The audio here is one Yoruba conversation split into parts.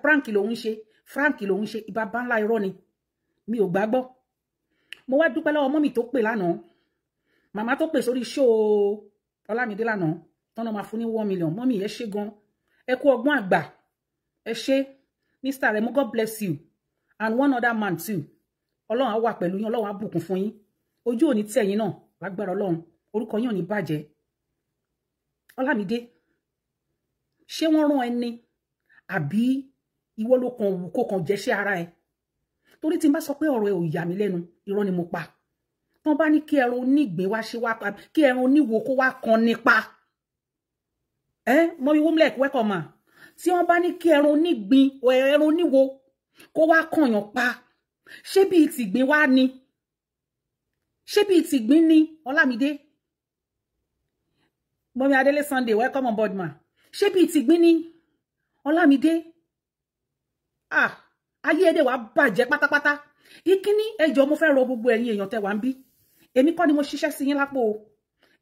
prank lòun ṣe frank lòun ṣe ìbá bá ńlá irọ́ ni mi ò gbàgbọ́. Mo wá dúpẹ́ lọ́wọ́ mọ́mì tó pè lánàá màmá tó pè sórí show Ọlámídé lánàá tọ́nà máa fún ní 1 million mọ́mì ẹ ṣé gan ẹ kú ọgbọ́n àgbà ẹ ṣé Mr. Remo God bless you and one other man too ọlọ́run á wà pẹ̀lú yín ọlọ́run á bùkún fún yín ojú òní tí ẹ̀yin náà lágbára ọlọ́run orúkọ yín ò ní bàjẹ́. Ọlámídé ṣé wọ́n rán ẹni àbí ìwọ ló kàn wù kó kàn jẹ́ṣẹ́ ara ẹ torí tí n bá sọ pé ọ̀rọ̀ ẹ ò yà mí lẹ́nu irọ́ ni mo pa tán bá ní kí ẹran onígbín wá ṣe wá kí ẹran oníwo kó wá kan nípa mọ ìwọ mlek welcome ma tí wọ́n bá ní kí ẹran onígbín ẹran oníwo kó wá kànyàn pa ṣé bí tìgbín wá ni ṣé bí tìgbín ni Ọlámídé mọ́mí Adélé Sunday welcome on board ma ṣé bí tìgbín ni Ọlámídé ayé ẹdẹ wàá bàjẹ́ pátápátá ìkíní ẹjọ́ mo fẹ́ rọ gbogbo ẹ̀yin èèyàn tẹ́ wà ń bí èmi kọ́ ni mo ṣiṣẹ́ sí yín lápò o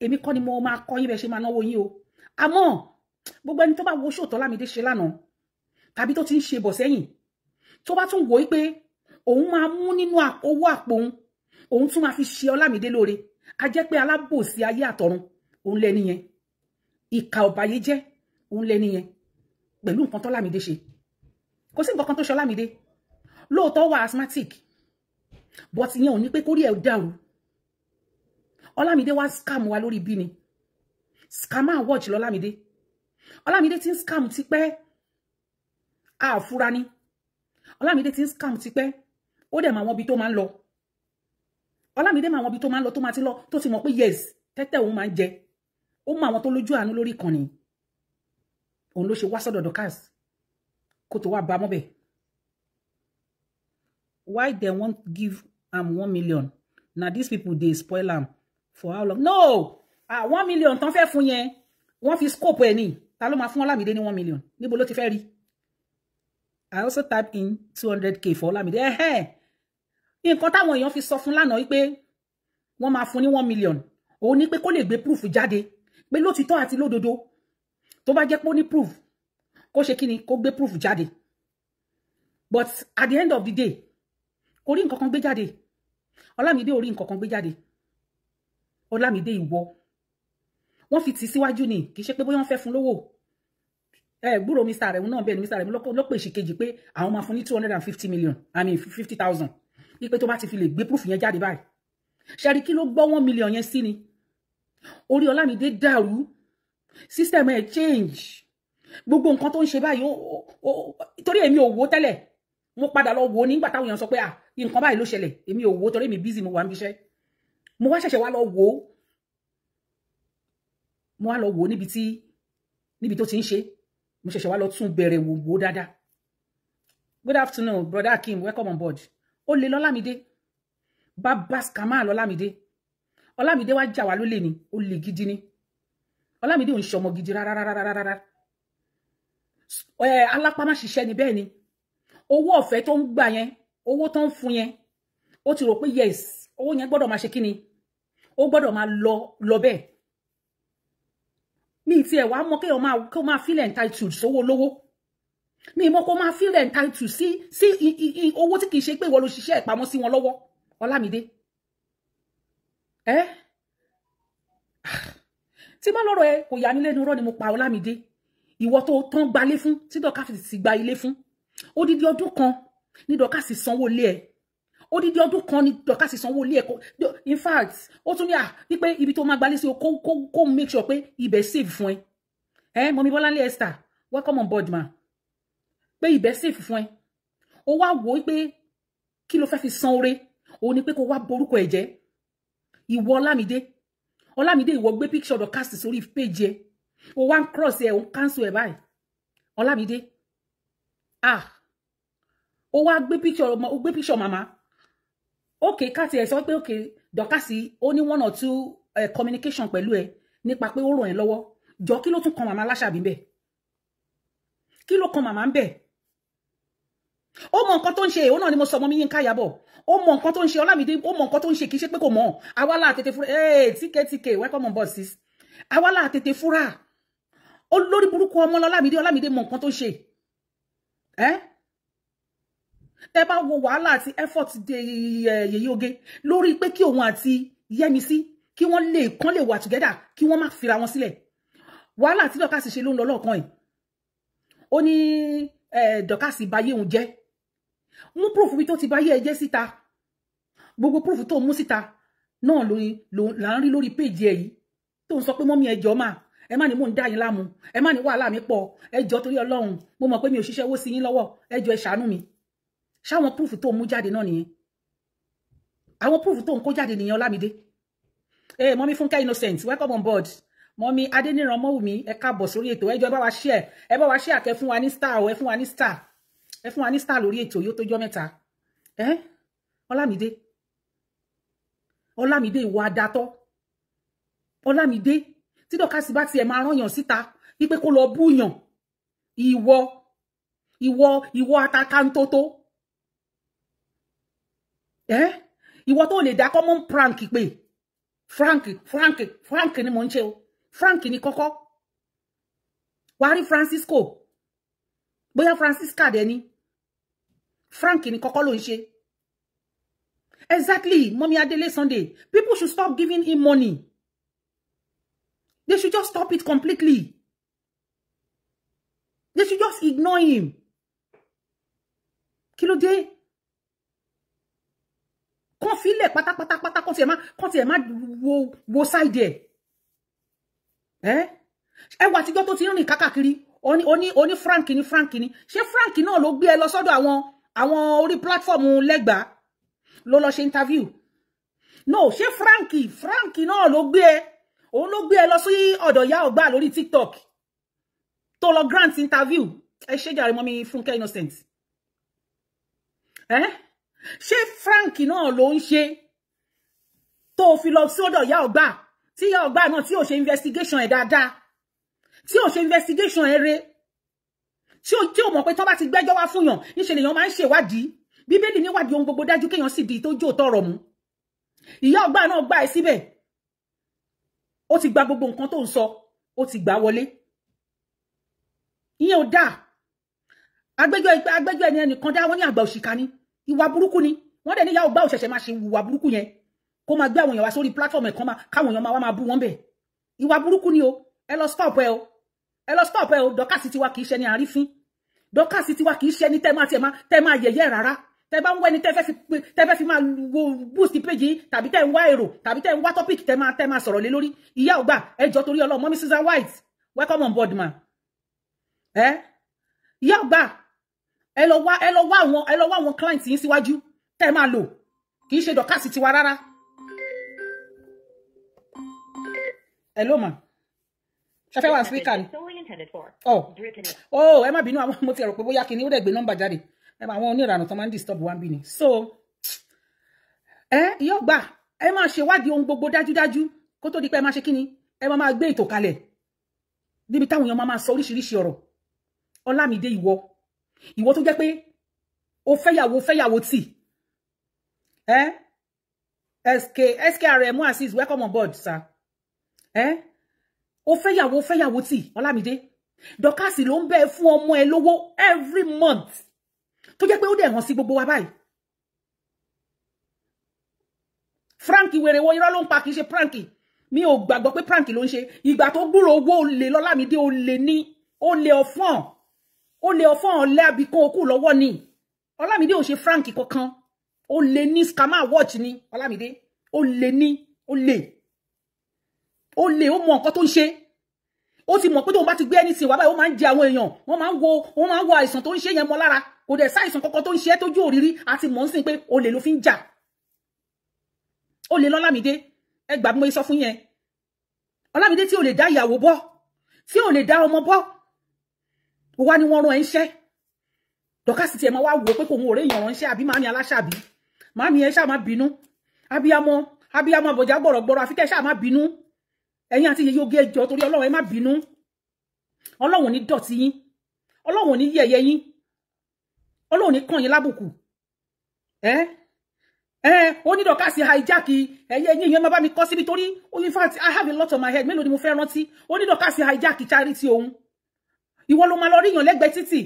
èmi kọ́ ni mo máa kọ́ yín bẹ́ẹ̀ ṣe máa náwó yín o àmọ́ gbogbo ẹni tó bá wo ṣòtọ́ Ọlámídé ṣe lánàá tàbí tó ti ń ṣe bọ̀ sẹ́yìn tó bá tún wò ó pé òun máa mú nínú owó àpò òun tún máa fi ṣe Ọlámídé lóore a jẹ́ pé alábòsí ayé àtọ̀run òun lẹ́ni yẹn ìkà ọ̀bàyéjẹ́ òun lẹ́ni yẹn pẹ̀lú nǹkan tó Ọlámídé ṣe kò sí nǹkan kan tó ṣe Ọlámídé lóòótọ́ wà asthmatic but ìyẹn ò ní pé kórí ẹ̀ dàrú Ọlámídé wá scam wa lórí bí ni scammer watch lọ́lámídé Ọlámídé tí ń scam ti pẹ́ àfúra ni Ọlámídé tí ń scam ti pẹ́ ó dẹ̀ máa wọn bí tó máa ń lọ Ọlámídé máa wọn bí tó máa ń lọ tó máa ti lọ tó ti mọ̀ pé yes tẹ́tẹ́ òun máa ń jẹ ó mọ àwọn tó lójú àánú lórí ìkànnì òun ló ṣe wá sọ́dọ̀ Dorkas kó tó wá bá mọ́bẹ̀. Why they won't give am 1 million? Now these people they spoil am for how long? No! 1 million tán fẹ́ fún yẹn. Wọ́n fi scope ẹ̀ ní. Ta ló máa fún Ọlámídé ní 1 million? Níbo ló ti fẹ́ rí? I also type in 200k for Ọlámídé. Nǹkan táwọn èèyàn fi sọ fún lánàá wípé wọ́n máa fún ní 1 million. Ó ní pé kó lè gbé proof jáde. Pé lótìtọ́ àti lódodo. Tó bá jẹ́ pé ó ní proof. Kó ṣe kíni kó gbé proof jáde. But at the end of the day, kò rí nǹkan kan gbé jáde. Ọlámídé ò rí nǹkan kan gbé jáde. Ọlámídé ìwọ. Wọ́n fi tì síwájú ni, kì í ṣe pé bóyá wọ́n fẹ́ fún lówó. Gbúrò Mr. Remo náà bẹ́ẹ̀ ni Mr. Remo ló pè sí kejì pé àwọn máa fún ní 250 million, I mean 50,000. Wípé tó bá ti fi lè gbé proof yẹn jáde báyìí. Ṣẹ́rí kí ló gbọ́ 1 million yẹn sí ni. Orí Ọlámídé dàrú. System ẹ̀ change. Gbogbo nǹkan tó ń ṣe báyìí torí èmi ò wò tẹ́lẹ̀. Mo padà lọ wò nígbà táwọn èèyàn sọ pé nǹkan báyìí ló ṣẹlẹ̀ èmi ò wò torí èmi busy mo wà níbi iṣẹ́ mo wá ṣẹ̀ṣẹ̀ wá lọ wò mo wá lọ wò níbi tó ti ń ṣe mo ṣẹ̀ṣẹ̀ wá lọ tún bẹ̀rẹ̀ wò dáadáa. Good afternoon brother Akim, welcome on board. Ó lè lọ́lámídé bàbá scammer lọ́lámídé Ọlámídé wá jà wá lólè ni ó lè gidi ni Ọlámídé ò ń ṣọmọ gidi rárá alápá má ṣiṣẹ́ ni bẹ́ẹ̀ ni owó ọ̀fẹ́ tó ń gbà yẹn owó tó ń fún yẹn ó ti rò pé yes owó yẹn gbọ́dọ̀ máa ṣe kíni ó gbọ́dọ̀ máa lọ bẹ́ẹ̀ mi ti ẹ̀ wá mọ̀ kó máa feel entitled sówó lówó mi mọ̀ kó máa feel entitled sí owó tí kìí ṣe pé ìwọ ló ṣiṣẹ́ ìpamọ́ sí wọn lọ́wọ́ Ọlámídé tí bá lọ́rọ̀ ẹ kò yà mí lẹ́nu rọ́ ni mo pa Ọlámídé ìwọ tó tán gbalé fún tí Dorkas ti gba ilé fún odidi ọdún kan ní Dorkas sanwó lé ẹ odidi ọdún kan ní Dorkas sanwó lé ẹ in fact ó tún ní wípé ibi tó máa gbalé sí o kó make sure pé ibẹ̀ save fún ẹ mọ̀mí Bọ́láńlé Esther welcome on board ma pé ibẹ̀ save fún ẹ ó wá wò wípé kí ló fẹ́ fi san oore ó ní pé kó wá borúkọ ẹ̀ jẹ́ ìwọ Ọlámídé ìwọ gbé picture Dorkas sórí page ẹ ó wá ń cross ẹ ó ń cancel ẹ báyìí Ọlámídé ó wá gbé picture mama okay ká tiẹ̀ sọ pé okay Dorkas ó ní 1 or 2 communication pẹ̀lú ẹ nípa pé ó ràn ẹ́ lọ́wọ́ jọ kí ló tún kan mama Láṣàbí ńbẹ̀ kí ló kan mama ńbẹ̀ ó mọ nǹkan tó ń ṣe òun náà ni mo sọ ọmọ mi Yínká Ìyábọ̀ ó mọ nǹkan tó ń ṣe Ọlámídé ó mọ nǹkan tó ń ṣe kì í ṣe pé kò mọ̀ àwa là tètè fúra TK welcome on board sis àwa là tètè fúra olórí burúkú ọmọ Ọlámídé mọ nǹkan tó ń ṣe tẹ́ bá wo wàhálà àti effort de Yèyé Oge lórí pé kí òun àti Yẹ́misí kí wọ́n lè kàn lè wà together kí wọ́n má fira wọn sílẹ̀ wàhálà tí Dorcas ṣe ló ń lọ lọ́kàn ẹ̀ ó ní Dorcas báyé òun jẹ́ mú proof bí tó ti báyé ẹ jẹ́ síta gbogbo proof tó mú síta náà là ń rí lórí page ẹ yìí tó ń sọ pé mọ́mí ẹjọ́ máa ẹ má ní mò ń dá yín láàmú ẹ má ní wàhálà mi pọ̀ ẹjọ́ torí Ọlọ́run mo mọ̀ pé mi ò ṣiṣẹ́ owó sí yín lọ́wọ́ ẹjọ́ ẹ ṣàánú mi ṣáwọn proof tó mú jáde náà nìyẹn àwọn proof tó ń kó jáde nìyẹn Ọlámídé mọ́mí Fúnkẹ́ Innocent welcome on board mọ́mí Adéníran Mọ́wùmí ẹ káàbọ̀ sórí ètò ẹjọ́ ẹ bá wa share kẹ́ fún wa ní star ẹ fún wa ní star ẹ fún wa ní star lórí ètò yóò tó jọ́ mẹ́ta Ọlámídé ìwà adatọ́ Ọlámídé tí Dorcas bá tiẹ̀ máa rányàn síta wípé kó lọ búyàn ìwọ atakantótó ìwọ tó lè dá common prank pé Frank ni mo ń ṣe o Frank ni kọ́kọ́ wàá rí Francisco bóyá Francisca dẹ̀ ni Frank ni kọ́kọ́ ló ń ṣe. Exactly, Mommy Adele Sunday. People should stop giving him money. They should just stop it completely. They should just ignore him. Kí ló dé? Kàn filẹ̀ pátápátá kàn tiẹ̀ má wo side ẹ̀. Ẹ wá tíjọ́ tó ti rìn kákàkiri. Oni Frank ni. Ṣé Frank náà ló gbé ẹ lọ sọ́dọ̀ àwọn orí platform Lẹ́gbàá? Ló lọ ṣe interview no ṣé Frank náà ló gbé ẹ òun ló gbé ẹ lọ sí ọ̀dọ̀ Ìyá Ọgbà lórí TikTok tó lọ grant interview ẹ ṣe jàre mọ́mí Fúnkẹ́ Innocent ṣé Frank náà ló ń ṣe tó fi lọ sí ọ̀dọ̀ Ìyá Ọgbà tí Ìyá Ọgbà náà tí ò ṣe investigation ẹ̀ dáadáa tí ò ṣe investigation ẹ̀ rẹ̀ tí ò mọ̀ pé tó bá ti gbẹ́jọ́ wá fún yàn níṣe lèèyàn máa ń ṣèwádìí Bíbélì níwádìí ohun gbogbo dájú kéèyàn sì di tó jó tọrọ mú Ìyá Ọgbà náà gbà ẹ síbẹ̀ ó ti gba gbogbo nǹkan tó ń sọ ó ti gbà wọlé ìyẹn ò dáa agbẹjọ́ ẹnìkan dá wọn ní àgbà òṣìkà ni ìwà burúkú ni wọ́n dẹ̀ ní Ìyá Ọgbà òṣẹ̀ṣẹ̀ máa ṣe ìwà burúkú yẹn kó máa gbé àwọn èèyàn wá sórí platform ẹ̀ kan káwọn èèyàn máa bú wọn bẹ̀ ìwà burúkú ni o ẹ lọ stop ẹ o Dorcas tiwa kì í ṣe ní àrífín Dorcas tiwa kì í ṣe ní tẹ́ máa yẹ̀yẹ́ rárá tẹ́ bá ń wẹ́ni tẹ́ fẹ́ fi máa wo boost page tàbí tẹ́ ń wá èrò tàbí tẹ́ ń wá topic tẹ́ máa sọ̀rọ̀ lé lórí Ìyá Ọgbà ẹjọ́ torí Ọlọ́run mọ́mí Susan White welcome on board ma Ìyá Ọgbà ẹ lọ wá àwọn clients yín síwájú tẹ́ máa lò kì í ṣe Dorcas tiwa rárá. Hello ma ṣe fẹ́ wá speaker ni ẹ má bínú àwọn mo ti rò pé bóyá kìíní ó dẹ̀ gbé nọ́mbà jáde àwọn oníranù tó máa ń disturb one bí ni so Ìyá Ọgbà ẹ máa ṣèwádìí ohun gbogbo dájúdájú kó tó di pé ẹ máa ṣe kíni ẹ máa gbé ètò kalẹ̀ níbi táwọn èèyàn máa sọ oríṣiríṣi ọ̀rọ̀ Ọlámídé ìwọ tó jẹ́ pé o fẹ́yàwó tì SKRM Azeez welcome on board sir o fẹ́yàwó tì Ọlámídé Dorcas ló ń bẹ fún ọmọ ẹ lówó every month tó jẹ́ pé ó dẹ̀ hàn sí gbogbo wa báyìí Frank wèrè wo irọ́ ló ń pa kìí ṣe prank mi ò gbàgbọ́ pé prank ló ń ṣe ìgbà tó gbúrò owó olè l'Ọlámídé olè ọ̀fọ́n ọ̀lẹ́ àbíkan okú lọ́wọ́ ni Ọlámídé ò ṣe Frank kankan olè ní scammer watch ni Ọlámídé olè ó mọ nǹkan tó ń ṣe ó ti mọ̀ pé tóun bá ti gbé ẹni sìn wá báyìí ó máa ń jẹ àwọn èèyàn wọ́n máa ń wo àìsàn tó ń ṣe yẹn mọ́ lára kò dẹ̀ sáìsàn kankan tó ń ṣe tójú òrírí àti mọ̀ ń sìn pé olè ló fi ń jà olè l'Ọlámídé ẹ gbà bí mo sọ fún yẹn Ọlámídé tí ò lè dá ìyàwó bọ́ tí ò lè dá ọmọ bọ́ wá ní wọ́n rán ẹ ń ṣẹ́ Dorcas tiẹ̀ máa wá wò pé kò ń òré èèyàn ránṣẹ́ àbí màmí aláṣàbí màmí ẹ ṣáà má bínú abiyamọ bọ̀jà gbọ̀rọ̀gbọ̀rọ̀ àfi kẹ́ ṣáà má bínú ẹ̀yin àti Yèyé Oge ẹjọ́ torí Ọlọ́run ẹ má bínú Ọlọ́run ní dọ̀tí yín Ọlọ́run ní yẹ̀yẹ́ yín Ọlọ́run ní kàn yín lábùkù ó ní Dorcas hijack ẹ̀yẹ yín yẹn má bá mi kọ́ síbi torí in fact I have a lot on my head mélòó ni mo fẹ́ rántí ó ní Dorcas hijack charity òun ìwọ ló máa lọ ríyàn lẹ́gbẹ̀ẹ́ títì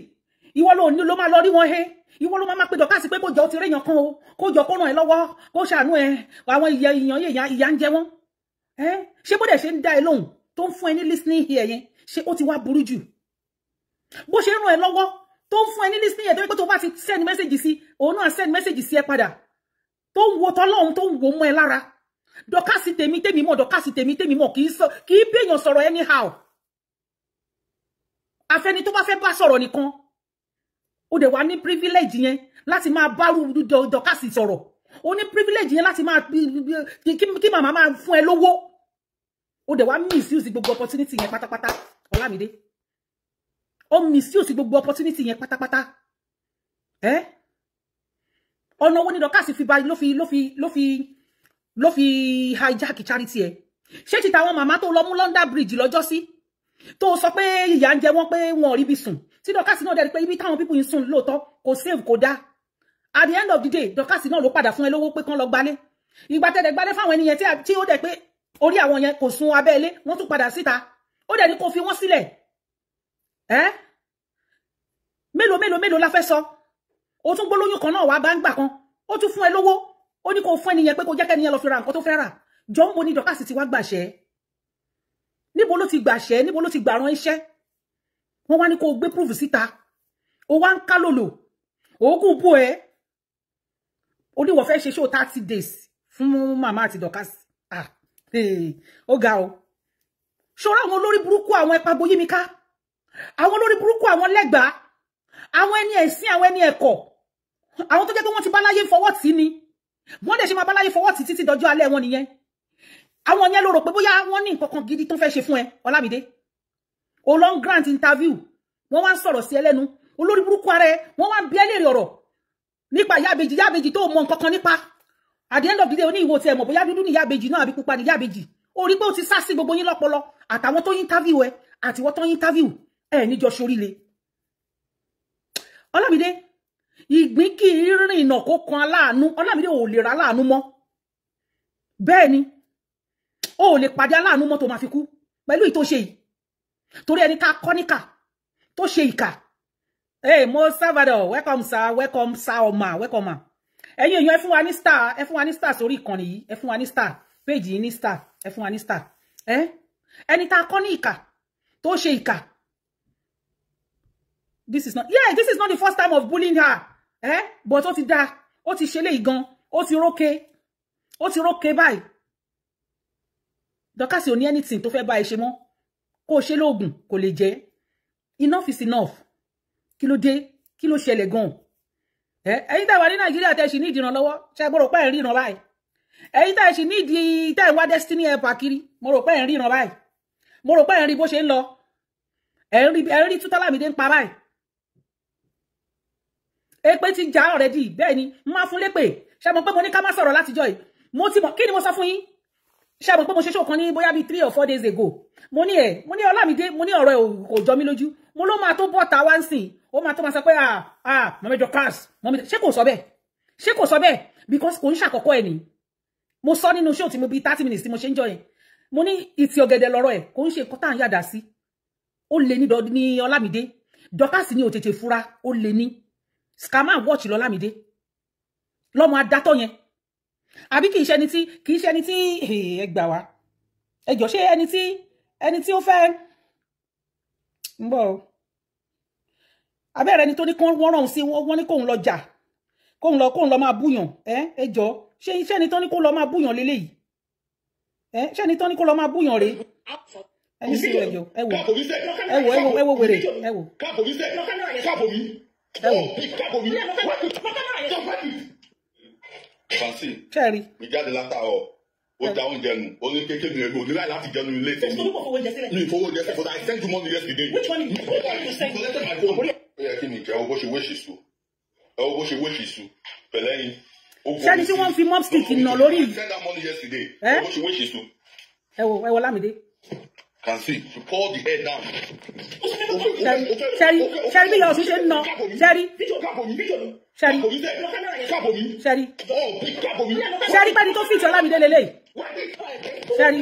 ìwọ ló máa lọ rí wọn he ìwọ ló máa pe Dorcas pé kó jọ ti réyàn kan o kó jọ kó ràn ẹ́ lọ́wọ́ kó ṣàánú ẹ àwọn ìyà ń jẹ wọ́n ṣé bó dẹ̀ ṣe ń dá ẹ lóhùn tó ń fún ẹ ní listening here yẹn ṣé ó ti wá burú jù bó ṣe ràn ẹ́ lọ́wọ́ tó ń fún ẹ ní listening here tó pé tó bá ti send message sí òun náà send message sí ẹ padà tó ń wo tọ́lọ́hun tó ń wo mọ́ ẹ lára Dorcas tèmi mọ̀ Dorcas tèmi mọ̀ kì í béèyàn sọ̀rọ̀ anyhow afẹ́ni tó bá fẹ́ bá sọ̀rọ̀ nìkan ó dẹ̀ wá ní privilege yẹn láti máa bárú Dorcas sọ̀rọ̀ ó ní privilege yẹn láti máa kí màmá máa fún ẹ lówó ó dẹ̀ wá misuse gbogbo opportunity yẹn pátápátá Ọlámídé ó misuse gbogbo opportunity yẹn pátápátá ọ̀nà owó ní Dorcas fi ba ló fi hijack charity ẹ ṣé ti tàwọn màmá tó lọ mú London Bridge lọ́jọ́ sí tó sọ pé ìyà ń jẹ wọ́n pé wọn ò rí bí sùn tí Dorcas náà dẹ̀ rí pé ibi táwọn people ń sùn lóòótọ́ kò save kò dá at the end of the day Dorcas náà ló padà fún ẹ lówó pé kán lọ gbalé ìgbà tẹ́lẹ̀ gbalé fáwọn ènìyàn tí ó dẹ̀ pé orí àwọn yẹn kò sun abẹ́ ilé wọ́n tún padà síta ó dẹ̀ ní kó fi wọ́n sílẹ̀ mélòó la fẹ́ sọ ó tún gbólóyún kan náà wá bá ń gbà kan ó tún fún ẹ lówó ó ní kó fún ẹniyẹn pé kó jẹ́ kẹ́niyẹn lọ fi ra nǹkan tó fẹ́ rà jọ ń bo ní Dorcas ti wá gbàṣẹ́ níbo ló ti gbàṣẹ́ níbo ló ti gbàrán iṣẹ́ wọ́n wá ní kó gbé proof síta ó wá ń ká lòlò òógùn bú ẹ ó ní wọ́n fẹ́ ṣe show 30 days fún màmá àti Dorcas ó ga o ṣọ́ra àwọn olórí burúkú àwọn ẹ̀pà gboyímíká àwọn olórí burúkú àwọn lẹ́gbàá àwọn ẹni ẹ̀sìn àwọn ẹni ẹ̀kọ́ àwọn tó jẹ́ pé wọ́n ti bá láyé fọwọ́ tì ní wọ́n dẹ̀ ṣe máa bá láyé fọwọ́ tì títí dọjọ́ alẹ́ wọn nìyẹn àwọn yẹn ló rò pé bóyá wọ́n ní nǹkan kan gidi tó fẹ́ ṣe fún ẹ Ọlámídé o long grant interview wọ́n wá ń sọ̀rọ̀ sí ẹlẹ́nu olórí burúkú ara ẹ wọ́n wá ń bi ẹ́ léèrè ọ̀rọ̀ nípa Ìyábejì tó mọ nǹkan kan nípa at the end of the day ó ní ìwò tí ẹ mọ̀ bóyá dúdú ní Ìyábejì náà àbí pupa ní Ìyábejì ó rí pé ó ti sá sí gbogbo yín lọ́pọlọ àtàwọn tó interview ẹ àti wọ́n tó interview ẹ níjọ ṣoríire Ọlámídé ìgbín kì í rìn ìnà kó kan aláàánú Ọlámídé ò lè ra aláàánú mọ́ bẹ́ẹ̀ ni ó lè pàdé aláàánú mọ́ tó máa fi kú pẹ̀lú ìtò ṣe yìí torí ẹni ká kọ́ níkà tó ṣe ìkà Mo Salvador welcome sir ọmọ welcome ma ẹ̀yin èèyàn ẹ fún wa ní star sórí ìkànnì yìí ẹ fún wa ní star page yìí ní star ẹ fún wa ní star ẹni tá kọ́ ní ìkà tó ṣe ìkà this is not the first time of bullying her but ó ti dá ó ti ṣe léyìí gan ó ti rókè báyìí Dorcas ò ní anything tó fẹ́ bá ẹ ṣe mọ́ kó ṣe lóògùn kò lè jẹ́ enough is enough kí ló dé kí ló ṣẹlẹ̀ gan ẹ̀yin tá wà ní Nàìjíríà tẹ́ ṣì ní ìdìrànlọ́wọ́ ṣe gbọ́dọ̀ pé ẹ̀ ń ríran báyìí ẹ̀yin tá ṣì ní ìdí tẹ́ ń wá destiny help kiri mo rò pé ẹ̀ ń ríran báyìí mo rò pé ẹ̀ ń rí bó ṣe ń lọ ẹ̀ ń rí tútọ́ Lámídé ń pa báyìí èpè ti jà already bẹ́ẹ̀ ni má fún lépè ṣe mọ̀ pé mo ní ká má sọ̀rọ̀ látijọ́ yìí mo ti mọ̀ kí ni mo sọ fún yín ṣe mọ̀ pé mo ṣe show kan ní bóyá bí 3 or 4 days ago mo ní Ọlámídé mo ní ọ̀rọ̀ ò jọ mí lójú mo ló máa tó bọ́ta wá ń sìn ó máa tó máa sọ pé mọ̀mí Dorcas ṣé kò sọ bẹ́ẹ̀ because kò ń ṣàkọ́kọ́ ẹ̀ ní mo sọ nínú show tí mo bí 30 minutes tí mo ṣe ń jọ yẹn mo ní ìtì ọ̀gẹ̀dẹ̀ lọ́rọ̀ ẹ̀ kò ń ṣe nǹkan tá à ń yàdá sí ó lè ní Ọlámídé Dorcas ní òtètè fura ó lè ní scammer watch Ọlámídé lọ́mọ adátọ́ yẹn àbí kì í ṣe ẹni tí ẹ gbà wá ẹ jọ ṣé ẹni tí ó fẹ́ ń bọ̀ abẹ́rẹ́ ẹni tó ní wọ́n rán sí wọ́n ní kóun lọ jà kóun lọ máa búyàn ẹ jọ ṣé iṣẹ́ ẹni tó ní kó lọ máa búyàn lélẹ́yìí ṣé ẹni tó ní kó lọ máa búyàn rèé ẹni sí ẹjọ ẹ wo wèrè ẹ wo. Fancy. Cherry. Mi jáde látàárọ̀. Ó da oúnjẹ nù. Ó ní kékeré mi rẹ̀ ó ní láì láti jẹun ilé tèmi. Mi ìfowó jẹ sẹ́kọ̀ọ́ I sent you money yesterday. Which one you sent? Collected my phone. Ó yẹ kí mi jẹ́ owó ṣe wéṣì sùn. Owó ṣe wéṣì sùn. Pẹ̀lẹ́ yín. Ṣẹ́ni tí wọ́n fi mopstick nà lórí. I sent that money yesterday. Owó ṣe wéṣì sùn. Ẹ wo Lámídé. can see. You pour the head down. Sherry, bí yọ̀ ṣe ń nà. Sherry. Sherry. Sherry. Sherry pẹ́ni tó fìtì Ọlámídé lélẹ̀. Sherry.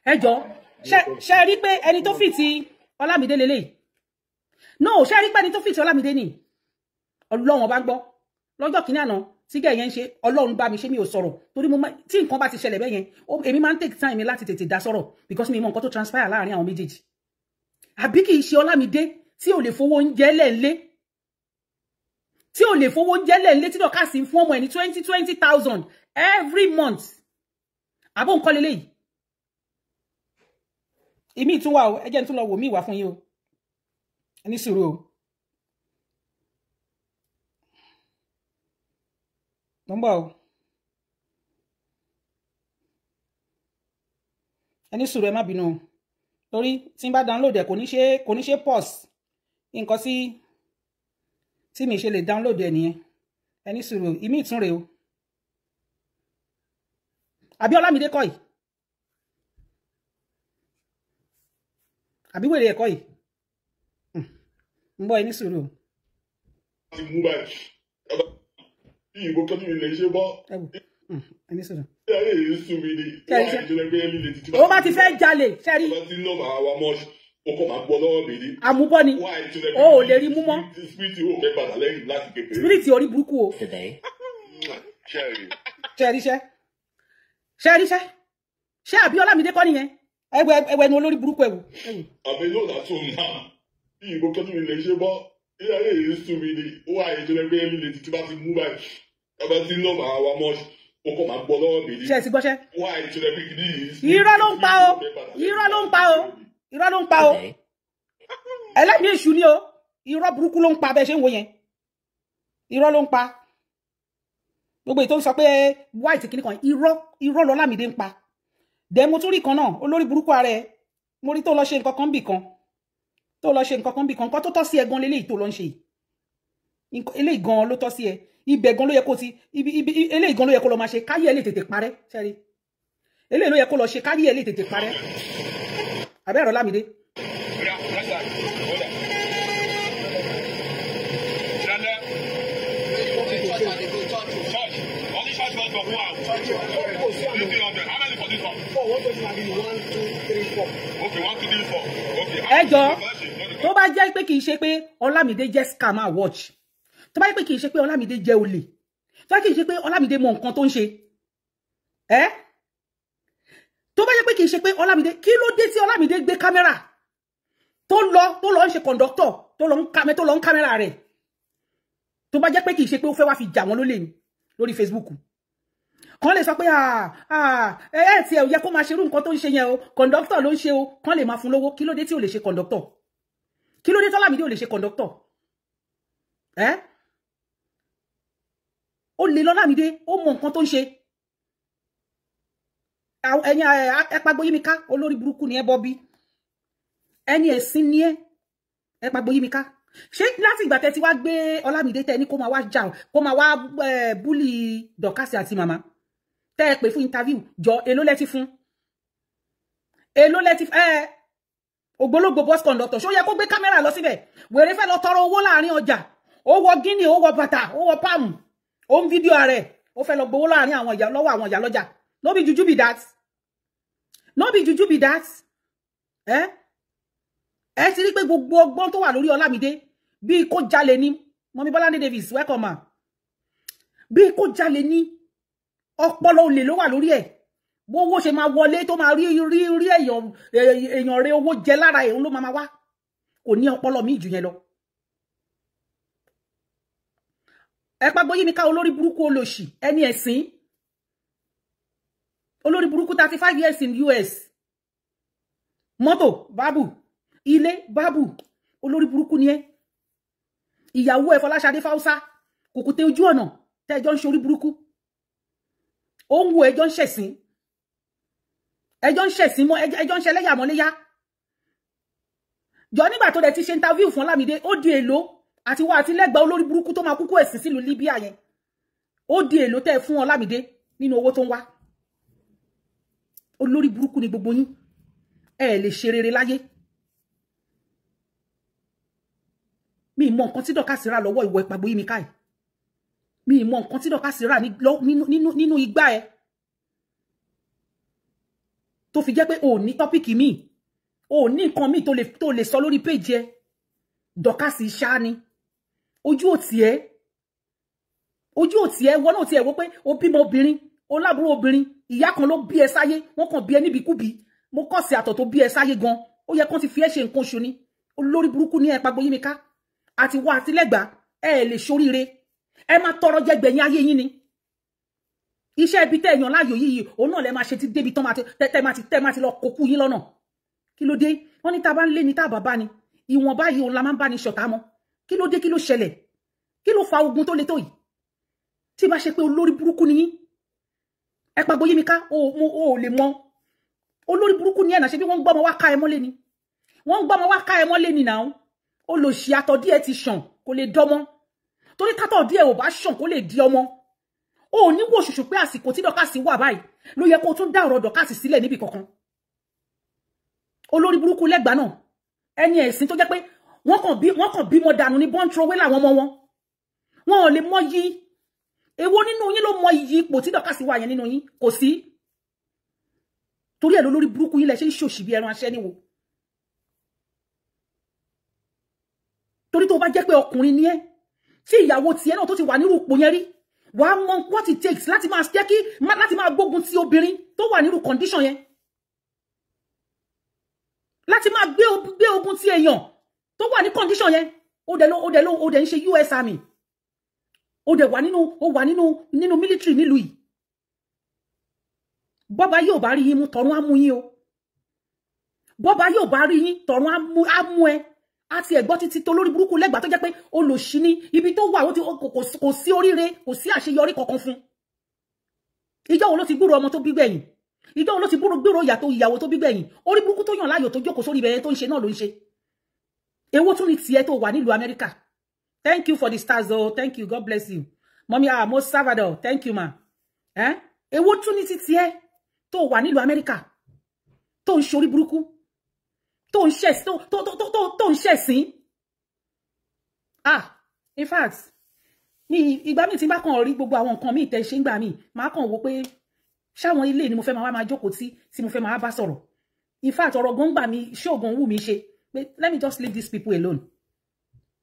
Ẹ jọ̀ọ́, ṣé rí pé ẹni tó fìtì Ọlámídé lélẹ̀. No, ṣé rí pé ẹni tó fìtì Ọlámídé ni. Ọlọ́run bá gbọ́. Lọ́jọ́ kìíní àná tí gẹ̀ yẹn ń ṣe Ọlọ́run bá mi ṣe mi ò sọ̀rọ̀ torí mo tí nǹkan bá ti ṣẹlẹ̀ bẹ́ẹ̀ yẹn èmi máa ń take time mi láti tètè dá sọ̀rọ̀ because mi mọ nǹkan tó transpire láàrin àwọn méjèèjì. Àbí kì í ṣe Ọlámídé tí ò lè fowó oúnjẹ lẹ́ńlé tí ò lè fowó oúnjẹ lẹ́ńlé tí dọ̀ka sí fún ọmọ ẹ̀ ní 20,000 every month. Àbó nǹkan lélẹ́yìí. Ìmí tún wà o ẹ jẹ́ n tún lọ wò mí ìwà fún yín o. Ẹni sùúrù o. Nọ́mbà o. Ẹni sùúrù ẹ má bínú o. Torí tí n bá download ẹ kò ní ṣe pause. Nǹkan tí mi ṣe lè download ẹ nìyẹn. Ẹni sùúrù o. Ìmí ìtún rèé o. Àbí Ọlámídé kọ́ yìí. Àbí wèrè ẹ̀kọ́ yìí. Ń bọ̀ ẹni sùúrù o. Ìbò kan ní ilé iṣẹ́ bọ́. Ẹni sọ̀rọ̀. Ṣé ayé yìí sùn mí ni? Wọ́n á ìjọba ẹgbẹ́ ẹni lè títí. Ó bá ti fẹ́ jalè, ṣẹ́rí. Wọ́n ti ná màá wa mọ́ ọkọ̀ máa gbọ́ lọ́wọ́ mi ni. Àmúbọ́ ni. O ò lè rí mú mọ́. Spiriti ò fẹ́ padà lẹ́yìn láti kékeré. Spiriti orí burúkú o. Ṣẹ́ríṣẹ́. Ṣé àbí Ọlámídé kọ́ nìyẹn? Ẹwẹ́ ni olórí burúkú ẹ̀wù. Àbẹ̀ yóò dá tó náà. Ìbò kan ní ilé iṣẹ́ bọ́. Ṣé ayé yìí sùn mí ni? Wọ́n á ìjọba ẹgbẹ́ ẹni lè títí bá ti mú báyìí. Ọba tí ń lọ màá wa mọ́ ọkọ̀ máa gbọ́ lọ́wọ́ mi ni. Ṣé ẹ ti gbọ́ṣẹ́? Wọ́n á ìjọba ẹgbẹ́ kìíní yìí. Irọ́ ló ń pa o. Irọ́ ló ń pa o. Irọ́ ló ń pa o. Ẹlẹ́mìí èṣù ni o. Irọ́ burúkú ló ń pa bẹ́ẹ̀ ṣe ń wo yẹn. Irọ́ ló ń pa. Gbogbo ètò ń sọ pé white kìíní kan irọ́ l'Ọlámídé ń pa. Dẹ̀ mo tún rí kan náà olórí burúkú ara ẹ̀. Mo rí tó lọ ṣe nǹkan kan bì kan. Nǹkan tó tọ́ sí ẹ gan leléyìí tó lọ ń ṣe yìí. Eléyìí gan ló tọ́ sí ẹ. Ibẹ̀ gan ló yẹ kó ti eléyìí gan ló yẹ kó lọ máa ṣe káyé ẹ lè tètè parẹ́ ṣẹ́rí. Eléyìí ló yẹ kó lọ ṣe káyé ẹ lè tètè parẹ́. Àbẹ́ ẹ̀rọ Lámídé. Ẹ jọ̀ọ́ tó bá jẹ́ pé kì í ṣe pé Ọlámídé jẹ́ scammer watch. Tó bá jẹ́ pé kì í ṣe pé Ọlámídé jẹ́ olè. Tó bá kì í ṣe pé Ọlámídé mọ nǹkan tó ń ṣe. Tó bá jẹ́ pé kì í ṣe pé Ọlámídé kí ló dé tí Ọlámídé gbé kámẹ́rà tó lọ ń ṣe conductor tó lọ ń kámẹ́rà rẹ̀. Tó bá jẹ́ pé kì í ṣe pé ó fẹ́ wá fi jà wọ́n lólè ní lórí Facebook. Kàn lè sọ pé tí ẹ ò yẹ kó máa ṣerú nǹkan tó ń ṣe yẹn o conductor ló ń ṣe o kàn lè máa fún lówó kí ló dé tí ò lè ṣe conductor. Kí ló dé tí Ọlámídé ò lè ṣe conductor. Ó lè l'Ọlámídé ó mọ nǹkan tó ń ṣe. Ẹ̀yin Ẹpagboyimika olórí burúkú ni ẹ Bobby. Ẹni ẹ̀sìn ni ẹ Ẹpagboyimika. Ṣé láti ìgbà tẹ́ ti wá gbé Ọlámídé tẹ́ ní kó máa wá jà kó máa wá búlì Dọ̀kásì àti màmá tẹ́ ẹ pè fún interview jọ èló lẹ ti fún ògbólógbò bus conductor ṣó yẹ kó gbé kámẹ́rà lọ síbẹ̀ wèrè fẹ́ lọ tọrọ owó láàrin ọjà ó wọ gíní ó wọ bàtà ó wọ páàmù ó ń fídíò rẹ̀ ó fẹ́ lọ gbowó láàrin àwọn ìyá lọ́wọ́ àwọn ìyá lọ́jà no be juju be that ẹ ti rí pé gbogbo ọgbọ́n tó wà lórí Ọlámídé bí kó jalè ní Mọ́mí Bọ́láńdé Davis welcome ma bí kó jalè ní ọpọlọ olè ló wà lórí ẹ̀ bówó ṣe máa wọlé tó máa rí èèyàn rẹ owó jẹ lára ẹ̀ ló máa wá kò ní ọpọlọ míì jù yẹn lọ. Ẹpagboyimika olórí burúkú olóṣì ẹni ẹ̀sìn olórí burúkú 35 years in US mọ́tò bábù ilé bábù olórí burúkú ni ẹ ìyàwó ẹ Fọláṣadé Fáúsá kùkùté ojú ọ̀nà tẹ́jọ́ ń ṣe orí burúkú ó ń wo ẹjọ́ ń ṣẹ̀sìn mọ́ ẹjọ́ ń ṣẹlẹ́yà mọ́léyá jọ nígbà tó dẹ̀ ti ṣe interview fún Ọlámídé ó di èlò àti wá àti lẹ́gbàá olórí burúkú tó máa kúkú ẹ̀sìn sílùú Libya yẹn ó di èlò tẹ́ fún Ọlámídé nínú owó tó ń wá. Olórí burúkú ni gbogbo yín. Ẹ lè ṣe rere láyé. Mi mọ nǹkan tí Dorcas rà lọ́wọ́ ìwọ Ìpàgboyimika ẹ̀. Mi mọ nǹkan tí Dorcas rà nínú igbá ẹ̀. Tó fi jẹ́ pé o ní tọ́pìkì mi. O ní nǹkan mi tó lè sọ lórí péjì ẹ. Dorcas ṣá ni. Ojú òtí ẹ. Ojú òtí ẹ wọ́n náà ti ẹ̀ wò pé o bímọ obìnrin, o lábúrò obìnrin, ìyá kan ló bí ẹ sáyé, wọ́n kàn bí ẹ níbikúbi. Mo kọ́ sí àtọ̀ tó bí ẹ sáyé gan. Ó yẹ kán ti fi ẹ́ ṣe nǹkan oṣù ni. Olórí burúkú ní Ìpàgboyimika. Àti wá àti lẹ́gbàá ẹ lè ṣoríire. Ẹ máa tọrọ jẹ gbẹ̀yìn ayé yín ni. Iṣẹ́ ibi tẹ́ èèyàn láàyò yìí òun náà lẹ máa ṣe ti débi tán máa ti lọ kókú yín lọ́nà. Kí ló dé? Wọ́n ní tá bá ń lé ní tá bàbá ni. Ìwọ̀n báyìí òun la máa ń bá ní ṣọ̀tá mọ́. Kí ló dé? Kí ló ṣẹlẹ̀? Kí ló fa ogun tó le tó yìí? Tí bá ṣe pé olórí burúkú ni yín. Ìpàgboyimika o lè mọ̀. Olórí burúkú ni ẹ̀ náà ṣe bí wọ́n gbọ́mọ wá ká ẹ mọ́lé ni. Wọ́n gbọ́mọ wá ká ẹ mọ́lé ni náà. Ó lò ṣì àtọ̀ díẹ̀ ti ṣàn kó lè dọ́mọ́. Torí tátọ̀ díẹ̀ ò bá ṣàn kó lè di ọmọ. O ní wò ṣùṣù pé àsìkò tí Dorcas wà báyìí ló yẹ kó tún dá ọ̀rọ̀ Dorcas sílẹ̀ níbi kankan. Olórí burúkú lẹ́gbàá náà. Ẹni ẹ̀sìn tó jẹ́ pé wọ́n kàn bímọ dànù ní bọ́ńtrowé làwọn ọmọ wọn. Wọn ò lè mọ yí. Èwo nínú yín ló mọ iyì ipò tí Dorcas wà yẹn nínú yín? Kò sí. Torí ẹ̀ lórí burúkú yín lẹ ṣe ń ṣòṣì bí ẹran aṣẹ́ níwò. Torí tó bá jẹ́ pé ọkùnrin ni ẹ́, tí ìyàwó tiẹ̀ náà tó ti wà nírú ipò yẹn rí, wà á mọ what it takes láti máa jẹ́ kí láti máa gbógun ti obìnrin tó wà nírú condition yẹn. Láti máa gbé ogun ti èèyàn tó wà ní condition yẹn. Ó dẹ̀ ń ṣe US Army. Ó dẹ̀ wà nínú military nílùú yìí. Bọ́ba yóò bá rí yín mú tọ̀run á mú yín o. Bọ́ba yóò bá rí yín tọ̀run á mú ẹ. Àti ẹ̀gbọ́n títí tó lórí burúkú lẹ́gbàá tó jẹ́ pé olòṣì ni ibi tó wà kò sí oríire, kò sí àṣeyọrí kankan fún. Ìjọ́ wo ló ti gbúrò ọmọ tó bí gbẹ̀yìn? Ìjọ́ wo ló ti gbúrò ìyàwó tó bí gbẹ̀yìn? Orí burúkú tó yàn láàyò tó jókòó sórí ibẹ̀ tó ń ṣe náà ló ń ṣe. Èwo tún ni tiẹ̀ tó wà nílùú Amẹ́ríkà? Thank you for the stars oh, thank you, God bless you. Mommy Mo Salvador, thank you ma. Èwo tún ni tiẹ̀ tó wà nílùú Amẹ́ríkà tó ń ṣorí burúkú tó ń ṣẹ̀sìn. In fact ìgbà mi tí bá kàn rí gbogbo àwọn nǹkan mi tẹ́ ṣe ń gbà mí máa kàn wò pé ṣáwọn ilé ni mo fẹ́ máa jókòó tí mo fẹ́ máa bá sọ̀rọ̀. In fact ọ̀rọ̀ gan gbà mí ṣóògùn wù mí ṣe pé let me just leave these people alone.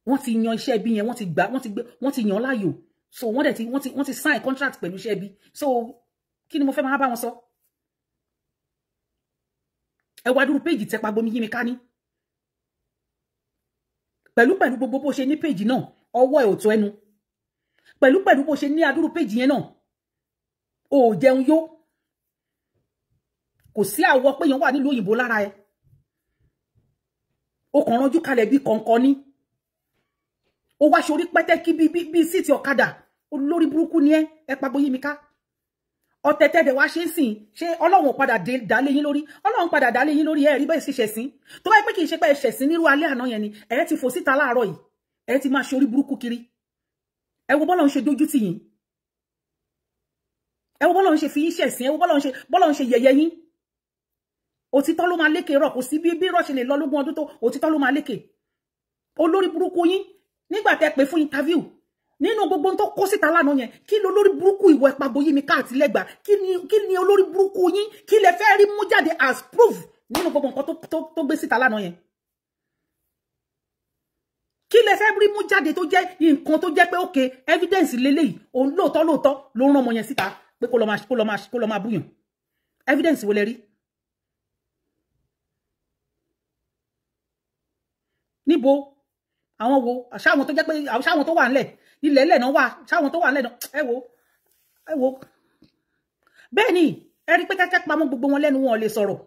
Wọ́n ti yan iṣẹ́ bí yẹn wọ́n ti yan láàyò, so wọ́n ti sign contract pẹ̀lú iṣẹ́ bí, so kí ni mo fẹ́ máa bá wọn sọ? Ẹ wá dúró péjì tẹ́ Ìpàgboyimika ní. Pẹ̀lú gbogbo bó ṣe ní péjì náà ọwọ́ ẹ̀ ò tó ẹnu. Pẹ̀lú bó ṣe ní adúrú péjì yẹn náà ò jẹun yó. Kò sí àwọ̀ pé yẹn wà nílùú òyìnbó lára ẹ. Ó kàn ránjú kalẹ̀ bí kọ̀ọ̀kan ní. Ó wá ṣorí pẹ́tẹ́kí bí síìtì ọ̀kadà. Olórí burúkú ni ẹ Ìpàgboyimika. Ọ̀tẹ̀tẹ̀ dẹ̀ wá ṣe ń sìn ṣé Ọlọ́run padà dálé yín lórí? Ọlọ́run padà dálé yín lórí ẹ rí bẹ́ẹ̀ sì ṣẹ̀sìn. Tó bá pé kì í ṣe pé ṣẹ̀sìn nírú alẹ́ àná yẹn ni ẹ ti fò síta láàárọ̀ yìí. Ẹ ti máa ṣorí burúkú kiri. Ẹ wo bọ́lọ́run ṣe dójú tì yín. Ẹ wo bọ́lọ́run ṣe fi yín ṣẹ̀sìn. Ẹ wo bọ́lọ́run ṣe yẹ̀yẹ́ yín. Òtítọ́ ló máa lékè rọ̀ kò sí bí rọ̀ ṣe lè lọ lógún ọdún tó òtítọ́ ló máa lékè. Olórí burúkú yín nígbà tẹ́ pè fún interview nínú gbogbo tó kó síta lánàá yẹn kí ló lórí burúkú ìwọ Ìpàgboyimika àti lẹ́gbàá kí ni olórí burúkú yín kí lẹ fẹ́ rí mú jáde as proof nínú gbogbo nǹkan tó gbé síta lánàá yẹn? Kí lẹ fẹ́ rí mú jáde tó jẹ́ nǹkan tó jẹ́ pé okay evidence lélẹ́yìí òun lóòótọ́ ló rán ọmọ yẹn síta pé kó lọ máa búyàn? Evidence wo lẹ rí? Níbo? Àwọn wo? Ṣáwọn tó jẹ́ pé ṣáwọn tó wà ńlẹ̀ ilẹ̀ ẹlẹ̀ náà wà ṣáwọn tó wà ńlẹ̀ náà ẹ wo bẹ́ẹ̀ ni ẹ rí pé kẹ́kẹ́ pamọ́ gbogbo wọn lẹ́nu wọn ò lè sọ̀rọ̀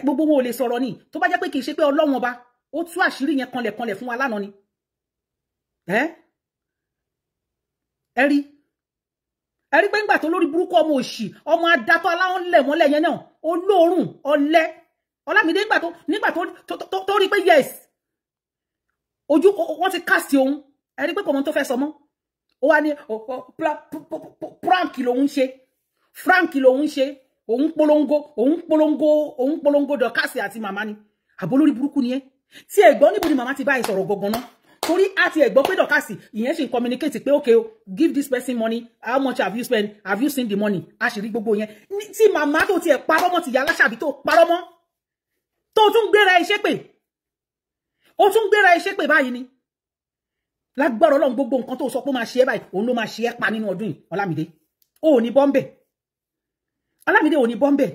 gbogbo wọn ò lè sọ̀rọ̀ ni tó bá jẹ́ pé kì í ṣe pé Ọlọ́run ọba ó tú àṣírí yẹn kanlẹ̀ fún wa lánàá ni ẹ rí pé ńgbà tó lórí burúkú ọmọ òṣì ọmọ adátọ́ aláwọ̀ lẹ̀ mọ́lẹ̀ yẹn náà olóòrùn ọlẹ́ Ọlámídé nígbà tó rí pé yes ojú wọ́n ti cast ohun ẹ rí pé kò mọ̀ tó fẹ́ sọ mọ́ ó wá ní prank lòun ṣe frank lòun ṣe òun polongo Dorcas àti màmá ni àbólórí burúkú ni ẹ́ tí ẹ gbọ́ níbo ni màmá ti bá ẹ sọ̀rọ̀ gangan náà torí àti ẹ gbọ́ pé Dorcas ìyẹn ṣe communicate pé okay give this person money how much have you spent have you seen the money àṣírí gbogbo yẹn tí màmá tó tiẹ̀ parọ́ mọ́ ti yà Aláṣàbí tó parọ́ mọ́ tó tún gbéra iṣẹ́ pé ó tún gbéra iṣẹ́ pé báyìí ni lágbára Ọlọ́run gbogbo nǹkan tó sọ pé ó máa ṣe é báyìí òun ló máa ṣe é pa nínú ọdún yìí Ọlámídé ó ní bọ́m̀bẹ̀ Ọlámídé ò ní bọ́m̀bẹ̀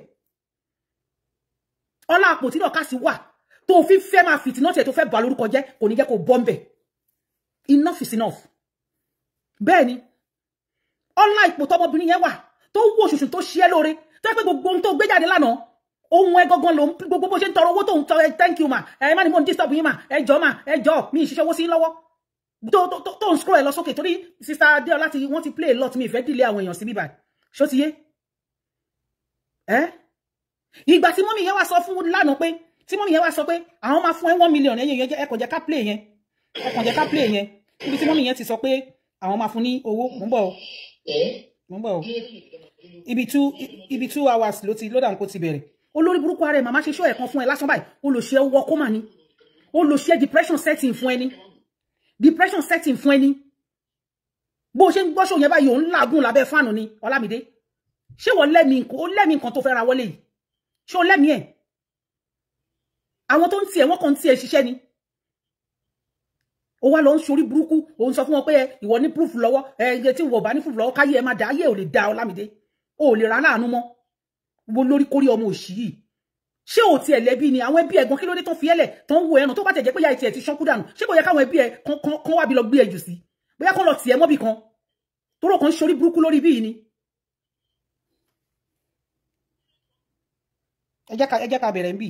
ọlá àpò tí Dorcas wà tó fi fẹ́ máa fìtínà tiẹ̀ tó fẹ́ bà lórúkọ jẹ́ kò ní jẹ́ kó bọ́m̀bẹ̀ enough is enough bẹ́ẹ̀ ni ọlá ipò tọmọbìnrin yẹn wà tó wò ṣùṣù tó ṣe é lóore tó yẹ pé gbogbo ohun tó gbé jáde lánàá ohun ẹ gangan ló ń gbogbo bó ṣe ń tọrọ owó tó ń tọrọ thank you ma ẹ má ní mo ń disturb yín ma ẹ jọ̀ọ́ mi ìṣiṣẹ́ owó sí lọ́wọ́ tó ń scroll ẹ lọ sókè torí sister Adéọlá ti wọ́n ti play a lot mi ìfẹ́ dìlé àwọn èèyàn sí bíbá ṣó ti yé ìgbà tí mọ́mí yẹn wá sọ fún lánàá pé tí mọ́mí yẹn wá sọ pé àwọn máa fún ẹ 1 million ẹ̀yẹ ẹ kàn jẹ́ ká play yẹn níbi tí mọ́mí yẹn ti sọ pé àwọn máa fún ní owó mò ń bọ̀ ibi 2 hours ló dà ń kó ti bẹ̀rẹ̀ olórí burúkú ara ẹ̀ màmá ṣe ṣó ẹ̀kan fún ẹ lásán báyìí ó lò ṣe ọwọ́ kó mà ní ó lò ṣe depression setting fún ẹni bó ṣe ń gbọ́ṣọ́ yẹn báyìí òun làágùn lábẹ́ fáànù ni Ọlámídé ṣé wọ́n lẹ́mìí nǹkan tó fẹ́ ra wọlé yìí ṣé ó lẹ́mìí ẹ̀ àwọn tó ń tiẹ̀ wọ́n kàn ń tiẹ̀ ṣiṣẹ́ ni ó wá lọ ń ṣorí burúkú òun sọ fún wọn pé ìwọ ní proof lọ́wọ́ ẹ̀yẹ tí ìwọ bá ní proof lọ́wọ́ káyé ẹ má dá ayé ò lè dá Ọlámídé ò lè ra láàánú mọ́ wo lórí kórí ọmọ òṣì yìí ṣé ò tiẹ̀ lẹ́bí ni àwọn ẹbí ẹ̀gbọ́n kí ló dé tán fi ẹlẹ̀ tán wo ẹran tó bá tẹ̀ jẹ́ pé ya ìtì ẹ̀ ti ṣánkú dànù ṣé kò yẹ káwọn ẹbí ẹ kan wá bí lọ gbé ẹ jù sí bóyá kán lọ tiẹ̀ mọ́bì kan tóró kan ṣorí burúkú lórí bí yìí ni ẹ jẹ́ ká bẹ̀rẹ̀ ń bì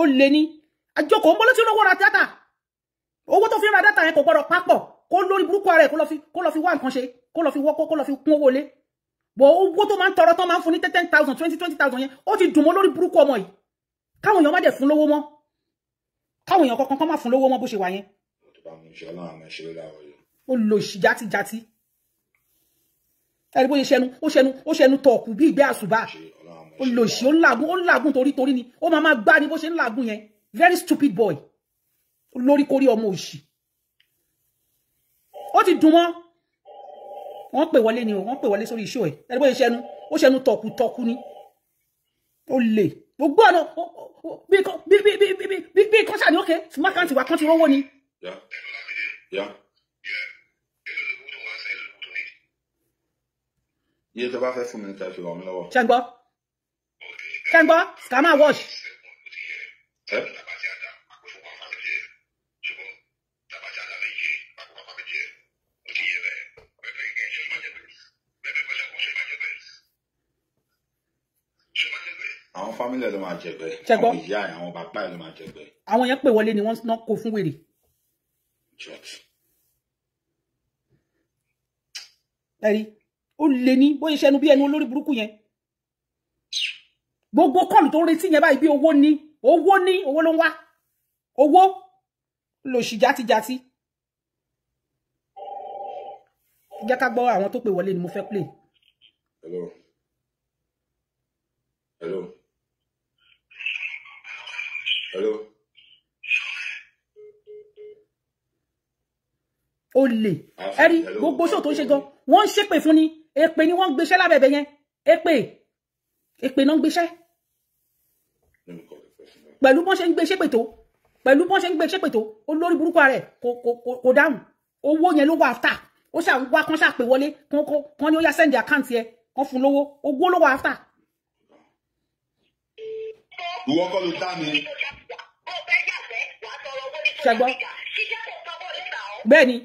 ó lé ní àjọkọ̀ ń bọ́ ló ti rówó ra dátà owó tó fi ra dátà yẹn kò gbọ́dọ̀ papọ̀ kó lórí burúkú ara ẹ̀ kó lọ fi wá nǹkan ṣe kó lọ fi wọ́kọ́ kó lọ fi kún owó lé bọ̀ owó tó máa ń tọrọ tán máa ń fún ní 10,000 20,000 yẹn ó ti dùn mọ́ lórí burúkú ọmọ yìí káwọn èèyàn má dẹ̀ fún lówó mọ́ káwọn èèyàn kankan má fún lówó mọ́ bó ṣe wà yẹn ó lò sí játijàti ẹ̀rí bó ṣe ó ṣẹnu tọ̀ọ̀kù bí ìgbé àṣùbà ó lò sí ó ń làágùn torí ni ó máa gbá ní bó ṣe ń làágùn yẹn very stupid boy lórí kórí ọmọ òṣì ó ti dùn mọ́ wọ́n pè wọlé ni o wọ́n pè wọlé sórí iṣẹ́ ẹ̀ ẹ̀rí bó ṣe ó ṣẹnu tọ̀ọ̀kù ni ó lè gbogbo ọ̀nà bí kan ṣàní ókè smartphone wa kan ti rówó ni. iye tó bá fẹ́ fún mi ní tẹ́lifí wọn lọ́wọ́. ṣẹ́ngbọ́ scammer wash. àwọn fámílì ló máa jẹgbẹ́ àwọn ìyá ẹ̀ àwọn bàbá ẹ̀ ló máa jẹgbẹ́. àwọn yẹn pè wọlé ni wọ́n ná kó fún wèrè. ẹ̀rí ó lè ní bó ṣe ẹnu bí ẹnu olórí burúkú yẹn gbogbo kọ́ọ̀lù tó ń retí yẹn báyìí bí owó ló ń wá owó lò sí játijàti. jẹ́ ká gbọ́ àwọn tó pè wọlé ni mo fẹ́ play. Hello. ó lè ẹ̀rí gbogbo ṣó tó ń ṣe gan wọ́n ń ṣépè fún ni èpè ni wọ́n ń gbéṣẹ́ lábẹ́bẹ̀ yẹn èpè náà ń gbéṣẹ́ pẹ̀lú bọ́n ṣe ń gbé ṣépè tó olórí burúkú rẹ̀ kò dáhùn owó yẹn ló wà áfítà ó ṣàwá kan ṣàpè wọlé kan ní ó yá sẹ́ndì àkáǹtì ẹ kan fún lówó owó ló wà áfítà. ìwọ kọ́ ló dá mi. ṣẹgbọ́ bẹ́ẹ̀ ni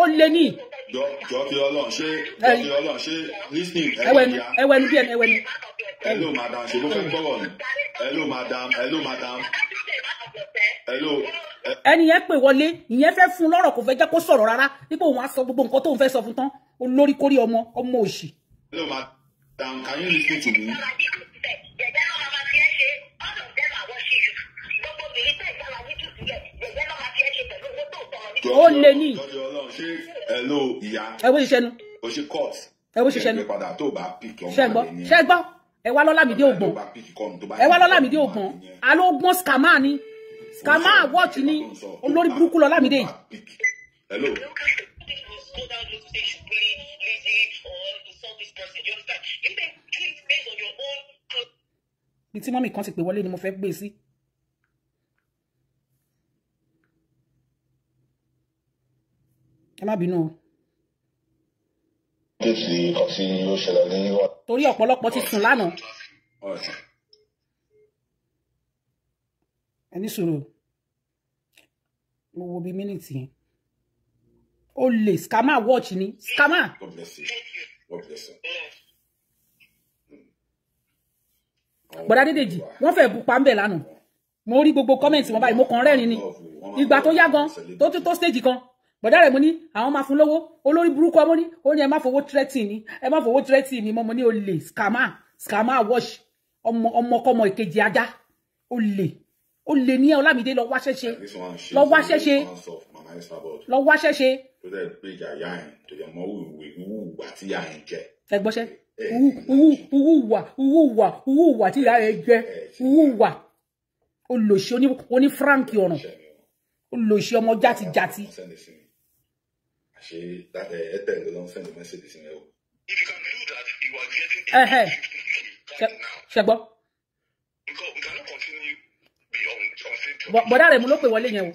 ó lé ní. jọ fi Ọlọ́run ṣe listening ẹwẹnu bí ẹni ẹwẹnu. hello madam ṣe ló fẹ́ gbọ́rọ̀ ni hello madam hello. ẹni yẹn pè wọlé ìyẹn fẹ́ fún lọ́rọ̀ kò fẹ́ jẹ́ kó sọ̀rọ̀ rárá nípò òun á sọ gbogbo nǹkan tóun fẹ́ sọ fún tán olórí kórí ọmọ òṣì. Can you listen to me? Ó lè ní. Hello, ìyá. Ẹ wo ṣiṣẹ́ nu. O ṣe court. Ẹ wo ṣiṣẹ́ nu. Padà tó bá pick ọmọ Ṣé gbọ́. Ẹ wá lọ́lámídé ògbọ́n. Ẹ wá lọ́lámídé ògbọ́n. Alógbọ́n scammer ni. Scammer watch ni. Olórí burúkú lọ́lámídé. Hello. Bí tí mọ́mì kan ti pè wọlé ni mo fẹ́ gbé sí. Ẹ má bínú o. Torí ọ̀pọ̀lọpọ̀ ti sùn lánàá. Ẹ ní sùúrù. Mo wo bí mínítì yẹn. Ó lè scammer watch ni. Scammer. God bless you. God bless you. Bọ̀dá Dédèjì, wọ́n fẹ́ bu pàmbẹ̀ lánàá. Mo rí gbogbo kọ́mẹ̀ntì wọn báyìí, mo kàn rẹ́rìn ni. Ìgbà tó yá gan, tó stage kan. Bọ̀dá rẹ̀ mo ní, àwọn máa fún lówó. Olórí burúkú ọmọ ní, ó ní ẹ má fowó threatening ni. Ẹ má fowó threatening ni. Mo ní ó lè scammer watch. Ọmọkọmọ ìkejì ajá. Ó lè ní Ọlámídé lọ wá ṣẹ́ṣe. Lọ wá ṣẹ́ṣe. Lọ wá ṣẹ́ṣe. Ẹ gbọ́ṣẹ́. Uwuwa tí ìyá rẹ̀ jẹ́. Uwuwa. Olòṣì oní Frank ọ̀ràn. Olòṣì ọmọ játijàti. Ṣẹgbọ́. Bọ̀dá rẹ̀ mú ló pè wọlé yẹn o.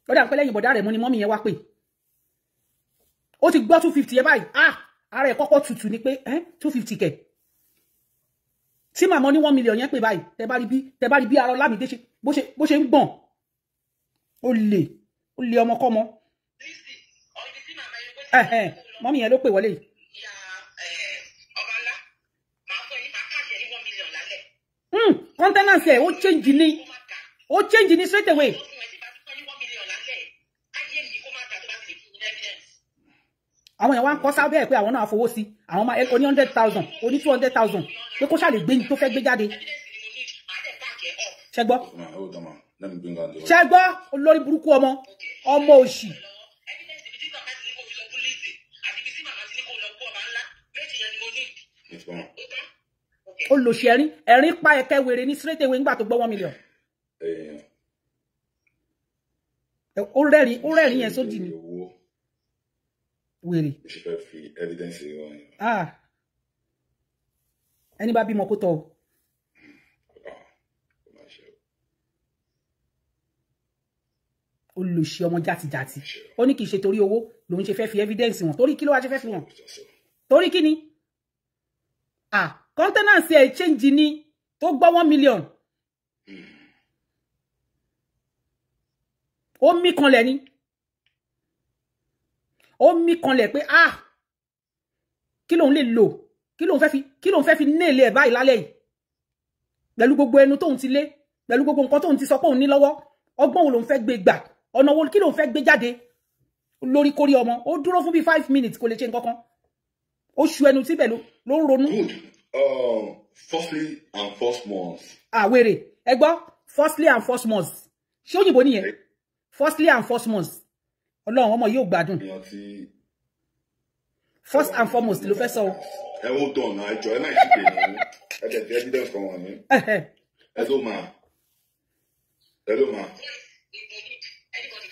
Ó dà pé lẹ́yìn bọ̀dá rẹ̀ mú ni mọ́mì yẹn wá pè. Ó ti gbọ́ 250 yẹn báyìí. Ara ẹ̀ kọ́kọ́ tutù ni pé 250 kẹ̀. Tí màmá ní 1 million yẹn pè báyìí. Tẹ bá rí bí ara Ọlámídé bó ṣe ń gbọ̀n. Ó lè ọmọkọ́mọ. Mọ́mì yẹn ló pè wọlé yìí. Countenance ẹ̀ ó change ni straight away. Àwọn èèyàn wá ń kọ́ sábẹ́ ẹ̀ pé àwọn náà fowó sí. Àwọn máa oní 100,000, oní 200,000 pé kó ṣàlè gbé tó fẹ́ gbé jáde. Ṣẹ́gbọ́? Ṣẹ́gbọ́ olórí burúkú ọmọ òṣì. Olòṣì ẹ̀rín pa ẹ̀kẹ́ wèrè ní straight away nígbà tó gbọ́ 1 million. Ó rẹ́rìn yẹn sódì ni. Wèrè. Ẹni bá bímọ kó tọ́ o. Olòṣì ọmọ játijàti. Ó ní kì í ṣe torí owó lòun ṣe fẹ́ fi evidence wọn. Torí kí ló wá ṣe fẹ́ fi wọn? Torí kí ni? Countenance ẹ̀ change ni tó gbọ́ 1 million. Ó mí kanlẹ̀ ni. Ó mí kanlẹ̀ pé kí lòun lè lò, kí lòun fẹ́ fi nail ẹ̀ báyìí lálẹ́ yìí. Pẹ̀lú gbogbo ẹnu tóun ti lé, pẹ̀lú gbogbo nǹkan tóun ti sọ pé òun ní lọ́wọ́, ọgbọ́n wo lòun fẹ́ gbé gbà, ọ̀nà wo kí lòun fẹ́ gbé jáde. Lórí kórí ọmọ, ó dúró fún bí 5 minutes kò lè ṣe nǹkan kan. Ó ṣu ẹnu síbẹ̀ ló ń ronú. Firstly and first month. Wèrè, ẹ gbọ́, firstly and first month. Ṣé òyìnbó nìyẹn? Firstly and first month. Ọlọ́run ọmọ yóò gbádùn. First and foremost ló fẹ́ sọ. Ẹ ó tọ̀ náà ẹjọ́ ẹ náà ti pè ní ẹ̀jẹ̀ tí evidence kan wà ní. Hello ma. Hello ma.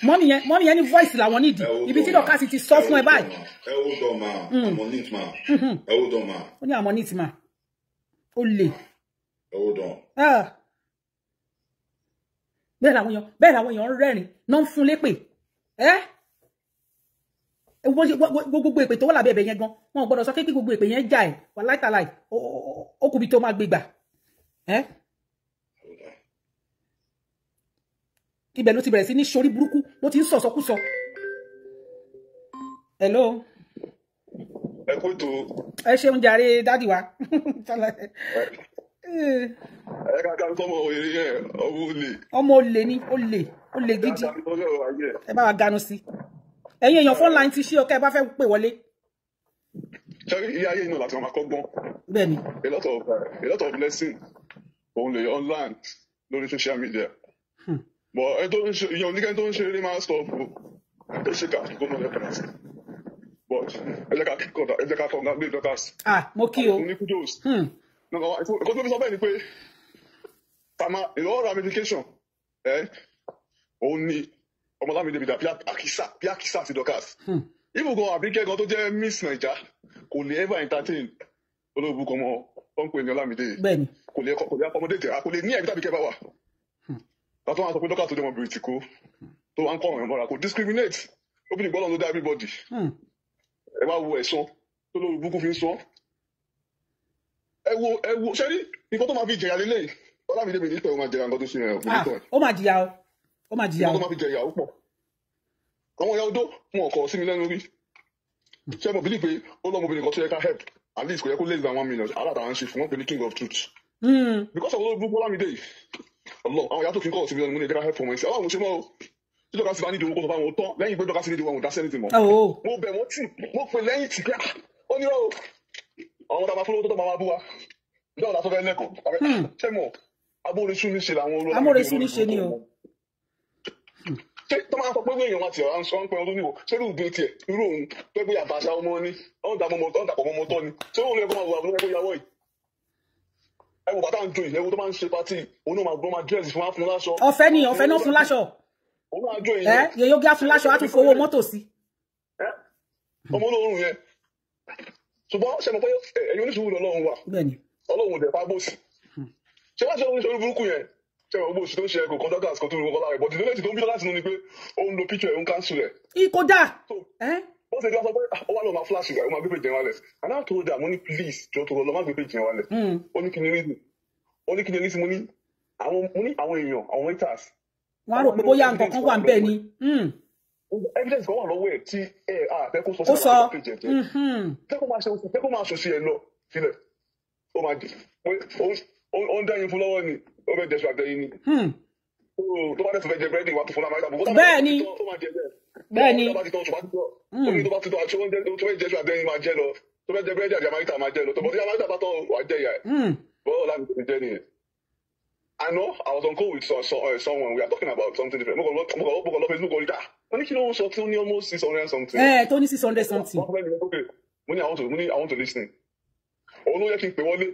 Mọ́mì yẹn ní voice làwọn nídìí. Ibi tí dọ̀ka sì ti sọ fún ẹ báyìí. Ẹ ó tọ̀ ma. Àmọ́ neat ma. Ẹ ó tọ̀ ma. Ó ní àmọ́ neat ma. Ó lè. Ẹ ó tọ̀. Bẹ́ẹ̀ làwọn èèyàn ń rẹ́rìn náà ń fún lépè. Gbogbo èpè tó wà lábẹ́ ẹ̀bẹ̀ yẹn gan. Wọn ò gbọ́dọ̀ sọ pé gbogbo èpè yẹn já ẹ̀ wà láìtàláì. Ó kùbi tó máa gbé gbà. Ibẹ̀ ló ti bẹ̀rẹ̀ sí ní ṣorí burúkú ló ti ń sọ̀sọkúsọ. Hello. ẹ kó tó. ẹ ṣeun jàre dádì wa. ẹ ká ká sọmọ òye yẹn ọmọ olè ni olè gidi ẹ bá wa ganu sí ẹ̀yin èèyàn phone line ti ṣí ọkẹ bá fẹ́ pè wọlé. ṣé ilé ayé inú láti máa kọ́gbọ́n. bẹ́ẹ̀ni. a lot of lesson òun lè online lórí social media. but ẹ tó ń ṣe ìyẹn oníkẹ́ tó ń ṣe eré máa stop o ẹ tó ṣe kàkí kó mọ̀ lẹ́kọ̀ọ́ sí. but ẹ jẹ́ ká kọ́ ọ̀gá gbé dọ́kàs. mo kí o. ní kudos. ẹ̀kọ́ tó fi sọ bẹ́ẹ̀ ni pé tàmá ìlọ́wọ́ ramification òun ni ọmọlámídé bìdà bí àkísà ti dọ́kàs. ibùkún àbíkẹ́ kan tó jẹ́ Miss Naija kò lè ever entertain olóògùn kan mọ́ tó ń pè ní Ọlámídé. bẹ́ẹ̀ni. kò lè accommodate kò lè ní ẹ̀bí tàbí kẹ́ bá wà. látọ̀ wọn sọ pé dọ́kàs tó jẹ́ ọmọ bìrìtì kó tó wá ń kọ́ ọ̀rọ̀ mọ́ra kò discriminate obìnrin gbọ́dọ̀ ló dá everybody. ẹ wá wo ẹ̀sán tó lórí burúkú fi ń sọ. ẹ wo ṣẹ́rí nǹkan tó máa fi jẹ̀yà lélẹ̀ Ọlámídé mi nípa ẹ̀ ó máa jẹ̀yà nǹkan tó ṣe yẹn. ó máa jìyà o ó máa jìyà o. nǹkan tó máa fi jẹ̀yà ó pọ̀. àwọn ìyá odó wọn kọ̀ sí mi lẹ́nu rí. ṣé mo believe pé ó lọ́mọbìnrin kan tó yẹ ká help at least kò yẹ kó less than 1 million aláàtà ń ṣe fún wọn pé ní king of truth. because of olórí burúkú Ọlámídé yìí àwọn ìyá tó fi ń kọ̀ sí mi lẹ́nu mo ní ẹ̀ka help fún wọn sí àwọn òṣèlú tí dọ́kà sí bá nídìí owó kó sọ fáwọn tán lẹ́yìn pé dọ́kà sí nídìí wọn ò dá sẹ́ni tì mọ́. mo bẹ̀ wọ́n tì mo pè lẹ́yìn tì pé ó ní ọ́ àwọn tàbá fúnlọ́wọ́ tó máa bú wa ìjọba lásán fẹ́ lẹ́kọ̀ọ́ ṣé mo amóresú ní ṣe làwọn olórí amóresú ní ṣe ni o. ṣé tó máa sọ pé èèyàn máa ti ọ̀rá ń sọ ń pẹ́ ọdún níwò ṣé ló gbé tiẹ̀ irú òun pé bóyá àbáṣá ọmọ ní ọ̀n dàpọ̀ mọ́ tọ́ ni ṣé òun lè kó máa wọ àbúrò ẹ̀kọ́ ìyàwó yìí. ẹ wo bàtà ń jó ìlẹ́wọ́ tó máa ń ṣe pátì òun náà máa dírẹ́sì fún wa fún láṣọ. ọ̀fẹ́ náà fún láṣọ. òun máa jó ìyẹn. yèyó gá fún láṣọ á tún fowó mọ́tò sí. ọmọ olóorun yẹn ṣùgbọ́n ṣe mọ̀ pé ẹ̀yin oníṣòwò lọ́lọ́run wà ọlọ́run dẹ̀ fagbóòsì ṣé wá ṣe oníṣòwò burúkú yẹn ṣe wọ́n gbóòsì tó ń ṣe ẹ̀kọ́ kọ́ńdọ́gàs kan tó ń rúkọ lára ẹ̀ bọ́dì lónìí tó ń bí láti nù ni pé ó ń lo píkṣọ̀ ẹ̀ ń káńsù rẹ̀. ìkódà. ó ṣe kí wọ́n sọ pé ó wà lọ́ọ́ máa flash rẹ̀ ó máa gbé pèjì yẹn wálẹ̀ and I told her mo ní please jọ tó lọ má gbé pèjì yẹn wálẹ̀ ó ní kí ni reason mo ní àwọn èèyàn àwọn haters. wọ́n á rò pé bóyá nǹkan kan wà ń bẹ́ẹ̀ ni. evidence kan wà lọ́wọ́ ẹ̀ tí fẹ́ kó sọ sí àwọn pèjì ẹ̀ fẹ́ kó máa ṣòṣì ẹ̀ lọ sílẹ̀ ó máa dì ó ń dẹ́yìn fún lọ́wọ́ ni ó fẹ́ jẹ́ ṣàdẹ́yìn ni tó bá dẹ̀sùn fẹ́ jẹ bẹ́ẹ̀dì wà tó fún lámàríkà bó bẹ́ẹ̀ni bẹ́ẹ̀ni tó bá ti tọ́ àṣọ oúnjẹ tó fẹ́ jẹ́ ṣàdẹ́yìn máa jẹ́ lọ tó fẹ́ jẹ bẹ́ẹ̀dì àti àmàríkà máa jẹ́ lọ tó bọ́ sí àmàríkà bá tọ́ wà jẹ́ ìyá ẹ̀ bọ́ọ̀ láti fi jẹ́ nìyẹn. I know I was on call with someone we are talking about something different. Mo kàn lọ Facebook orí ká. Wọ́n ní kí ló ń sọ tí ó ní almost 600 something. Tó ní 600 something. Mo ní I want to listen. Òun ló yẹ kí n pè wọlé.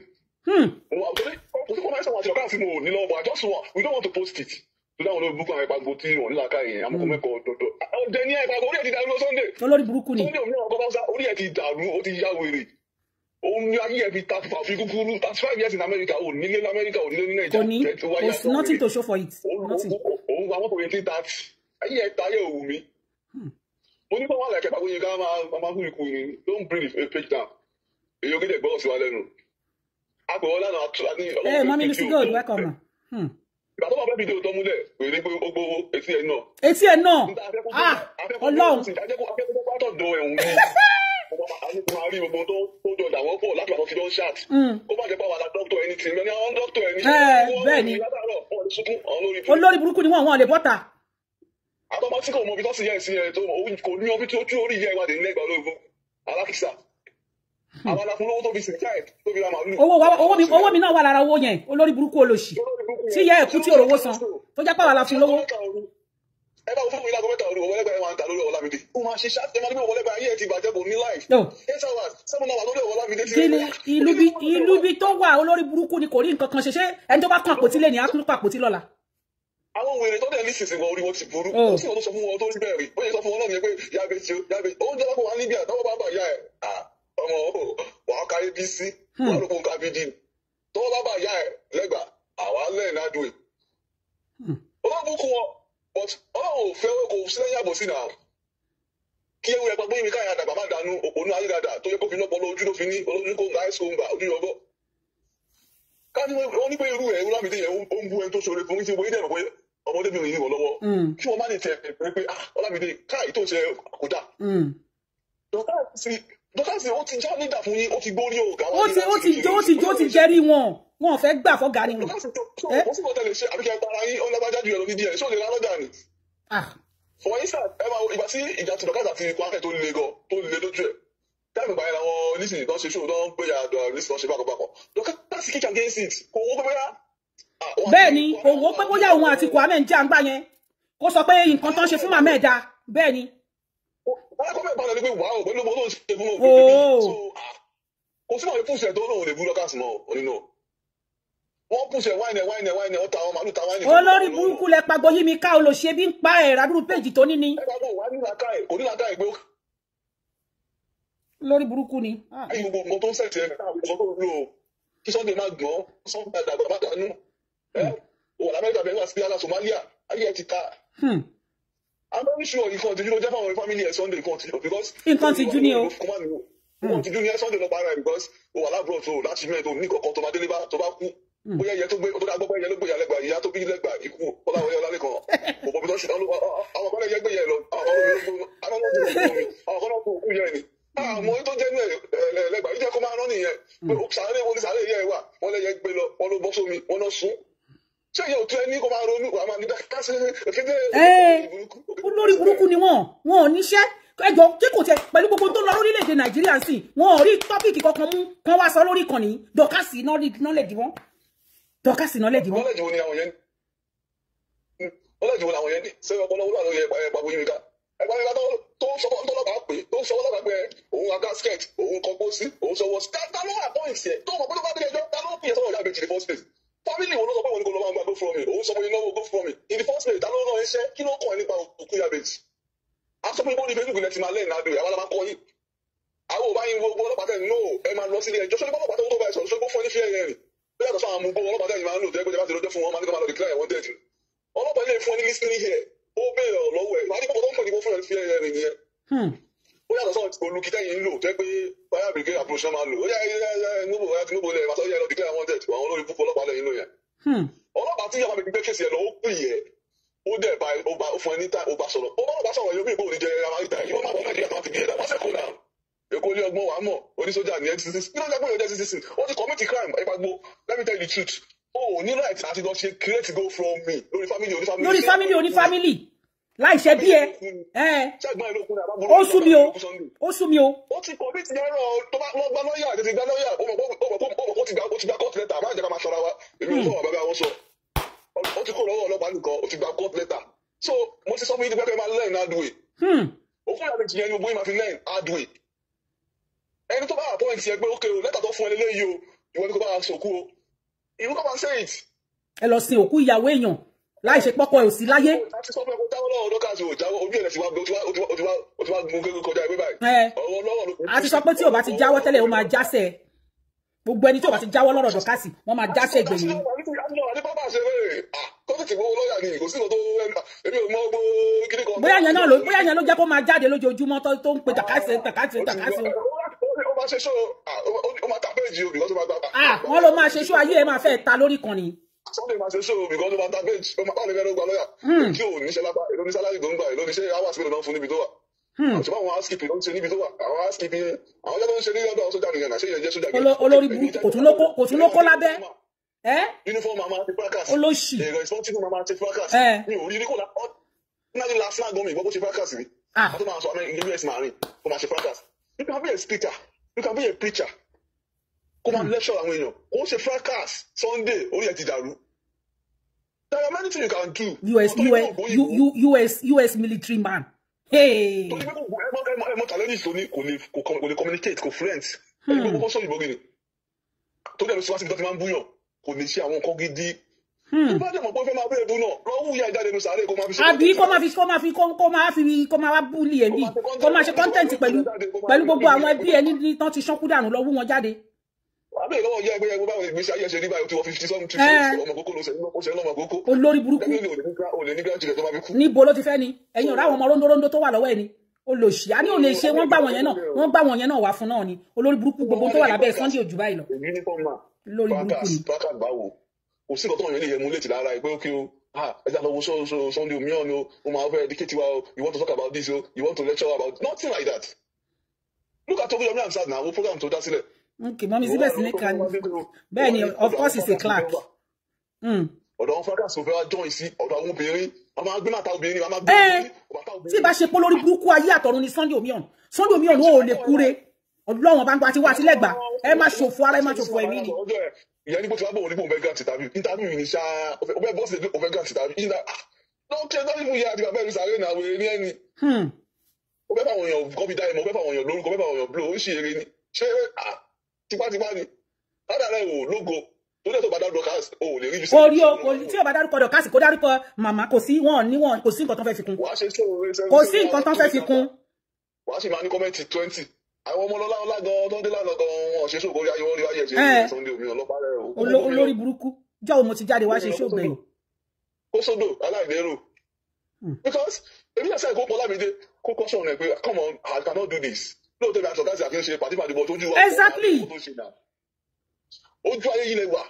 Kò sí kọ́ máa ń sọ̀rọ̀ àti ọ̀gá àti mo ní lọ́wọ́ but I just want we don't want to post it. Tó dáhùn lórí burúkú àwọn ìpàgọ́ tí wọ́n nílà ká yẹn amúkọ mẹ́kọ̀ọ́ dọ̀dọ̀. Ọ̀dẹ̀ ní ìpàgọ́ orí ẹ̀ ti dàrú lọ Sunday. Olórí burúkú ni. Sunday òmìnira ọkọ̀ bá orí ẹ̀ ti dàrú ó ti yá wèrè. Òun ní ayé ẹ̀ fi ta fi kúkúrú 35 years in America ò nílé ní America ò nílé ní Nàìjíríà. There's nothing to show for it. Nothing. Òun gba mọ́tò 1830. Ayé ẹ̀ ta ayé òwú mi. Mo ní báwọn àlàkẹ́ pàgọ́ yẹn ká máa hùwì kù ni don't bring the page down. Èyí ògidè gbọ́dọ̀ sí wa lẹ́nu. Àpèwọ́ lánàá ní ọlọ́run. Mami Lucy Gold welcome. Ìgbà tó bá fẹ́ fídíò tó múlẹ̀ pèrè pé ó gbowó etí ẹ̀ náà. Etí ẹ̀ náà? Ọlọ́run. Akẹ́kọ̀ọ́ pátọ̀ dán ẹ̀hún ní. Àwọn máa rí gbogbo tó jọjà wọ́n pọ̀ láti àwọn fídíò ṣáàt. Ó bá jẹ́ pàwọn àlà dọ́kítọ̀ ẹni tì mí ní àwọn dọ́kítọ̀ ẹni. Bẹ́ẹ̀ ni. Olórí burúkú ni wọ́n lè bọ́ta. Àtọ́mọ́ tí kò mọ ibi tó sì yẹ sí ẹ tó kò ní ọbí tí ó tú orí ìyá ìwádìí nílẹ̀gbà olóògùn alákìsà. Àwọn aláfúnlówó tó fi sèkáì tó fi ra màálù. Owó mi náà wà lára owó yẹn olórí burúkú olóṣì. Tí ìyá ẹ̀kú tí òrówó san tó jẹ́ pàwọn aláfúnlówó. Ẹ bá fún mi lágọ́ mẹ́ta òru ọ̀wọ́lẹ́gbà ẹ̀ máa ń ta lórí Ọlámídé. Ó máa ṣe ṣáàtì máa ní bí ọ̀wọ́lẹ́gbà ayé ẹ̀ ti bàjẹ́ bò ní láìf. 8 hours 7 hours lórí Ọlámídé ti rí. Ìlú bí tó wà olórí burúkú ni kò rí nǹkan kan ṣe ṣé ẹni tó bá kàn àpótí lé ní á tún pàpótí lọ́la. Àwọn wèrè tó dẹ̀ ní sísìn orí wọn ti burú. Ó sì wọ́n tó sọ fún wọn tó rí bẹ́ẹ̀ rí. Ó yẹ sọ fún wọn náà nìyẹn pé yàgbé tí ó yàgbé. Ó ń jẹ́ lọ́kọ̀ wá níbi àtọwọ́ bá bà yá ẹ̀. Ọmọ wà á kárí bí sí. Wà á lóko nǹkan bí dín. Tọwọ́ bá bà yá ẹ̀ lẹ́gbà àwa lẹ́ẹ̀ náà dùn. Ó bá bú kú wọn. But ọlọ́run ò fẹ́ kò sílẹ̀ yàgò sí náà. Kí ewu rẹ̀ pàgbé mi káyà dàgbà má dànù òpónú ayédàdà tó yẹ kó fi lọ́pọ̀ lójú ló fi ní olójú kó láì sọ ńgbà ojú yọgbọ́. Ká ní wọ́n ní pé irú ẹ̀ Ọlámídé yẹn ó ń bú ẹni tó ṣoore fún ti wo ilé ẹ̀mọ̀ pé ọmọdébìnrin yìí wọ̀ lọ́wọ́. Kí wọ́n má ní tẹ̀ pé Ọlámídé káì tó ṣe kódà. Dọ́kà sí Dọ́kàsì ó ti já nídà fún yín, ó ti gbórí ọ̀gá. Ó ti jẹ́rí wọn ò fẹ́ gbà fọ́gà ni wọn. Ó sì kọ́ tẹ̀lé ṣe àbíkẹ́ para yín ọlọ́gbájá jù ẹ̀ lọ nídìí ẹ̀ ṣó lè ra lọ́jà ni. For instance, ẹ máa ìgbà tí ìjà ti Dọ́kàsì àti Kwame tó le gan tó le lójú ẹ̀. Táìmù báyìí làwọn oníṣìí tó ń ṣe ṣó tó ń gbéyà níṣìí tó ń ṣe bákọ̀bákọ̀. Dọ́kàsì kick against it kò wó pé bóyá. Bẹ́ẹ̀ ni kò wó pé bóyá òun àti Kwame ń jà ń gbà yẹn kó sọ pé nǹkan tó ń ṣe fún màmá ẹ̀ dáa bẹ́ẹ̀ ni. Wọ́n kọ́ mẹ́ta lọ ní pé wàá ò pẹ̀lú ọmọ tó ń ṣe fún òun kò sí àwọn ìpùsẹ̀ tó lóun lè bú Dọ́kàsì mọ́ onínú. Wọ́n pùsẹ̀ wáìnì ọ̀tá àwọn màálù ta wáìnì. Olórí burúkú lẹ pagbo yí mi ká olóṣè bí ń pa ẹ̀ rádúrú péjì tó ní ni. Ẹ bá bọ̀ wá ní làákàyè kò ní làákàyè pé ó. Lórí burúkú ni. Ayé gbogbo nǹkan tó ń sẹ̀tì ẹ̀ káwọn nǹkan tó ń lò ó kí Sunday má gbọ́n Sunday àgbà má dànù. Wà l'Amẹ́ríkà bẹ̀rẹ̀ wá sí ara Somalia ayé ẹ̀ ti ta. I'm very sure nǹkan tìjú ló jẹ́ fáwọn family ẹ̀ Sunday nǹkan tìjú because. Nǹkan tìjú ni o. Nǹkan tìjú ni ẹ̀ Sunday lọ bá ara ẹ̀ because ó wà láàbùrọ̀ tó láti mẹ́rin tó ní kọ̀ọ̀kan tó máa délé bá tó bá kú. Bóyá ẹyẹ tó gbé tó dágbọ́ pé ẹyẹ ló gbé ìyá lẹ́gbàá ìyá tó bí lẹ́gbàá ikú Ọláwọlé Ọlálẹ́kan òbọ̀ bí tó ṣe àwọn kan lẹ́yẹ gbé yẹ lọ àwọn kan ló kú yẹ ni. Àmọ́ tó jẹ́ lẹ́gbàá ìjẹ́ kó máa rán nìyẹn pé sàárè wọn ní sàárè yẹ wà wọ́n lẹ́yẹ gbé lọ wọ́n ló bọ́ sómi wọ́n lọ sún. Ṣé ìyẹn ò tún ẹ ní kó máa ronú wà máa ní dákásí kéde. Olórí burúkú ni wọn ò níṣẹ́ ẹjọ́ tí kò tẹ pẹ̀lú gbogbo tó lọ lórílẹ̀-èdè Nàìjíríà sí wọn ò rí tọ́pìkì kankan mú kan wá sọ lórí ìkànnì Dọ́kàsì náà lè dì wọ́n. Dọ́kàsì náà lè dì wọ́n. Knowledge wo ni àwọn yẹn ní? Knowledge wo ni àwọn yẹn ní? Ṣé ọpọlọ wúlò àwọn yẹn pàbó yín ká? Ẹ̀pọ̀ yín ká tó sọ tọ́lọ́pàá pé tó sọ ọlọ́pàá pé òun ra gasket, òun kọ pósí, òun sọ wọ́n. Ta ló wà pọ́ìntì ẹ̀? Tó mọ̀ pé tó bá dé ẹjọ́, ta ló ń pìyẹ sọ́wọ́ ìyá àbẹ̀jì ní first place? Family wo ló sọ pé òun ní kò lọ máa gba go from me? Òun sọ pé ìnáwó go from me. In the first place, ta ló rán iṣẹ́? Kí ló kàn ẹ́ nípa òkú ìyá àbẹ̀jì? A sọ pé ibò ní Facebook ilẹ̀ ti máa lẹ́yìn náà dùn, àwọn alábàá kọ́ yín. Àwọn ò bá yín gbogbo ọlọ́pàá tẹ̀ no ẹ máa lọ sílé ẹjọ́. Ṣé ọlọ́pàá tó bá ẹ sọ̀rọ̀ ṣé kó fún ẹ ní fi ẹ̀yẹ rìn? Bí yàtọ̀ sáwọn amúgbó ọlọ́pàá tẹ̀ yìí máa ń lò tẹ́ pé tẹ́ bá ti lọ́jọ́ fún wọn máa ní kí wọ́n máa lọ declare ẹ̀wọ̀n dead. Ọlọ́pàá ilé fún ọ ní listening here ó béèrè lọ́wọ́ ẹ̀ wà á ní kókó tó ń pè ní kó fún ẹ ní fi ẹ̀yẹ rìn nìyẹn. Ó yàtọ̀ sáwọn olùkítẹ́ yìí ń lò tẹ́ pé fire brigade approach náà máa lò ó yà Tinubu lẹ̀ máa sọ yẹ lọ declare ẹ̀wọ̀n dead àwọn olórí púpọ̀ ọlọ́pàá lẹ́yìn lò yẹn. Ọlọ́pàá tí yàrá mi gbé kéèsì ẹ̀ lọ ó pè yẹ ó dẹ̀ bá ó fún ẹ ní ta ó bá sọ̀rọ̀ ó bá sọ̀rọ̀ yóò bí ìbò òní jẹ amáríta yìí wọ́n máa bọ̀ Nàìjíríà máa fi gbé ẹ̀dá wọ́n sẹ́kọ̀ọ́ náà Èkó ilé ọgbọ́n wàá mọ̀ oníṣòjà ní NCCC kí ló jẹ́ pé ìyọjẹ́ NCCC ó ti commit crime ẹ bá gbó let me tell you the truth ó ní right àti lọ ṣe create go from me lórí family onífamily láì ṣe bí ẹ ó sú mi o. Ó ti commit error tó bá wọ́n gbá lọ́ọ̀yà àti ti gbá lọ́ọ̀yà ó ti gba court letter àbá ìjọba máa ṣọ́ra wa èmi ò sọ̀rọ̀ bàbá wọn sọ ó ti kó lọ́wọ́ ọlọ́pàá nìkan ó ti gba court letter so mo ti sọ fún yín pé máa learn hard way ó fún ìyàwó ìjìyẹn ní gbogbo yín máa fi learn hard way ẹni tó bá wà point yẹn pé ókè o lẹ́tà tó fún ẹ lélẹ́yìí o ìwọ ni kò bá wà sòkú o ìwọ kò bá say it. Ẹ lọ sin òkú ìyàwó èèyàn láì ṣe pọ́pọ́ ẹ̀ ò sí láyé. A ti sọ pé kó dáwọ́ lọ́wọ́ Dọ́kàsì ò jáwọ́ ojú ẹ̀ lẹ́sìn wá gbé ó ti wá gun kékeré kọjá ìwé báyìí. A ti sọ pé tí ò bá ti jáwọ́ tẹ́lẹ̀ ó máa jásẹ̀ gbogbo ẹni tí ò bá ti jáwọ́ lọ́rọ̀ Dọ́kàsì wọ́n máa jásẹ̀ gbẹ̀yìn. Bóyá yẹn ló jẹ́ kó máa jáde lójoojúmọ́ tó ń pe Dọ́kàsì. Ó máa ṣe ṣó ó máa ta péjì o because ó máa gbà. Wọ́n ló máa ṣe ṣó ayé ẹ̀ máa fẹ́ ta lórí kan ni. Sunday máa ṣe ṣó because ó máa ta péjì ó máa báwọn ẹgbẹ́ gba lọ́yà tí ò níṣẹ́ lápá èlò ní sálárì tó ń gbà èlò níṣẹ́ hours mélòó náà fún níbi tó wà. Àṣùgbọ́n àwọn housekeeping ló ń ṣe níbi tó wà àwọn housekeeping àwọn ọjọ́ tó ń ṣe ní ọdún àwọn sójà nìyẹn náà ṣé ìyẹn jẹ́ sójà gẹ̀ẹ́sì. Olórí burúkú kò tún ló kó lábẹ́. Uniform máa máa ti fracas. Olóṣì. Èrò responsible máa máa ti fracas. Mi ò rí ní kò lá ordinary last night gan mi ìgbọ́ bó ṣe fracas rí. Wọ́n tó máa sọ àmì US marine kó máa ṣe fracas. You can be a speaker, you can be a preacher. Kó máa lecture àwọn èèyàn kó ṣe fracas Sunday orí ẹ̀ ti dàrú. There are many things you can do. US military man. Hey. Torí pé ẹmọ challenges tó ní kò lè communicate kò friends. Ẹni gbogbo kó sọ ìbò gidi. Torí ẹ̀rọ síwájú tó ti máa ń búyàn kò ní ṣe àwọn nǹkan gidi. Tó bá dẹ̀ mọ̀ pé ó fẹ́ máa bẹ̀rẹ̀ bú náà lọ́wọ́ ìyá ìjáde ní sàárè kó máa fi ṣe. Àbí kó máa wá búlì ẹ̀ bí kó máa ṣe content pẹ̀lú gbogbo àwọn ẹbí ẹ ní tán ti ṣánkú dànù lọ wú wọn jáde. Àbí ìlọ́wọ́ yẹ ẹgbẹ́ báwọn ìgbésí ayé ṣe rí báyìí tí wọ́n 50 something ọmọ kókó ló ṣe lọ́mọ kókó. Olórí burúkú. Olè ní gírájì rẹ̀ tó máa fi kú. Níbo ló ti fẹ́ ni ẹ̀yin ọ̀rá àwọn ọmọ róńdóróńdó tó wà lọ́wọ́ ẹ̀ ni olóṣì á ní ò lè ṣe wọ́n gbà wọ̀n yẹn náà wá fún náà ni olórí burúkú gbogbo tó wà lábẹ́ Sunday òjò báyìí lọ. Lórí burúkú ni. Fracas báwo kò sí ìkọ̀tọ̀ yẹn lè yẹ mú létí lára ẹ̀ pé ókè o ẹja lọ wo Sunday omiyan o máa fẹ́ educate wa o you want to talk about this o you want to lecture about nothing like that. look at Togoyomi Hamzat now, wo program tó dá sílẹ̀. Okay, mommy síbẹ̀ sí ní kan. Bẹ́ẹ̀ni, of course it's a Clark. Ọ̀dọ̀ àwọn fracas ò fẹ́ wá join sí ọ̀dọ̀ àwọn obìnrin. A máa gbé màtá obìnrin, a máa gbé obìnrin. Tí bá ṣe pé lórí burúkú ayé àtọ̀run ni Sunday Omiyan. Sunday Omiyan ò lè kúre. Ọlọ́run bá ń gba ti wá sílẹ̀gbà. Ẹ má ṣòfò ara, ẹ má ṣòfò ẹ̀mí ni. Ìyẹn ní bó ti wá bọ̀ wọ́n ní bó fẹ́ grant interview yìí ní ṣáá ó fẹ́ bọ́ọ̀sì ó fẹ́ grant interview lọ́kẹ́ lọ́dún fún ìyá àti bàbá ẹ̀rù sàárè náà wèrè ní ẹni. Ó fẹ́ fáwọn èèyàn kọ́bí dáìmọ̀, ó fẹ́ fáwọn èèyàn lórúkọ, ó fẹ́ fáwọn èèyàn blow, ó ṣì eré ni. Ṣé tipátipá ni? Ládàá rẹ̀ ò lógo. Tó dẹ̀ tó bá dárúkọ Dorcas, ò lè rí ju sí. Orí o, tí o bá dárúkọ Dorcas, kó dárúkọ màmá, kò sí kò sí nǹkan tó fẹ́ fi kún. Kò sí nǹkan tó fẹ́ fi kún. Wàá sì máa ní kọ́mẹ́ǹtì 20. Àwọn ọmọ ọlá gan tó ń dé lánàá gan wọn ṣe ṣògo ayé wọn rí wáyé ṣe Sunday Omiyan ọlọ́pàá rẹ̀ o. Olórí burúkú. Jọ́wọ́ mo ti jáde wá ṣe ṣògbẹ̀yìn. Kó sódò aláìlérò. Because èmi náà sẹ́yìn kó pọ̀ Lámídé kó kọ́ sọ̀rọ̀ ẹ̀ pé come on, I cannot do this. Lóòótọ́ ìgbà àtọ̀ gáàsì àkínṣe pàdé bọ̀ tó jù wá. Exactly. Ojú ayé yìí lè wà.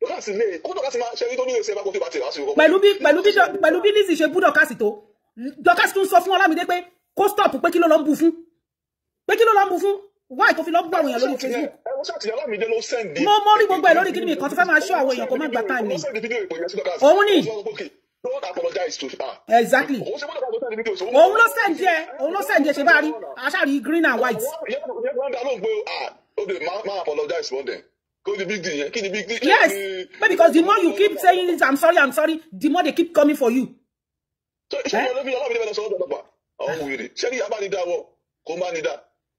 Dorcas lè kó Dorcas máa ṣe rí tó ní ìrẹsì ẹ̀ bá kó tó bá tẹ̀ lásìkò. Pẹ̀lú bí Lizzy ṣe bú Dorcas tó, Dorcas tún sọ fún Ọlámídé pé kó stop pé kí ló lọ ń bu fún. Pé kí ló lọ ń bu fún? Why tó fi lọ gbọ́ àwọn èèyàn lórí Facebook? Mo rí gbogbo ẹ̀ lórí kí ni mi kan tó fẹ́ máa ṣọ́ àwọn èèyàn kó má gba time ni. Òun ni. Exactly. Òun ló send ẹ ṣe bá rí aṣáàrí green and white. Yes, but because the more you keep saying it, I'm sorry, the more they keep coming for you.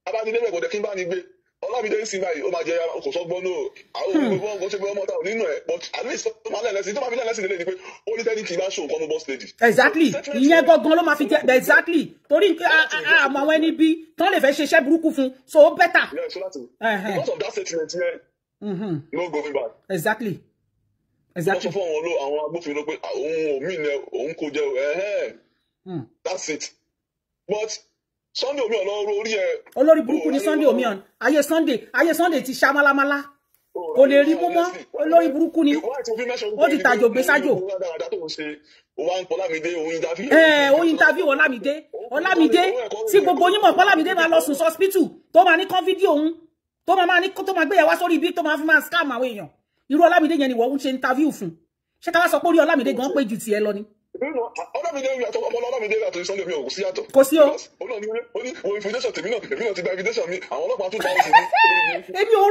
Abánidé kò dé kí n bá ní gbé Ọlámídé ń sin báyìí ó máa jẹ kò sọgbọ́n náà àwọn òwúrọ̀ ọgbọ́n ṣe pé ọmọ táwọn nínú ẹ̀ but at least ó máa lẹ́lẹ́sìn tó máa fi lẹ́lẹ́sìn lélẹ̀ ni pé ó ní tẹ́lí kì í bá ṣòwò kọ́nú boss lady. Exactly, ìyẹn gangan ló máa fi jẹ exactly torí àmọ́ àwọn ẹni bí tán lè fẹ́ ṣe iṣẹ́ burúkú fún so ó better. Because of that statement yẹn no going back. Exactly. Wọ́n sọ fún àwọn agbófinró pé òun ò mí ní òun kò jẹ that's it but Sunday Omiyan lọ orí ẹ. Olórí burúkú ni Sunday Omiyan. Ayé Sunday ti ṣá málámálá. Kò lè rí mú mọ́. Olórí burúkú ni. Ó ti tàjò gbé sájò. Ó interview Ọlámídé. Ọlámídé tí gbogbo yín mọ̀ pé Ọlámídé máa lọ sùn hospital tó máa ní kán fídíò òun tó máa gbé yẹn wá sórí ibi tó máa fi máa scam àwọn èèyàn. Irú Ọlámídé yẹn ni wọ́n ń ṣe interview fún. Ṣé ká wá sọ pé orí Ọlámídé gan pé ju tiẹ̀ lọ ni? Ọlámídé yàtọ̀ ọmọ Ọlámídé yàtọ̀ Sunday Omiyan kò sí yàtọ̀. Kò sí o. Ó ní wo invitation tèmi náà ti gba invitation mi àwọn ọlọ́pàá tún bá wọn sí mi. Èmi ò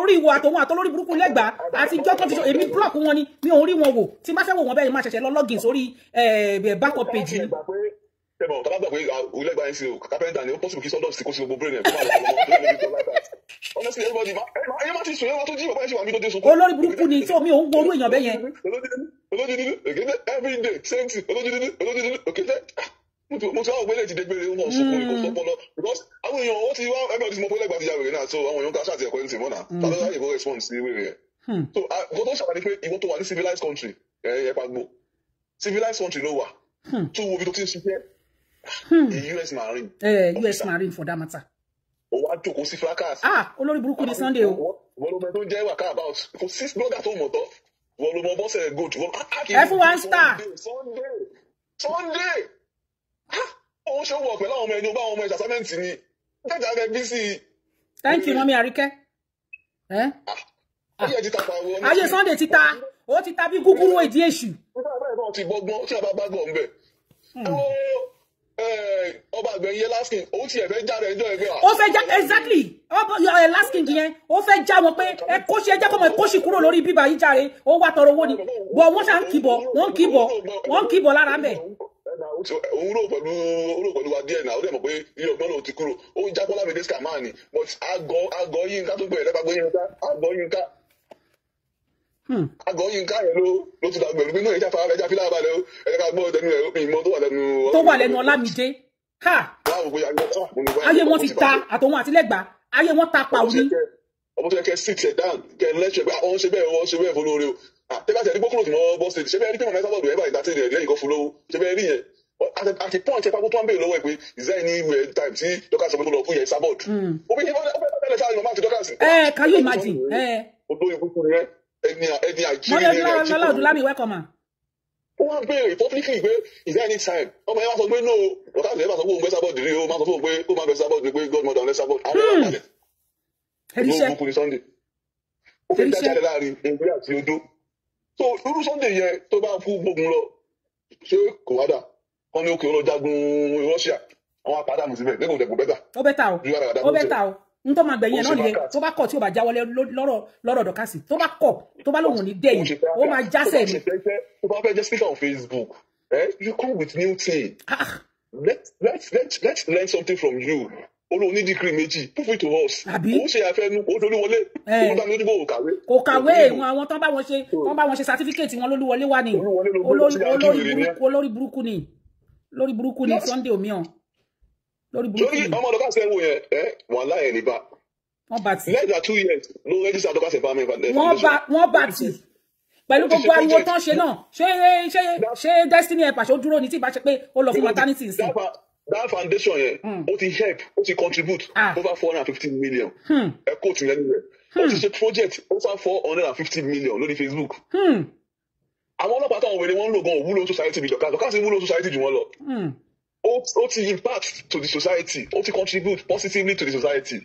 rí wo àtòwọn àtolórí burúkú lẹ́gbàá àti ìjọ tó ti sọ èmi block wọn ni mi ò rí wọn wò tí n bá fẹ́ wò wọn bẹ́ẹ̀ ni máa ṣẹ̀ṣẹ̀ lọ login sórí backup page ni. Tẹ́bọ̀ tọ́lá gbà pé òwúlẹ́gbà yẹn sí o kápẹ́ntà ni ó possible kí sọ́dọ̀ sí kó sí gbogbo brain ẹ̀ honestly everybody ayé máa ti sùn ẹwà tó jí bàbá yẹn ṣe wà ní tó dé sunkún. Olórí burúkú ni tí omi òun gbóró èèyàn bẹ́ẹ̀ yẹn. Olójúdúdú òkèdè everyday same thing olójúdúdú òkèdè mo ti wá ògbélé ti dégbére wọn sunkún kò sọpọ lọ because àwọn èèyàn wọn ti wá ẹgbẹ́ ọdún tí mo pé lẹ́gbàá ti ya wèrè náà so àwọn èèyàn ká ṣáàtì ẹ̀kọ́ ẹni tì mọ́nà tàbí láyé kó response sí wèrè yẹn. So ìwọ tó ṣàkàdé pé ìwọ tó wà ní civilized country ẹ̀ pàgbó civilized country ló wà tó wo ibi tó ti ń ṣiṣẹ́ US Marine. US Marine for that matter. Ó wá jókòó sí fracas. Olórí burúkú ni Sunday o. Wọ́n ló mọ tó ń jẹ́ wàká about kò sí blogger tó mọ̀ tọ́ wọ́n ló mọ bọ́sẹ̀ gold ẹ fún one star. Sunday òun ṣe wọ̀ pẹ̀lú àwọn ọmọ ẹni ọba àwọn ọmọ ẹja sámẹ́ǹtì ni jẹ́jà rẹ̀ bí sí. Thank you mọ́mí Àríkẹ́. Ayé Sunday ti ta ó ti ta bí gúgúrú èdè èṣù. Nígbà bẹ́ẹ̀ náà ti gbọ́gbọ́n tí a bá gbọ́ ń bẹ̀. Ọba àgbẹ̀yẹ Laskin ó ti ẹ̀fẹ́ já rẹ̀ ẹjọ́ ẹgbẹ́ wa. Ó fẹ́ já exactly ọba Laskin yẹn ó fẹ́ já wọn pé ẹ kó ṣe ẹjẹ́ kọ́mọ ẹ kó ṣì kúrò lórí bíbá yìí járe ó wá tọrọ owó ni bọ̀ wọ́n ṣà ń kìbọ̀ lára ń bẹ̀. Òun rò pẹ̀lú wa díẹ̀ náà ó dẹ̀ mọ̀ pé ilé ọgbọ́n náà ti kúrò ó ń jábọ́ Lámídé scammer ni but àgọ́ Yínká tó gbẹ̀rẹ̀ lẹ́gbàgbọ́ Yínká àgọ́ Yínká yẹn ló ti dàgbẹ̀rù pé náà ẹja fi lára balẹ̀ ẹja ká gbọ́ ẹnu ẹ̀ ìmọ̀ tó wà lẹ́nu Ọlámídé ayé wọn ti ta àtòwọn àtìlẹ́gbà ayé wọn ta pa òní. ọmọ tó yẹ kẹ sit ẹ down kẹ lẹ́tọ̀ pé àwọn ṣe bẹ́ẹ̀ fún lóore o tẹ́lá tẹ̀lé gbókòrò tí wọ́n bọ́ stage ṣé bẹ́ẹ̀ rí pé mọ̀ mẹ́ta bọ̀dù ẹ̀ bá ìdátẹ́ rẹ̀ lẹ́yìn kan fún lówó ṣé bẹ́ẹ̀ rí yẹn àti point ẹ̀ pápá tó ń bèèrè lọ́wọ́ ẹ̀ pé is there any time tí Dorcas ọmọ tó lọ fún yẹn sábọ̀d òbí yẹn bá tẹ̀lé sáà ní ọmọ àti Dorcas. can you imagine. odò ìbùkún yẹn ẹni àjírí ni ẹ̀ ó wá béèrè publicly pé is there any time ọmọ yẹn wá sọ pé no ọ̀ká lè má sọ pé òun fẹ́ sábọ̀ dìrí o má sọ fún òun pé ó máa fẹ́ sábọ̀ dìrí pé godmother ọ̀lẹ́ sábọ̀ àwọn ọmọ àpàlẹ̀ ló bukú ní Sunday ó fẹ́ jáde láàrin ewé àti odó so irú Sunday yẹn tó bá kú gbógun lọ ṣé kò wá dà wọn ní òkè ọlọ́jagun Russia àwọn apádàmù síbẹ̀ lẹ́kọ̀ọ́ dẹ̀kọ̀ bẹ́tà ó bẹ́tà ó bẹ́tà ó n tó máa gbẹ̀yìn náà nìyẹn tó bá kọ̀ tí ó bá jáwọ́lé lọ́rọ̀ Dorcas tó bá kọ̀ tó bá lóhùn ní dẹ́yìn ó máa jásẹ̀ ni. tó bá fẹ́ jẹ́ speaker on Facebook you come with new thing let's learn something from you olóhùn ní degree méjì prove it to us ó ṣe àfẹnú ó dolúwọlé ó bá mi lójúbọ kò kàwé àwọn tó bá wọn ṣe certificate wọn lólúwọlé wà ní olórí burúkú ni Sunday omiyan lórí burúkú ni. ọmọ Dorcas ẹ wò yẹn wọn láyé ní bá less than 2 years ló register Dorcas empowerment foundation. wọ́n bá tì pẹ̀lú gbogbo ariwo tán ṣe náà ṣé Destiny Helper ṣó dúró ní tí ìbá ṣe pé ó lọ fún maternity sí. that foundation yẹn ó ti help ó ti contribute over 450 million ẹ kó tì lẹ́nu rẹ̀ ó ti ṣe project over 450 million lórí Facebook. àwọn ọlọ́pàá táwọn wèrè wọn ń lò gan òwúlò society bí Dorcas wúlò society jù wọ́n lọ. ó ti impact to the society ó ti contribute positively to the society.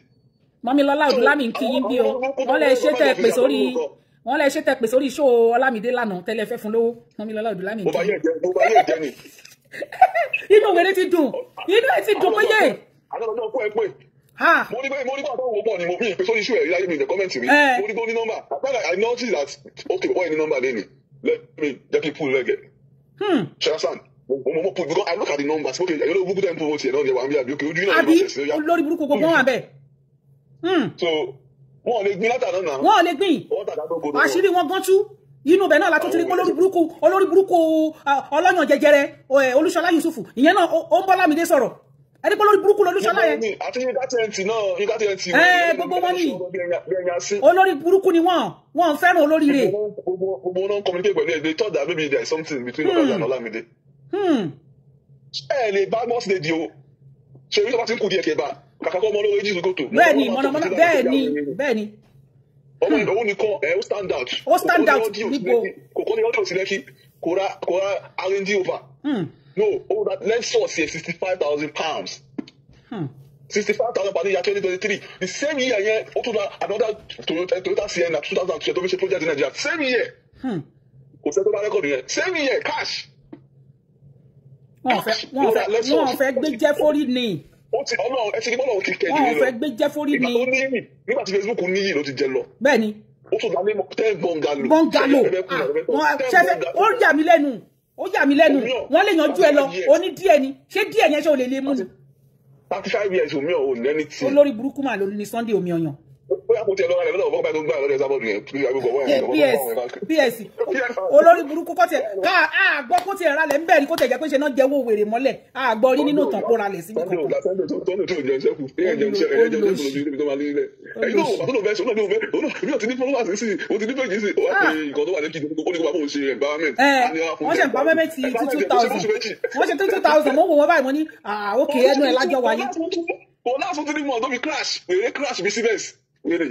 Mọ́milọ́lá Ọdúnlámì ń kí yín bí o wọ́n lè ṣe tẹ́ pè sórí show Ọlámídé lánàá tẹ́lẹ̀ fẹ́ fún lówó Mọ́milọ́lá Ọdúnlámì ń kí yín. mo bá yẹ jẹ ni. inú wèrè ti dùn péye. àdọ́dọ́ fún ẹ pé mo ní bá àwọn ọmọ ni mo fi ìpè sórí show ẹ̀ láyé mi ní kọ́mẹ́ǹtì mi mo ní gbó ní nọ́mbà I noticed that okay boy ní nọ́mbà lẹ́nu let me jẹ́ kí pull lẹ́gẹ̀. ṣẹ́yàsán mo put because I look at the numbers okay ẹ̀yọ́ ló burúkú tẹ̀ ń promote yẹn náà ni ẹ̀wà ń bí àbí okay ojú náà ni wọ́n ṣe sí. àbí olórí burúkú gbogbo wọn abẹ. so wọn ò lè gbin látàná náà. wọn ò lè gbin àṣírí wọn gan tú inú bẹ̀ náà la tó ti rí olórí burúkú ọlọ́yàn jẹjẹrẹ Olúṣọlá Yusufu ìyẹn náà ó ń bọ́ Lámídé sọ̀rọ̀ ẹni pé olórí burúkú lolúṣọlá yẹn. àti yíkátẹ́ǹtì gbogbo wọn ni olórí burúkú ni wọn fẹ́ràn olóríire. gbogbo wọn communicate pẹ̀lú ẹ̀ they thought that maybe there is something between Dorcas and Olamide. ẹ lè bá bọ́ọ̀sì lè di o ṣe orí tó bá ti ń kú díẹ̀ kẹba kàkà kọ́ ọmọ olówó jíjù gòtò. bẹ́ẹ̀ni mọ̀nàmọ́ná bẹ́ẹ̀ni. ọmọ ìdánwò nìkan ó stand out. níbo. kò kọ́ ní ọdún òsì lẹ́kì kò ra R&D over. No, that lend source here £65,000. 65,000 per year 2023. The same year, another Toyota Sienna 2002 to reach project in Nigeria. Same year. Same year, cash. Wọ́n fẹ́ gbé jẹ́ fórí ni. Ọlọ́run ẹ ti ní bọ́lọ̀ ti kẹ́jú lọ. Wọ́n fẹ́ gbé jẹ́ fórí ni. Nígbà tí Facebook níyì ló ti jẹ lọ. Bẹ́ẹ̀ni. Ó tún dá ní 10 bọ́ngalo. Ó yà mí lẹ́nu. Wọ́n lè yanjú ẹ lọ oní díẹ̀ ni ṣé díẹ̀ yẹn ṣe ò lè lè mú ni. 35 years omi ò ní ẹni tí. olórí burúkú mà ló ní Sunday omi ọyàn. bóyá kò tiẹ̀ lọ́wọ́ rẹ̀ lọ́wọ́ bọ́gbà tó gbà lọ́dẹ̀ sábọ̀dù yẹn bí agbègbè wọ́n yẹn. PS olórí burúkú kọ́ tiẹ̀ àgbọ̀ kó tiẹ̀ ralẹ̀ ń bẹ̀rẹ̀ kó tiẹ̀ jẹ́ pé ṣe náà jẹ́wọ́ wèrè mọ́lẹ̀ àgbọ̀ rí nínú ìtàn kó ralẹ̀ síbi kan. wọ́n ṣe empowerment ti 2000 wọ́n ṣe 2000 mo wò wọ́n báyìí mo ní òkè ẹnu ẹ̀ lájọ wáyé. Well, that's what mọ̀ tó fi crash. Wèrè crash bí síbẹ̀sì. Wèrè.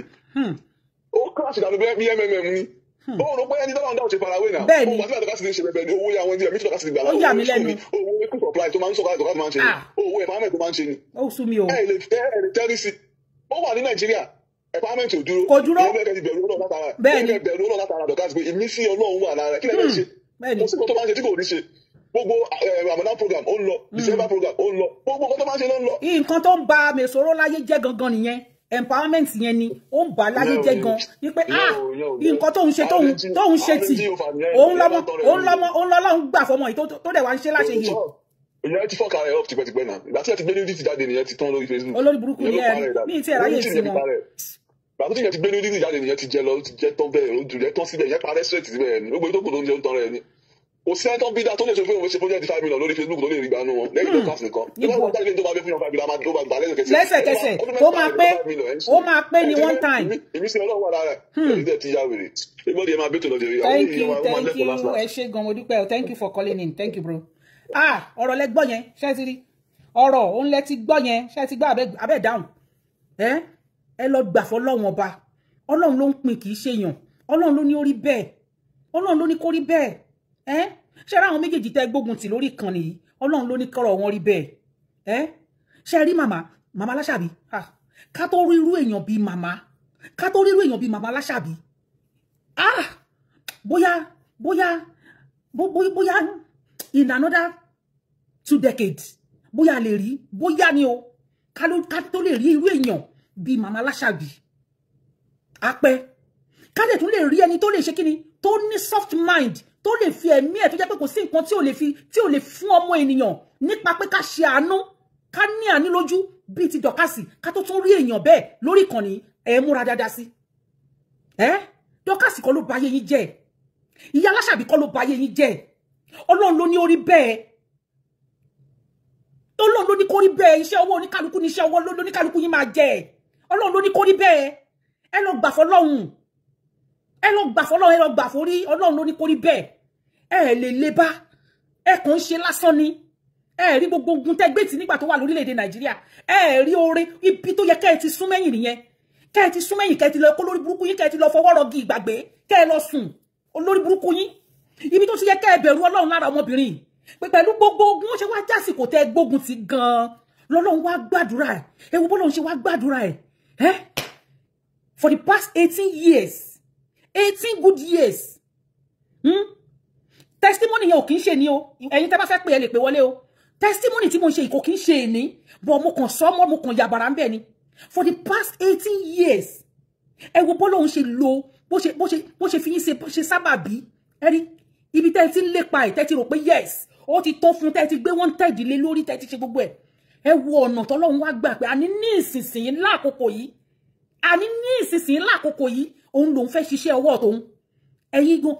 Ó crash dàbí bí MMM ni. Ó rò pé ẹni tó máa ń dá òṣè farawé náà. Bẹ́ẹ̀ni. Ó wà síbẹ̀ tó ká sì ní ṣe bẹ̀bẹ̀ ni owó yà wọ́n díẹ̀ mí tó ká sì gbà láwọn. Ó yà mí lẹ́nu. Owó equal supply tó máa ń sọ káàtó máa ń ṣe ni. Owó empowerment tó máa ń ṣe ni. Ó sú mi o. Ẹ lè tẹ́rí sí. Ó wà ní Nàìjíríà. Empowerment ò dúró. Kò dúró. Bẹ́ẹ̀ni. Bẹ̀rù Ọlọ́run látara Dorcas pé ìmísí Ọlọ́run wà lára kí lẹ́yìn ṣe. Bẹ́ẹ̀ni. Kò sí kó tó máa ń ṣe tí kò ní ṣe. Gbogbo Ramadan program ó ń lọ, December program ó ń lọ, gbogbo nǹkan tó máa ń ṣe ló ń lọ. Nǹkan tó ń ba Mèsòrò láyé jẹ́ gangan nìyẹn empowerment yẹn ni ó ń bà láyé jẹ́ gan ni pé nǹkan tóun ṣe tì òun lọ́lọ́run gbà fọmọ yìí tó dẹ̀ wá ń ṣe láṣẹ yìí. ìyẹn ti fọ́ọ̀kà rẹ̀ up tipẹ́tipẹ́ náà ìgbà tí ẹ ti gbé ní jáde nìyẹn ti tán lórí Facebook. olórí burúkú ni ẹ ní ìtì ẹ̀ ráyè sí wọn. ìgbà tí ìyẹn ti gbé ní jáde nìyẹn ti jẹ lọ ti jẹ tán bẹ́ẹ̀ ojú rẹ̀ tán síbẹ̀ ìyẹn parẹ́ straight síbẹ̀ ni gbogbo ìtókò tó ń jẹun tán rẹ̀ ni. kò sí ẹni tó ń bí dáa tó lè ṣe fún òun ṣe project 5 million lórí Facebook tó lè rí gbanú wọn lẹ́yìn Dorcas nìkan. ìwọ́n jáde tó bá fẹ́ fún yàn 5 million máa tó bá gbà lẹ́sẹ̀kẹsẹ̀ ó máa pé ní one time. ìmísí Ọlọ́run wà lára ẹ̀ ẹ̀ ti yá wèrè ìgbọ́dọ̀ ẹ máa bẹ́tò lọ́dẹ̀ rí. thank you ẹ ṣé gan mo dúpẹ́ o thank you for calling in thank you bro. ọ̀rọ̀ lẹ gbọ́ yẹn ṣé ti rí ọ̀rọ̀ òun lẹ ti gbọ́ yẹn ṣé ti gbọ́ abẹ́ dáhùn ẹ lọ gbà fọlọ́run ọba Ọlọ́run ló ń pin kì í ṣèyàn Ọlọ́run ló ní ó rí bẹ́ẹ̀ Ọlọ́run ló ní kó rí bẹ́ẹ̀ ṣé ra àwọn méjèèjì tẹ́ gbógun tì lórí kan nìyí Ọlọ́run ló ní kọ́rọ̀ wọn rí bẹ́ẹ̀ ṣé rí màmá Aláṣàbí ká tó rí irú èèyàn bíi màmá Aláṣàbí bóyá in another 2 decades bóyá lè rí bóyá ni o ká tó lè rí irú èèyàn bíi màmá Aláṣàbí apẹ́ ká lè tún lè rí ẹni tó lè ṣe kíni tó ní soft mind tó lè fi ẹ̀mí ẹ̀ tó jẹ́ pé kò sí nǹkan tí ò lè fún ọmọ ènìyàn nípa pé ká ṣe àánú ká ní àní lójú bíi ti Dọ̀kásì ká tó tún rí èèyàn bẹ́ẹ̀ lórí ìkànnì múra dáadáa sí Dọ̀kásì kọ́ ló bà ayé yín jẹ́ ìyá Aláṣàbí kọ́ ló bà ayé yín jẹ́ Ọlọ́run ló ní orí bẹ́ẹ̀ Ọlọ́run ló ní kó rí bẹ́ẹ̀ iṣẹ́ ọwọ́ oníkálukú ní iṣẹ́ ọwọ́ lóníkálukú yín máa jẹ́ Ọlọ́run ló ní kó rí bẹ́ẹ̀ ẹ lọ gbà fọ́lọ́run ẹ lọ gbà forí Ọlọ́run ló ní kó rí bẹ́ẹ̀ lè lè bá kàn ń ṣe lásán ni rí gbogbo ogun tẹ́ gbé tì nígbà tó wà lórílẹ̀-èdè Nàìjíríà rí oore ibi tó yẹ kẹ́ ẹ ti sún mẹ́yìn nìyẹn kẹ́ ẹ ti sún mẹ́yìn kẹ́ ẹ ti lọ kó lórí burúkú yín kẹ́ ẹ ti lọ fọwọ́ rọgì ìgbàgbé kẹ́ ẹ lọ sùn olórí burúkú yín ibi tó ti yẹ kẹ́ ẹ bẹ̀rù Ọlọ́run lára ọmọbìnrin pé pẹ̀lú gbogbo ogun ó ṣe wá jásìkò tẹ́ gbógun ti gan-an lọ́lọ́run wá gbàdúrà ẹ̀ wo bọ́lọ́run ṣe wá gbàdúrà ẹ̀ for the past 18 years 18 good years testimony yẹn ò kì í ṣe ní o ẹ̀yin tẹ́ bá fẹ́ pè ẹ lè pè wọlé o testimony tí mo ṣe ìkò kì í ṣe ní bọ́ mo kàn sọ mọ́ mo kàn yàbàrà ń bẹ̀ ni for the past 18 years ẹ wo bọ́lọ́run ṣe lo bó ṣe fi yín ṣe sábàbí ẹ rí ibi tẹ́ ti ń lépa ẹ̀ tẹ́ ti rò pé yes ó ti tó fún tẹ́ ti gbé wọ́n tẹ́ ìdílé lórí tẹ́ ti ṣe gbogbo ẹ̀ ẹ wo ọ̀nà tọ́lọ́run wá gbà pé àní ní ìsinsìnyí lákòókò yìí òun lòun fẹ́ ṣiṣẹ́ ọwọ́ tòun ẹ̀yin gan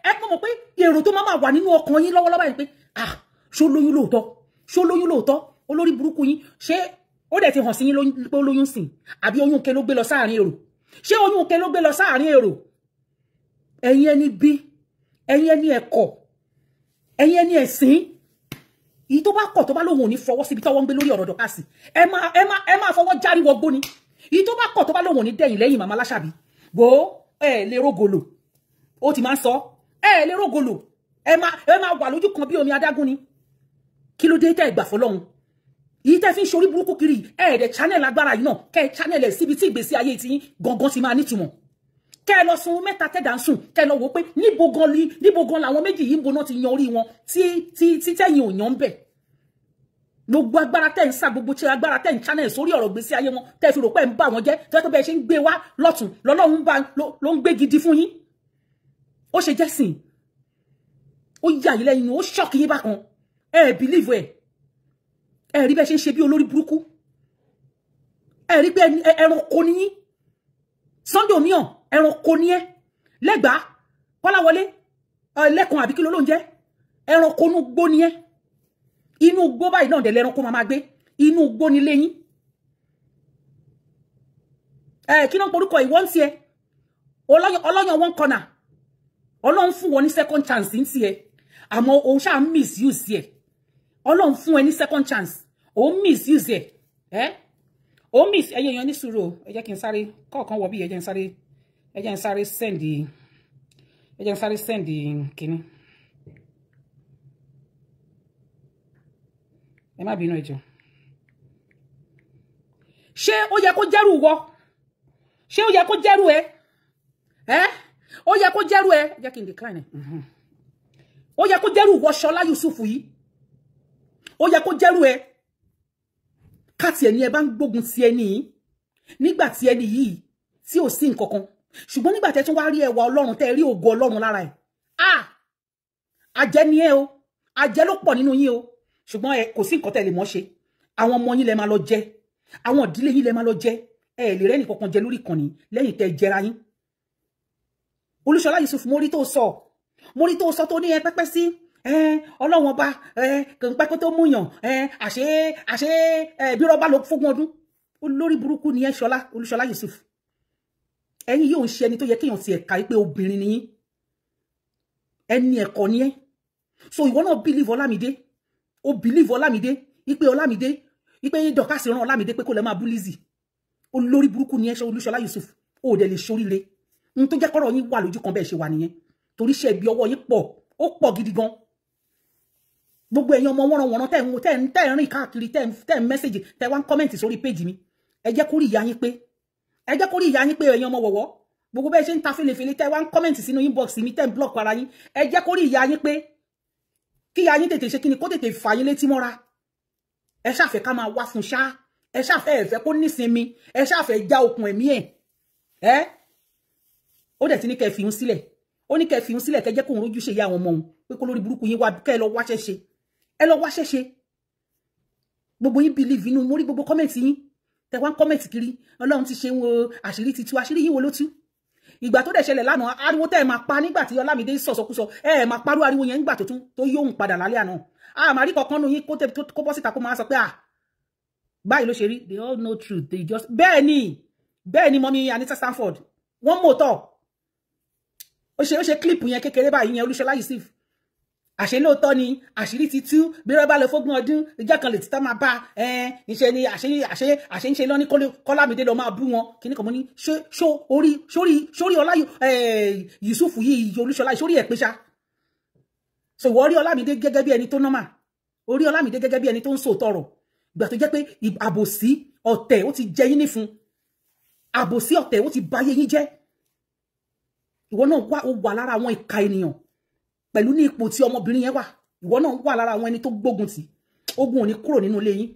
ẹ mọ̀ pé èrò tó máa wà nínú ọkàn yín lọ́wọ́lọ́wọ́ yìí pé ṣó lóyún lóòótọ́ olórí burúkú yín ṣé ó dẹ̀ ti hàn sí yín pé ó lóyún sìn àbí oyún ke ló gbé lọ sáàrin èrò ṣé oyún ke ló gbé lọ sáàrin èrò ẹ̀yin ẹni bí ẹ̀yin ẹni ẹ̀kọ́ ẹ̀yin ẹni ẹ̀sìn èyí tó bá kọ̀ tó bá lóhun ò ní fọwọ́ síbi tọ́wọ́ ń gbé lórí ọ̀rọ̀ Dọ̀kásì ẹ máa fọwọ́ járí wọgbó ni èyí tó bá kọ̀ tó bá lóhun ò ní dẹ̀yìn lẹ́yìn màmá Aláṣàbí bó lè rógolo ó ti máa ń sọ lè rógolo ẹ máa wà lójú kan bí omi adágún ni kí ló dé tẹ́ ìgbà fọlọ́hun yìí tẹ́ fi ń ṣorí burúkú kiri ẹ̀ẹ́dẹ̀ channel agbára yìí náà kẹ́ channel ẹ̀ síbi tí ìgbésí ayé ti gangan ti máa nítumọ̀ kẹ́ ẹ lọ sun mẹ́ta tẹ́dà ń sùn kẹ́ ẹ lọ wò pé níbo gan làwọn méjì yìí ń boná ti yan orí wọn tí tẹ́yìn ò yan ń bẹ̀ gbogbo agbára tẹ́ ń sá gbogbo tí agbára tẹ́ ń channel sórí ọ̀rọ̀ gbésí ayé wọn tẹ́ fi rò pé ń bá wọn jẹ́ tẹ́ tó bẹ́ẹ̀ ṣe ń gbé wá lọ́tún lọ́lọ́run ló ń gbé gidi fún yín ó ṣe jẹ́ sìn ó yà yín lẹ́yìn ó ṣọ́ọ̀kì yín bákan believe rí bẹ́ẹ̀ ṣe ń ṣe bí olórí burúkú rí pé ẹranko ni yín Sunday Omiyan ẹranko ni ẹ́ Lẹ́gbàá Kọ́láwọlé lẹ́kan àbí kí ló ń jẹ́ ẹranko inú gbó ni ẹ́ inú gbó báyìí náà dẹ̀ lẹ́ranko máa gbé inú gbó ni lẹ́yìn kí ló ń porúkọ ìwọ́n ti ẹ ọlọ́yàn one corner Ọlọ́run fún wọn ní second chance ń ti ẹ àmọ́ òun ṣáà misuse ẹ Ọlọ́run fún ẹ ní second chance òun misuse ẹ òun miss ẹyẹ yan ní sùúrù ẹ jẹ́ kí n sáré kọ̀ọ̀kan wọ̀ bí ẹ jẹ́ n sáré send kíní ẹ má bínú ẹ jọ̀ọ́ ṣé ó yẹ kó jẹ́rù wọ ṣé ó yẹ kó jẹ́rù ẹ ó yẹ kó jẹ́rù ẹ jẹ́ kí n decline ó yẹ kó jẹ́rù wọ Ṣọlá Yusuf yìí ó yẹ kó jẹ́rù ẹ káti ẹni ẹ bá ń gbógun ti ẹni nígbà tí ẹni yìí tí ò sí nǹkan kan ṣùgbọ́n nígbà tẹ́ tún wá rí ẹwà Ọlọ́run tẹ́ rí ògo Ọlọ́run lára ẹ̀ àjẹ́ ni ẹ o àjẹ́ ló pọ̀ nínú yín o ṣùgbọ́n ẹ kò sí nǹkan tẹ́ lè mọ́ ṣe àwọn ọmọ yín lẹ máa lọ jẹ àwọn ìdílé yín lẹ máa lọ jẹ ẹ lè rẹ́ni kankan jẹ lórí ìkànnì lẹ́yìn tẹ́ jẹra yín Olúṣọlá Yusuf mo rí tó sọ tó ní ẹ pẹ́pẹ́ sí Ọlọ́run ọba kò ń pẹ́ kó tó múyàn àṣé bí rọ́bà ló fógún ọdún olórí burúkú ni ẹ Olúṣọlá Yusuf ẹ̀yin yóò ń ṣe ẹni tó yẹ kéèyàn ti ẹ̀ka pé obìnrin ni yín ẹni ẹ̀kọ́ ni ẹ so ìwọ náà believe Ọlámídé ipe Ọlámídé ipe Dọ̀kásì rán Ọlámídé pé kó lè máa bú Lizzy olórí burúkú ni ẹ ṣe Olúṣọlá Yusuf ó dẹ̀ lè ṣoríire n tó jẹ́ kọ́rọ̀ yín wà lójú kan bẹ́ẹ̀ ṣe wà nìyẹn torí iṣẹ́ ibi ọwọ́ yín pọ̀ ó pọ̀ gidi gan gbogbo ẹ̀yin ọmọ wọ́nran tẹ́ ń rìn káàkiri tẹ́ ń mẹ́sẹ̀jì tẹ́ wá ń kọ́mẹ̀ntì sórí péjì mi ẹ jẹ́ kó rí ìyá yín pé ẹ̀yin ọmọ wọ̀wọ́ gbogbo bẹ́ẹ̀ ṣe ń ta fèlèfèlè tẹ́ wá ń kọ́mẹ̀ntì sínú inbox mi tẹ́ ń block ara yín ẹ jẹ́ kó rí ìyá yín pé kí ìyá yín tètè ṣe kíni kó tètè fà yín létí mọ́ra ẹ ṣàfẹ́ ká máa wá fún ṣá ẹ ṣàfẹ́ ẹ̀fẹ́ kó nísinmi ẹ ṣàfẹ́ já okùn ẹ̀mí ẹ̀ ó dẹ̀ ti ní kẹ́ fi hun sílẹ̀ ó ní kẹ́ fi hun sílẹ̀ kẹ́ jẹ́ kó ń rójú ṣe ìyá àwọn ọmọ òun pé kó lórí burúkú yín wá kẹ́ lọ wáṣẹ́ ṣe ẹ lọ wáṣẹ́ ṣe gbogbo yín believe inú mo rí gbogbo kọ́mẹ̀ntì yín tẹ wá ń kọ́mẹ̀ntì kiri ọlọ́run ti ṣe ń wo àṣírí ti tú àṣírí yín wo ló tú ìgbà tó dẹ̀ ṣẹlẹ̀ lánàá ariwo tẹ́ ẹ máa pa nígbà tí Ọlámídé sọ̀sọ̀kúsọ ẹ máa parú ariwo yẹn nígbà tó yóhùn padà lálẹ́ àná àmàrí kankan nù yín kó bọ́ síta kó máa sọ pé báyìí ló ṣe rí they all know truth they just bẹ́ẹ̀ ni mọ́mí Anita Stanford wọ́n mọ̀ tọ̀ ó ṣe clip yẹn kékeré báyìí yẹn Olúṣọlá Yusuf àṣẹ lóòótọ́ ni àṣírí ti tú bí rẹ bá lọ fógún ọdún ìjà kan lè ti tá máa bá ìṣe ni àṣẹ ń ṣe lọ ní Kọ́lámídé lọ máa bú wọn kíní kan mo ní sórí ọlá Yusuf yìí Olúṣọlá sórí ẹ̀ péṣá so ìwọ rí Ọlámídé gẹ́gẹ́ bí ẹni tó nọ́mà orí Ọlámídé gẹ́gẹ́ bí ẹni tó ń sòótọ́ ọ̀rọ̀ ìgbà tó jẹ́ pé àbòsí ọ̀tẹ̀ ó ti jẹ yín nífun àbòsí ọ̀tẹ̀ ó ti báyé yín jẹ́ ìwọ náà wà lára àwọn ìka ènìyàn pẹ̀lú ní ipò tí ọmọbìnrin yẹn wà ìwọ náà wà lára àwọn ẹni tó gbógun tì ogun ò ní kúrò nínú ilé yín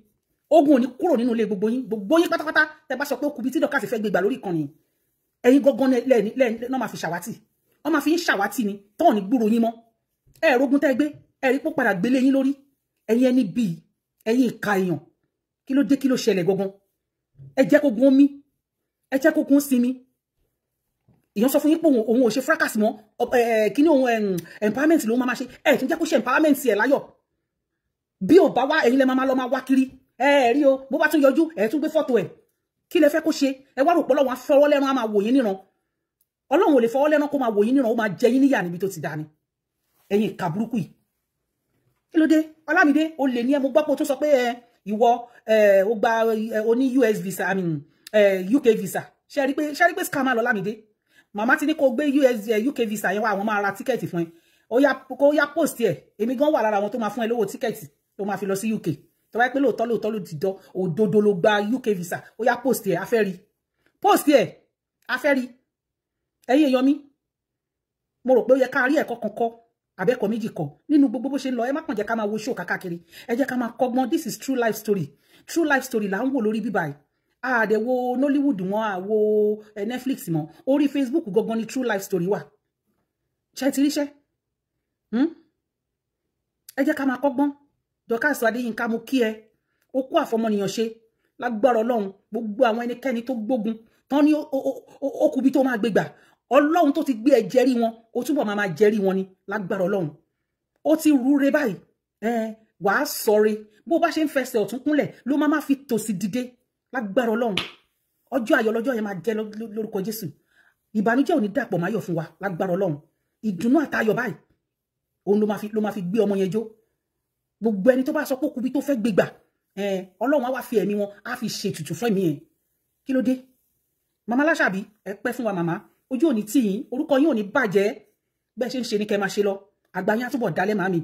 ogun ò ní kúrò nínú ilé gbogbo yín pátápátá tẹ́ bá sọ pé okubi tí dọ̀kásì fẹ́ gbégbà lórí ìkànnì ẹ̀yin gangan náà máa fi ṣàwátì wọ́n máa fi ń ṣàwátì ni tọ́ọ̀ ní gbúrò yín mọ́ rógun tẹ́ gbé rí pé padà gbélé yín lórí ẹ̀yin ẹni bíi ẹ̀yin ìka èèyàn kí ló dé kí ló ṣẹlẹ̀ gangan ẹ jẹ́ kó gun omi ẹ jẹ́ kó gun sinmi ìyàn sọ fún yín pé òun ò ṣe fracas mọ́ kíní òun empowerment ló máa ṣe tún jẹ́ kó ṣe empowerment ẹ̀ láyọ̀ bí ò bá wá ẹ̀yin lẹ máa lọ máa wá kiri rí o bó bá tún yọjú tún gbé fọ́tò ẹ̀ kí lẹ fẹ́ kó ṣe ẹ wá rò pé Ọlọ́run á fọwọ́ lẹ́ran á máa wò yín níran Ọlọ́run ò lè fọwọ́ lẹ́ran kó máa wò yín níran ó máa jẹ yín níyà níbi tó ti dá ni ẹ̀yin ìka burúkú yìí kí ló dé Ọlámídé o lè ní ẹ mo gbọ́ pé o tún sọ pé ìwọ ó gba oní US visa UK visa ṣe rí pé scammer Ọlámídé màmá ti ní kó gbé UK visa yẹn wá àwọn máa ra tíkẹ́ẹ̀tì fún ẹ kó yá post ẹ èmi gan wà lára àwọn tó máa fún ẹ lówó tíkẹ́ẹ̀tì tó máa fi lọ sí UK tó bá yẹ pé lóòótọ́ ló ti dán òdodo ló gba UK visa ó yá post ẹ afẹ́ rí post ẹ afẹ́ rí ẹ̀yin èèyàn mi mo rò pé ó yẹ ká rí ẹ̀kọ́ kankan àbẹ́kọ̀ méjì kọ nínú gbogbo bó ṣe ń lọ ẹ má kàn jẹ́ ká máa wo show káàkiri ẹ jẹ́ ká máa kọ́gbọ́n this is true life story là ń wò lórí bíbá yìí àdẹ̀wò Nollywood mọ́ àwo Netflix mọ́ orí Facebook gangan ni true life story wà ṣe ti ríṣẹ́ ẹ jẹ́ ká máa kọ́gbọ́n Dorcas Adéyínká mo kí ẹ ó kó àfọmọnìyàn ṣe lágbára Ọlọ́run gbogbo àwọn ẹnikẹ́ni tó gbógun tán ní ó kù bí tó máa gbégbà Ọlọ́run tó ti gbé ẹ jẹ́rí wọn ó túbọ̀ máa jẹ́rí wọn ni lágbára Ọlọ́run ó ti rúre báyìí wàá sọre bó bá ṣe ń fẹsẹ̀ ọ̀tún kúnlẹ̀ ló máa fi tòsì dìde lágbára Ọlọ́run ọjọ́ ayọ̀ lọ́jọ́ yẹn máa jẹ́ lórúkọ Jésù ìbànújẹ́ ò ní dàpọ̀ máyọ̀ fún wa lágbára Ọlọ́run ìdùnnú àtayọ̀ báyìí òun ló máa fi gbé ọmọ yẹn jó gbogbo ẹni tó bá sọ pé kùbí tó fẹ́ gbégbà Ọlọ́run á wá fi ẹ̀mí wọn á fi ṣètùtù fún ẹ̀mí yẹn kí ló dé màmá Láṣàbí ẹ pẹ́ fún wa màmá ojú òní tí yín orúkọ yín ò ní bàjẹ́ bẹ́ẹ̀ ṣe ń ṣe ní kẹ́ máa ṣe lọ àgbà yín á túbọ̀ dálẹ̀ màmí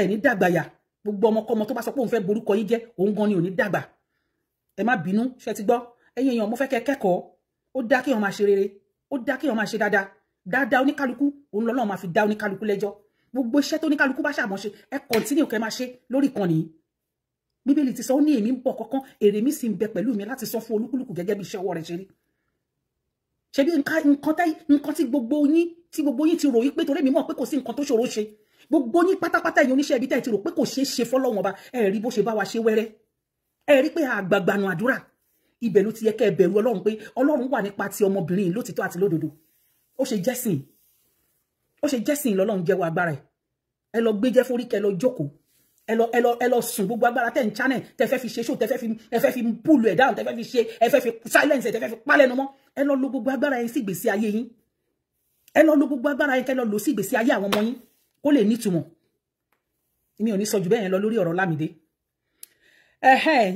ẹ̀ ní dàgbàyà gbogbo ọmọkọ́mọ tó bá sọ pé òun fẹ́ borúkọ yín jẹ́ òun gan ni ò ní dàgbà ẹ má bínú ṣe ti gbọ́ ẹ̀yin èèyàn mo fẹ́ kẹ́ kẹ́kọ̀ọ́ ó dá kí èèyàn máa ṣe rere ó dá kí èèyàn máa ṣe dáadáa oníkálukú òun lọ́lọ́run máa fi dá oníkálukú lẹ́jọ́ gbogbo iṣẹ́ tó oníkálukú bá ṣàmọ́ ṣe ẹ kọ́ntínú kẹ́ máa ṣe lórí ìkànnì yìí Bíbélì ti sọ ó ní èmi ń bọ̀ kọ́kán èrè mi sì ń bẹ pẹ̀lú mi láti sọ fún olúkúlùkù gẹ́gẹ́ bí iṣẹ́ ọwọ́ rẹ̀ ṣe rí ṣebí nǹkan tí gbogbo yín ti rò wípé torí mi mọ̀ pé kò sí nǹkan tó ṣòro ṣe gbogbo yín pátápátá ẹ̀yin oníṣẹ́ ibi tẹ́ ti rò pé kò ṣeé ṣe fọ́lọ́run ọba ẹ rí bó ṣe bá wa ṣe wẹ́rẹ́ ẹ rí pé àgbàgbànú àdúrà ibẹ̀ ló ti yẹ kẹ́ ẹ bẹ̀rù Ọlọ́run pé Ọlọ́run wà nípa ti ọmọbìnrin lótìtọ́ àti lódodo ó ṣe jẹ́sìn lọ́lọ́run jẹ́wọ́ agbára ẹ lọ gbé jẹ́ forí kẹ́ lọ jókòó ẹ lọ sùn gbogbo agbára tẹ́ ń channel tẹ́ fẹ́ fi ṣe show tẹ́ fẹ́ fi pull ẹ̀ down tẹ́ fẹ́ fi ṣe ẹ fẹ́ fi silence tẹ́ fẹ́ fi pálẹ́nu mọ́ ẹ lọ lo gbogbo agbára yẹn sí ìgbésí ayé yín ẹ lọ lo gbogbo agbára yẹn kẹ́ lọ lò sí ìgbésí ayé àwọn ọmọ yín kó lè nítumọ̀ mi ò ní sọ jù bẹ́ẹ̀ yẹn lọ lórí ọ̀rọ̀ Lámídé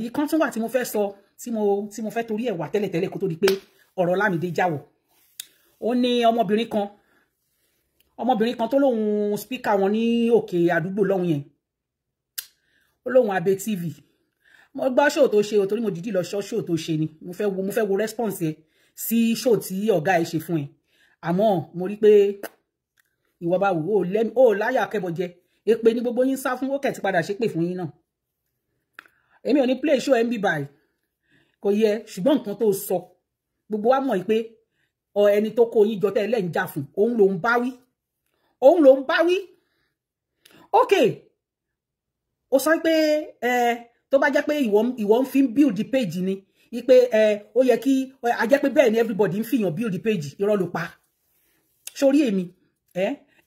ìkan tún wà tí mo fẹ́ sọ tí mo fẹ́ torí ẹ̀ wà tẹ́lẹ̀tẹ́lẹ̀ kó tó di pé ọ̀rọ̀ Lámídé jáwọ́ ó ní ọmọbìnrin kan ọmọbìnrin kan tó lóhun speaker wọn ní òkè àdúgbò lọ́hùn yẹn ó lóhun Abe TV mo gbọ́ show tó ṣe o torí mo dìdí lọ show tó ṣe ni mo fẹ́ wo response ẹ sí show tí ọ̀gá ẹ ṣe fún ẹ àmọ́ mo rí pé ìwọ bá wò ó láyà kẹbọjẹ èpè ní gbogbo yín sá fún ó kẹtì padà ṣépè fún yín náà èmi ò ní play show mb by kò yẹ ṣùgbọ́n nǹkan tó sọ gbogbo wa mọ̀ pé ẹni tó kó yín jọ tẹ́ lẹ́ ń jà fún òun ló ń bá wí okay ó sọ pé tó bá jẹ́ pé ìwọ ń fi build the page ni pé ó yẹ kí a jẹ́ pé bẹ́ẹ̀ ni everybody ń fìyàn build the page irọ́ ló pa sórí èmi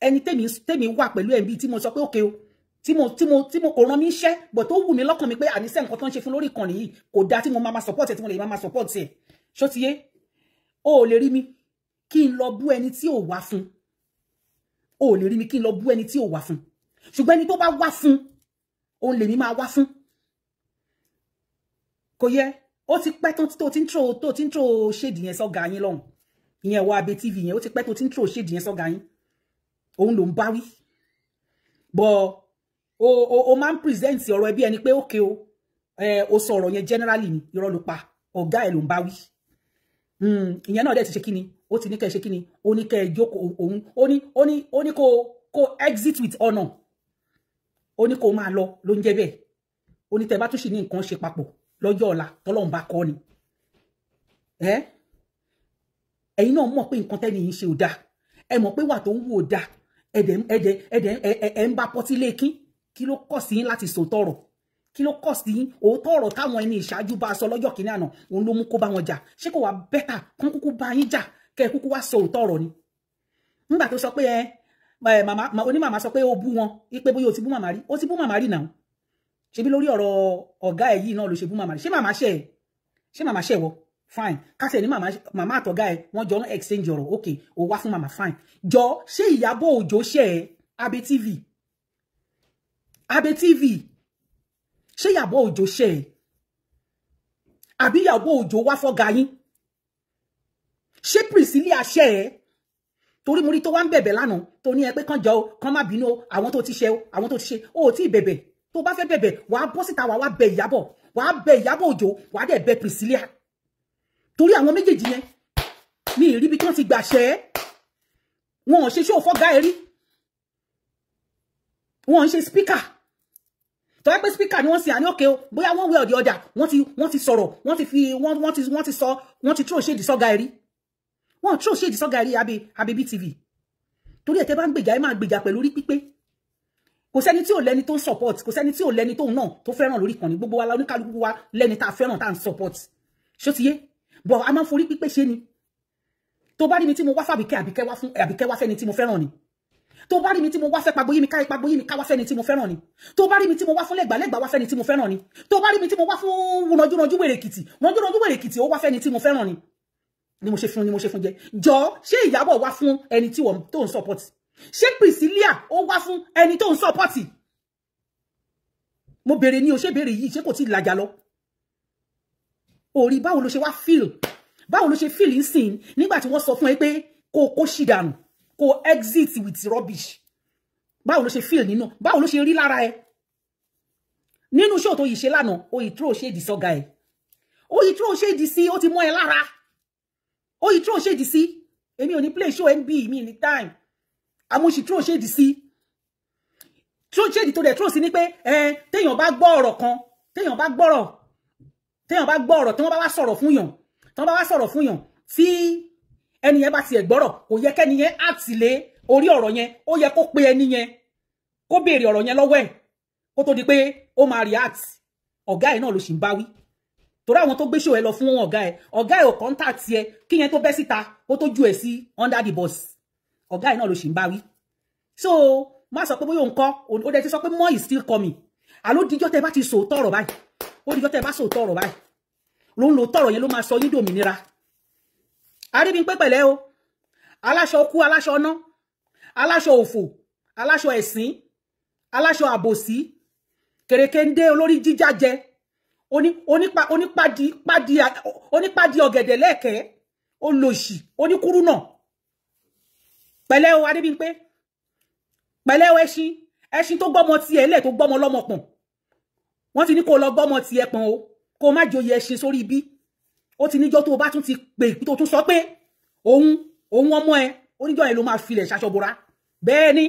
ẹni tèmi wà pẹ̀lú ẹ̀mí tí mo sọ pé okay o tí mo kò rán mi iṣẹ́ bọ̀ tó wù mí lọ́kàn mi pé àníṣe nǹkan tó ń ṣe fún lórí ìkànnì yìí kò dáa tí mo máa support ẹ̀ tí mo lè máa support ẹ̀ ṣó ti yé o ò lè rí mi kí n lọ bú ẹni tí ò wá fún o ò lè rí mi kí n lọ bú ẹni tí ò wá fún ṣùgbọ́n ẹni tó bá wá fún òun lèmi máa wá fún kò yẹ ó ti pẹ́ tó ti ń tro ṣéèdì yẹn sọ́gà yín lọ́hùn ìyẹn wọ Abe TV yẹn ó ti pẹ́ tó ti ń tro ṣéèdì yẹn sọ́gà yín òun ló ń bá wí bọ́ o máa ń present ọ̀rọ̀ ẹbí ẹni pé ókè o sọ ọ̀rọ̀ yẹn generally ni irọ́ ló pa ọ̀gá ẹ̀ ló ń bá wí ìyẹn náà dẹ̀ ti ṣe kíni ó ti ní kẹ́ ṣe kíni ó ní kẹ́ jókòó òun ó ní kó exit with honour ó ní kó máa lọ ló ń jẹ́ bẹ́ẹ̀ ó ní tẹ́ bá tún ṣì ní nǹkan ṣe papọ̀ lọ́jọ́ ọ̀la tọ́lọ́run bá kọ́ ni ẹ̀yin náà mọ̀ pé nǹkan tẹ́ni yìí ṣe ò dáa ẹ mọ̀ pé wà tó ń wò ó dáa ẹ̀dẹ̀ ń bá pọ́tí lékín kí ló kọ̀ sí yín láti sòótọ́ ọ̀rọ̀ kí ló kọ̀ sí yín òótọ́ ọ̀rọ̀ táwọn ẹni ìṣáájú bá sọ lọ́jọ́ kìíní àná òun ló mú kó bá wọn jà ṣé kò wá bẹ́tà kán kúkú bá yín jà kẹ́ ẹ kúkú wá sọ òótọ́ ọ̀rọ̀ ni nígbà tó sọ pé onímàmá sọ pé ó bú wọn pé bóyá o ti bú màmá rí ó ti bú màmá rí náà ṣebí lórí ọ̀rọ̀ ọ̀gá ẹ̀ yìí náà ló ṣe bú màmá rí ṣé màmá ṣẹ̀ wọ fine kásẹ̀ ní màmá àtọ̀gá ẹ̀ wọ́n jọ exchange ọ̀rọ̀ okay ó wá fún màmá fine jọ ṣé Ìyábọ̀ Òjó ṣẹ̀ ẹ́ Abe TV ṣé Ìyábọ̀ Òjó ṣẹ̀ ẹ́ àbí Ìyábọ̀ Òjó wá fọ́gá yín ṣé Priscilla ṣẹ̀ ẹ́ torí mo rí tó wá ń bẹ̀bẹ̀ lánàá tó ní ẹ pé kán jọ kán má bínú àwọn tó ti ṣe àwọn tó ti ṣe ó tí ì bẹ̀bẹ̀ tó bá fẹ́ bẹ̀bẹ̀ wàá bọ́ síta wàá bẹ Ìyábọ̀ Òjó wàá dẹ̀ bẹ Priscilla torí àwọn méjèèjì yẹn ní ìríbi tí wọ́n ti gbàṣẹ́ wọn ò ṣe ṣó fọ́gá ẹ rí wọn ò ṣe speaker tó wá pé speaker ni wọ́n sì àní òkè o bóyá wọ́n wé ọ̀dì ọjà wọ́n ti sọ̀rọ̀ wọ́n ti tró ṣèdí sọ́gá ẹ rí wọ́n tró ṣèdí sọ́gá ẹ rí Abe TV torí ẹ̀ tẹ́ bá ń gbèjà ẹ máa gbèjà pẹ̀lú orí pípé kò sẹ́ni tí ò lẹ́ni tó ń support kò sẹ́ni tí ò lẹ́ni tó náà tó fẹ́ràn lórí ìkànnì gbogbo wa oníkálukú wa lẹ́ni tá a fẹ́ràn tá a ń support ṣó ti yé bọ̀ a máa ń forí pípé ṣe ni tó bá rí mi tí mo wá fàbíkẹ́ àbíkẹ́ wá fẹ́ni tí mo fẹ́ràn ni tó bá rí mi tí mo wá fẹ́ pagboyí mi ká wá fẹ́ni tí mo fẹ́ràn ni tó bá rí mi tí mo wá fún lẹ́gbàá wá fẹ́ni tí mo fẹ́ràn ni tó bá rí mi tí mo wá fún rànjú wèrèkìtì ó wá fẹ́ni tí mo fẹ́ràn ni mo ṣe fún jẹ jọ ṣé Ìyábọ̀ wá fún ẹni tí wọ́n tó ń support ṣé Priscilla ó wá fún ẹni tó ń support mo béèrè ní o ṣé béèrè yìí ṣé kò tí làjà lọ orí báwo ló ṣe wá feel ń sìn nígbà tí wọ́n sọ fún ẹ pé kó ṣì dànù kó exit with rubbish báwo ló ṣe feel nínú báwo ló ṣe rí lára ẹ nínú show tó yìí ṣe lánàá ó yìí throw shade sọ́gá ẹ ó yìí throw shade sí ó ti mọ́ ẹ lára ó yìí throw shade sí èmi ò ní play show nb mi ní time àmúṣì throw shade sí throw shade tó dẹ̀ throw sí ní pé téèyàn bá gbọ́ ọ̀rọ̀ kan téèyàn bá gbọ́ ọ̀rọ̀ tí wọ́n bá wá sọ̀rọ̀ fún yàn tí ẹni yẹn bá tiẹ̀ gbọ́rọ̀ kò yẹ kẹ́ni yẹn àtìlé orí ọ̀rọ̀ yẹn ó yẹ kó pe ẹni yẹn kó béèrè ọ̀rọ̀ yẹn lọ́wọ́ ẹ̀ kó tó di pé ó máa react ọ̀gá ẹ̀ náà ló sì ń bá wí torí àwọn tó gbé show ẹ lọ fún ọ̀gá ẹ̀ ò contact ẹ kí yẹn tó bẹ́ síta ó tó ju ẹ̀ sí under the bus ọ̀gá ẹ̀ náà ló sì ń bá wí so má sọ pé bóyá òun kọ́ ó dẹ̀ ti sọ pé more is still coming àló díjọ́ tẹ́ bá ti sòótọ́ ọ̀rọ̀ báyìí ó díjọ́ tẹ́ bá sòótọ́ ọ̀rọ̀ báyìí ló ń lo tọ̀rọ̀ yẹn ló máa sọ yín dòmìnira Aríbímpé pẹ̀lẹ́ o aláṣọ kú aláṣọ ná aláṣọ òfò aláṣọ ẹ̀sín aláṣọ àbòsí kèrèkéńdé olórí jíjájẹ onípàdí ọ̀gẹ̀dẹ̀ lẹ́ẹ̀kẹ́ olòṣì oníkúrú náà pẹ̀lẹ́ o Aríbímpé pẹ̀lẹ́ ẹṣin tó gbọ́mọ ti ẹ̀ lẹ̀ tó gbọ́mọ lọ́mọ pọ̀n wọ́n ti ní kó lọ gbọ́mọ ti ẹ̀ pọ̀n o kó má joyè ẹṣin sórí ibi ó ti níjọ́ tó bá tún ti pè tó tún sọ pé òun ọmọ ẹ oníjọ́ yẹn ló máa filẹ̀ ṣaṣọbora bẹ́ẹ̀ni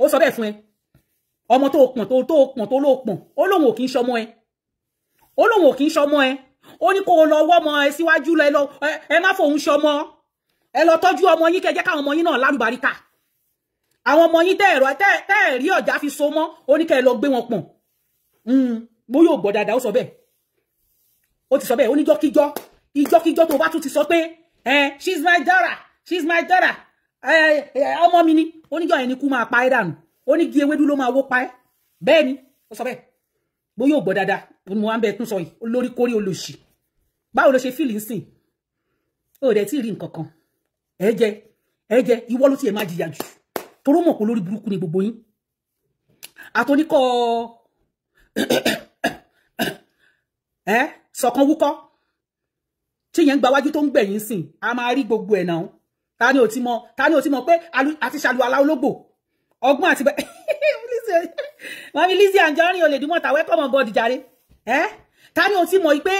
ó sọ bẹ́ẹ̀ fún ẹ ọmọ tó pọ̀n tó ló pọ̀n ó lóun ò kì í ṣọmọ ẹ ó ní kó lọ wọ́mọ ẹ síwájú lọ ẹ má fòun ṣọmọ ẹ lọ tọ́jú ọmọ yín kẹ́ jẹ́ káwọn ọmọ yín náà lálùbáríkà àwọn ọmọ yín tẹ́ẹ̀rí ọ̀já fi so mọ́ ó ní kẹ́ ẹ lọ gbé wọn pọ̀n bó yóò gbọ́ dáadáa ó sọ bẹ́ẹ̀ ó ti sọ bẹ́ẹ̀ ó ní ìjọ́kíjọ́ tó bá tún ti sọ pé she's my daughter ọmọ mi ni ó níjọ́ yẹn ni kú máa pa ẹ́ dànù ó ní gí ewédú ló máa wó pa ẹ́ bẹ́ẹ̀ ni ó sọ bẹ́ẹ̀ bó yóò gbọ́ dáadáa mo wá ń bẹ tún sọ yìí olórí kórí olóṣì báwo ló ṣe fíìlì ń sìn ó dẹ̀ tí ì rí nǹkan kan ẹ̀jẹ̀ ìwọ ló tiẹ̀ máa jìyà jù toró mọ̀ pé lórí burúkú ni gbogbo yín àtọ́níkọ́ sọ̀kan wúkọ́ tí yẹn ń gba wájú tó ń gbẹ̀yìn sìn a máa rí gbogbo ẹ̀ náà ta ni ò ti mọ̀ pé àti ṣàlù àlá ológbò ọgbọ́n àti bẹ́ẹ̀ wọ́n mi Lizzy Anjorin olè dúmọ̀ tàwẹ́ kọ́mọ̀ bọ́ọ̀dì jàre ta ni ò ti mọ̀ pé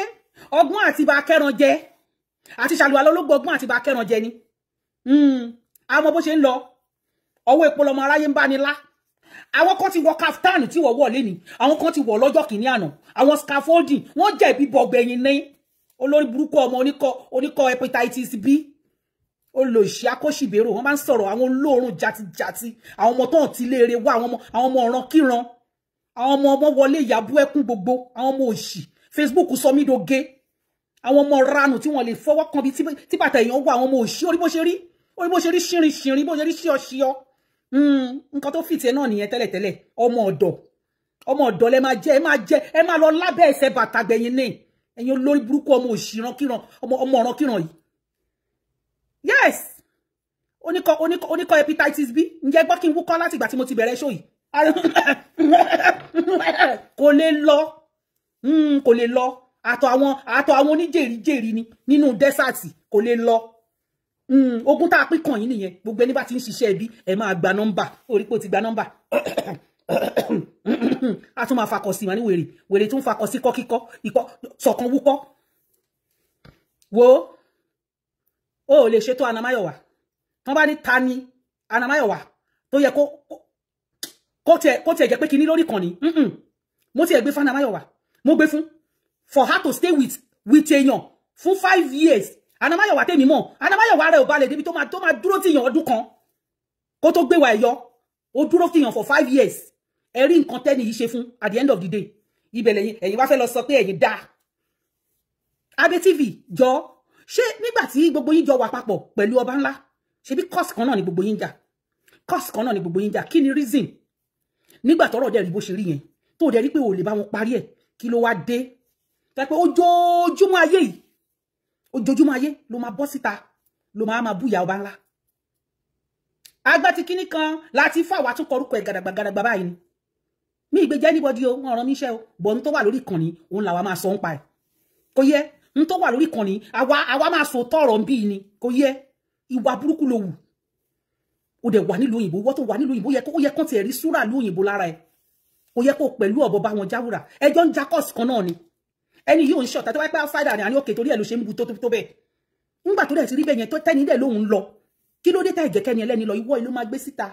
ọgbọ́n àti bá kẹ́ran jẹ àti ṣàlù àlá ológbò ọgbọ́n àti bá kẹ́ran jẹ ni àmọ́ bó ṣe ń lọ ọwọ́ epo lọmọ aráyé ń bá ní lá àwọn kan ti wọ kaftan tí wọ́n wọ̀ lẹ́ni àwọn kan ti wọ̀ lọ́jọ́ kìíní àná àwọn scaffolding wọ́n jẹ̀bi bọ̀gbẹ̀yìn ní olórí burúkú ọmọ oníkọ́ hepatitis B olóṣì akóṣìbérò wọ́n máa ń sọ̀rọ̀ àwọn olóòórùn jatijati àwọn ọmọ tó ń ti léere wá àwọn ọmọ ọ̀ràn kíran àwọn ọmọ wọlé ìyàbú ẹkún gbogbo àwọn ọmọ òṣì Facebook sọ mí doge àwọn ọmọ ranù tí wọ́n lè fọwọ́ kan bí tí bàtà èèyàn wà àwọn ọmọ òṣì orí bó ṣe rí ṣìrìn bó ṣe rí ṣíọṣíọ nǹkan tó fìtì náà nìyẹn tẹ́lẹ̀tẹ́lẹ̀ ọmọ ọ̀dọ̀ lẹ máa jẹ ẹ máa lọ lábẹ́ ẹsẹ̀ bàtà gbẹ̀yìn ní ẹ̀yin olórí burúkú ọmọ òṣìràn kíran ọmọ ọ̀ràn kíran yìí yes oníkọ́ hepatitis B ǹjẹ́ gbọ́ kí n wúkọ́ láti ìgbà tí mo ti bẹ̀rẹ̀ show yìí kò lè lọ àtọ̀ àwọn oníjèríjèrí ni nínú dẹ́sàtì kò lè lọ ogun tá a pín kàn yín nìyẹn gbogbo ẹni bá ti ń ṣiṣẹ́ ẹbí ẹ máa gba nọ́mbà orí pé ó ti gba nọ́mbà a tún máa fakọ sí ma ní wèrè tún fakọ sí kọ́kíkọ́ ikọ́ sọ̀kan wúkọ́ wo ó lè ṣètò Anamáyọ̀wá wọ́n bá ní ta ni Anamáyọ̀wá tó yẹ kó tiẹ̀ jẹ́ pé kíní lórí kan ní mo tiẹ̀ gbé fún Anamáyọ̀wá mo gbé fún for her to stay with èèyàn fún 5 years Anamáyọ̀wá tèmi mọ̀ Anamáyọ̀wá rẹ̀ ò balẹ̀ débi tó máa dúró tìyàn ọdún kan kó tó gbé wa ẹ̀yọ ó dúró tìyàn for 5 years ẹ rí nǹkan tẹ́ni yìí ṣe fún at the end of the day ibẹ̀ lẹ́yìn ẹ̀yin wá fẹ́ lọ sọ pé ẹ̀yin dá Abe TV jọ ṣé nígbà tí gbogbo yín jọ wà papọ̀ pẹ̀lú ọba ńlá ṣe bí course kan náà ni gbogbo yín jà course kan náà ni gbogbo yín jà kí ni reason nígbà tọ́rọ̀ dẹ̀ rí bó ṣe rí yẹn tó dẹ̀ rí pé ò lè bá wọn parí ẹ̀ kí ló wá dé tẹ́ pé ojoojúmọ́ ayé yìí ojoojúmọ́ ayé ló máa bọ́ síta ló máa búyà ọba ńlá agbá ti kíní kan láti fà wá tún kọrúkọ ẹ̀ gàdàgbà báyìí ni mi ìgbèjẹ́ anybody o wọ́n rán mi iṣẹ́ o bọ̀ ní tó wà lórí ìkànnì òun làwa máa sọ ń pa ẹ̀ kò yẹ ní tó wà lórí ìkànnì àwa máa sọ tọ̀rọ̀ ń bí ni kò yẹ ìwà burúkú ló wù ó dẹ̀ wà nílùú òyìnbó wọ́n tó wà nílùú òyìnbó ó yẹ kán tiẹ̀ rí súrà lú òyìnbó lára ẹ̀ ó yẹ kó pẹ̀lú ọ̀bọ bá wọn jáwúrà ẹjọ́ ń já kọ́ọ̀sì kan náà ni ẹni yóò ń ṣọ̀ tàbí wáyé pé outsider ni àní òkè torí ẹ̀ ló ṣe ń bu tó bẹ́ẹ̀ ńgbà tó dẹ̀ ti rí bẹ́ẹ̀ yẹn tó tẹ́ni dẹ̀ lóhun lọ kí ló dé tá ìjẹ́kẹ́ni ẹlẹ́ni lọ ìwọ ìlú máa gbé síta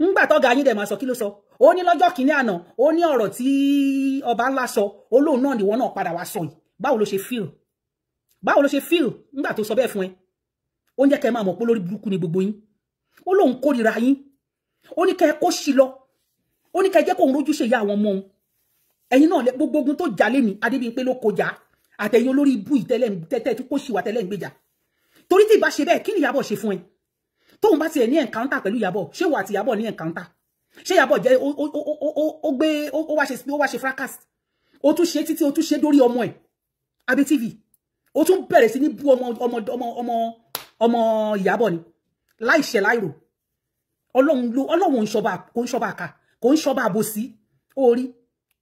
ńgbà tọ́ga yín dẹ̀ máa sọ kí ló sọ ó ní lọ́jọ́ kìíní àná ó ní ọ̀rọ̀ tí ọba ńlá sọ ó lóun náà nìwọ náà padà wá sọ yìí báwo ló ṣe feel ńgbà tó sọ bẹ́ẹ̀ fún ẹ ó ń jẹ́ kẹ́ máa mọ̀ pé lórí burúkú ni gbogbo yín ó lóun kórìíra yín ó ní kẹ́ kó sí lọ ó ní kẹ́ jẹ́ kóun rójú ṣe ìyá àwọn ọmọ òun ẹ̀yin náà gbogbo ogun tó jà lé ní Adébímpé ló kọjá àtẹ̀yìn olórí ibú ìtẹ́lẹ̀ tó kó sí wa tẹ́lẹ̀ ń gbèjà torí tí ìbá ṣe bẹ́ẹ̀ kí ni Ìyábọ̀ ṣe fún ẹ tóun bá tiẹ̀ ní encounter pẹ̀lú Ìyábọ̀ ṣé wà àti Ìyábọ̀ ní encounter ṣé Ìyábọ̀ jẹ́ ó wá ṣe fracas ó tún ṣe títí ó tún ṣe dórí ọmọ ẹ̀ Abe TV ó tún bẹ̀rẹ̀ sí ní bú ọmọ Ìyábọ̀ ni láìṣẹ̀ láìrò ọlọ́run kò ń ṣọba àká kò ń ṣọba àbòsí orí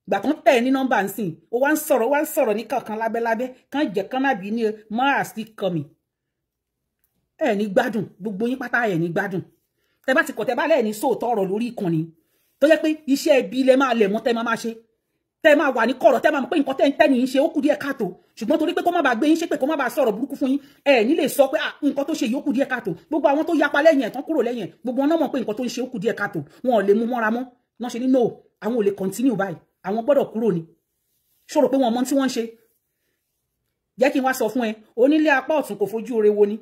gbà kan tẹ̀ ní nọ́mbà ń sìn ó wá ń sọ̀rọ̀ ní kankan lábẹ́lábẹ́ kan jẹ́ kan náà bí ní mara still coming ẹ ní gbádùn gbogbo yín pátá ẹ ní gbádùn tẹ́ bá ti kọ̀ tẹ́ bá lẹ ní sóòótọ́ ọ̀rọ̀ lórí ìkànnì tó jẹ́ pé iṣẹ́ ibi lẹ máa lẹ̀ mọ́ tẹ́ máa ṣe tẹ́ máa wà ní kọ̀rọ̀ tẹ́ máa mọ̀ pé nǹkan tẹ́ ń tẹ́ ní í ṣe ó kù díẹ̀ káàtó ṣùgbọ́n torí pé kó má bàa gbé yín ṣépè kó má bàa sọ̀rọ̀ burúkú fún yín ẹ ní lè sọ pé nǹkan tó ṣe yìí ó kù díẹ̀ káàtó gbogbo àwọn tó yapa lẹ́yìn ẹ̀ tán kúrò lẹ́yìn ẹ̀ gbogbo wọn náà mọ̀ pé nǹkan tó ń ṣe ó kù díẹ̀ káàtó wọn ò lè mú mọ́ra mọ́ náà ṣe ní no àwọn ò lè continue báyìí àwọn gbọ́dọ̀ kúrò ni ṣòro pé wọn mọ tí wọ́n ń ṣe jẹ́ kí n wá sọ fún ẹ onílé apá ọ̀tún kò fojú ore wo ni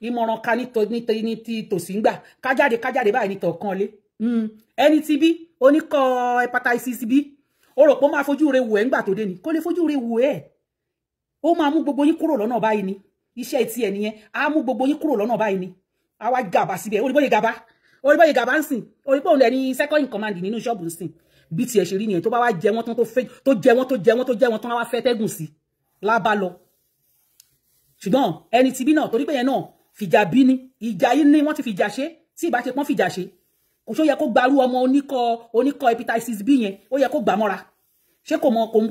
ìmọ̀ràn ka ní ti tòsí ń gbà kájáde báyìí ní tọ̀kan lé ẹni tí bí oníkọ́ hepatitis B ó rò pé ó máa fojú re wò ẹ́ ńgbà tó dé ni kó lè fojú re wò ẹ́ ó máa mú gbogbo yín kúrò lọ́nà báyìí ni iṣẹ́ ti ẹ̀ nìyẹn á mú gbogbo yín kúrò lọ́nà báyìí ni á wá gàbà síbẹ̀ oríbóyè gàbá ń sìn orí pé òun lẹ́ni second in command nínú ṣọ́ọ̀bù ń sìn bí tiẹ̀ ṣe rí nìyẹn tó bá wá jẹ wọ́n tó jẹ wọ́n tán wá fẹ́ tẹ́gùn sí lábá lọ ṣùgbọ́n ẹni tí bí náà torí pé yẹn náà fìjà bí ni ìjà yìí ni wọ́n ti fìjà ṣe tí ìbá ṣe pọ́n fìjà ṣe kò ṣó yẹ kó gbarú ọmọ oníkọ́ hepatitis B yẹn ó yẹ kó gbà mọ́ra ṣé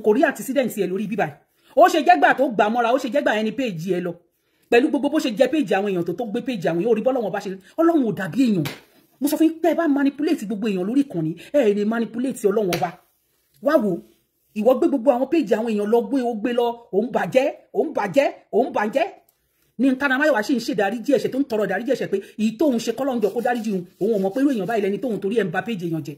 kò rí antecedent ẹ̀ lórí bíbá ó ṣe jẹ́gbà tó gbà mọ́ra ó ṣe jẹ́gbà ẹni péèjì ẹ lọ pẹ̀lú gbogbo bó ṣe jẹ péèjì àwọn èèyàn tó gbé péèjì àwọn èèyàn orí bọ́lọ́wọ́n bá ṣe ọlọ́run ò dàbí èèyàn mo sọ fún yín pé ẹ bá manipulate gbogbo èèyàn lórí ìkànnì ẹ lè manipulate ọlọ́run ọba wá wò ìwọ gbé gbogbo àwọn péèjì àwọn èèyàn lọ gbé lọ òun bàjẹ́ ní Tana Mayowa ṣì ń ṣe dáríjì ẹ̀ṣẹ̀ tó ń tọrọ dáríjì ẹ̀ṣẹ̀ pé èyí tóun ṣe kọ́lọ́njọ kó dáríjì òun ò mọ̀ pé irú èèyàn báyìí lẹni tóun torí ẹ̀ ń ba péèjì èèyàn jẹ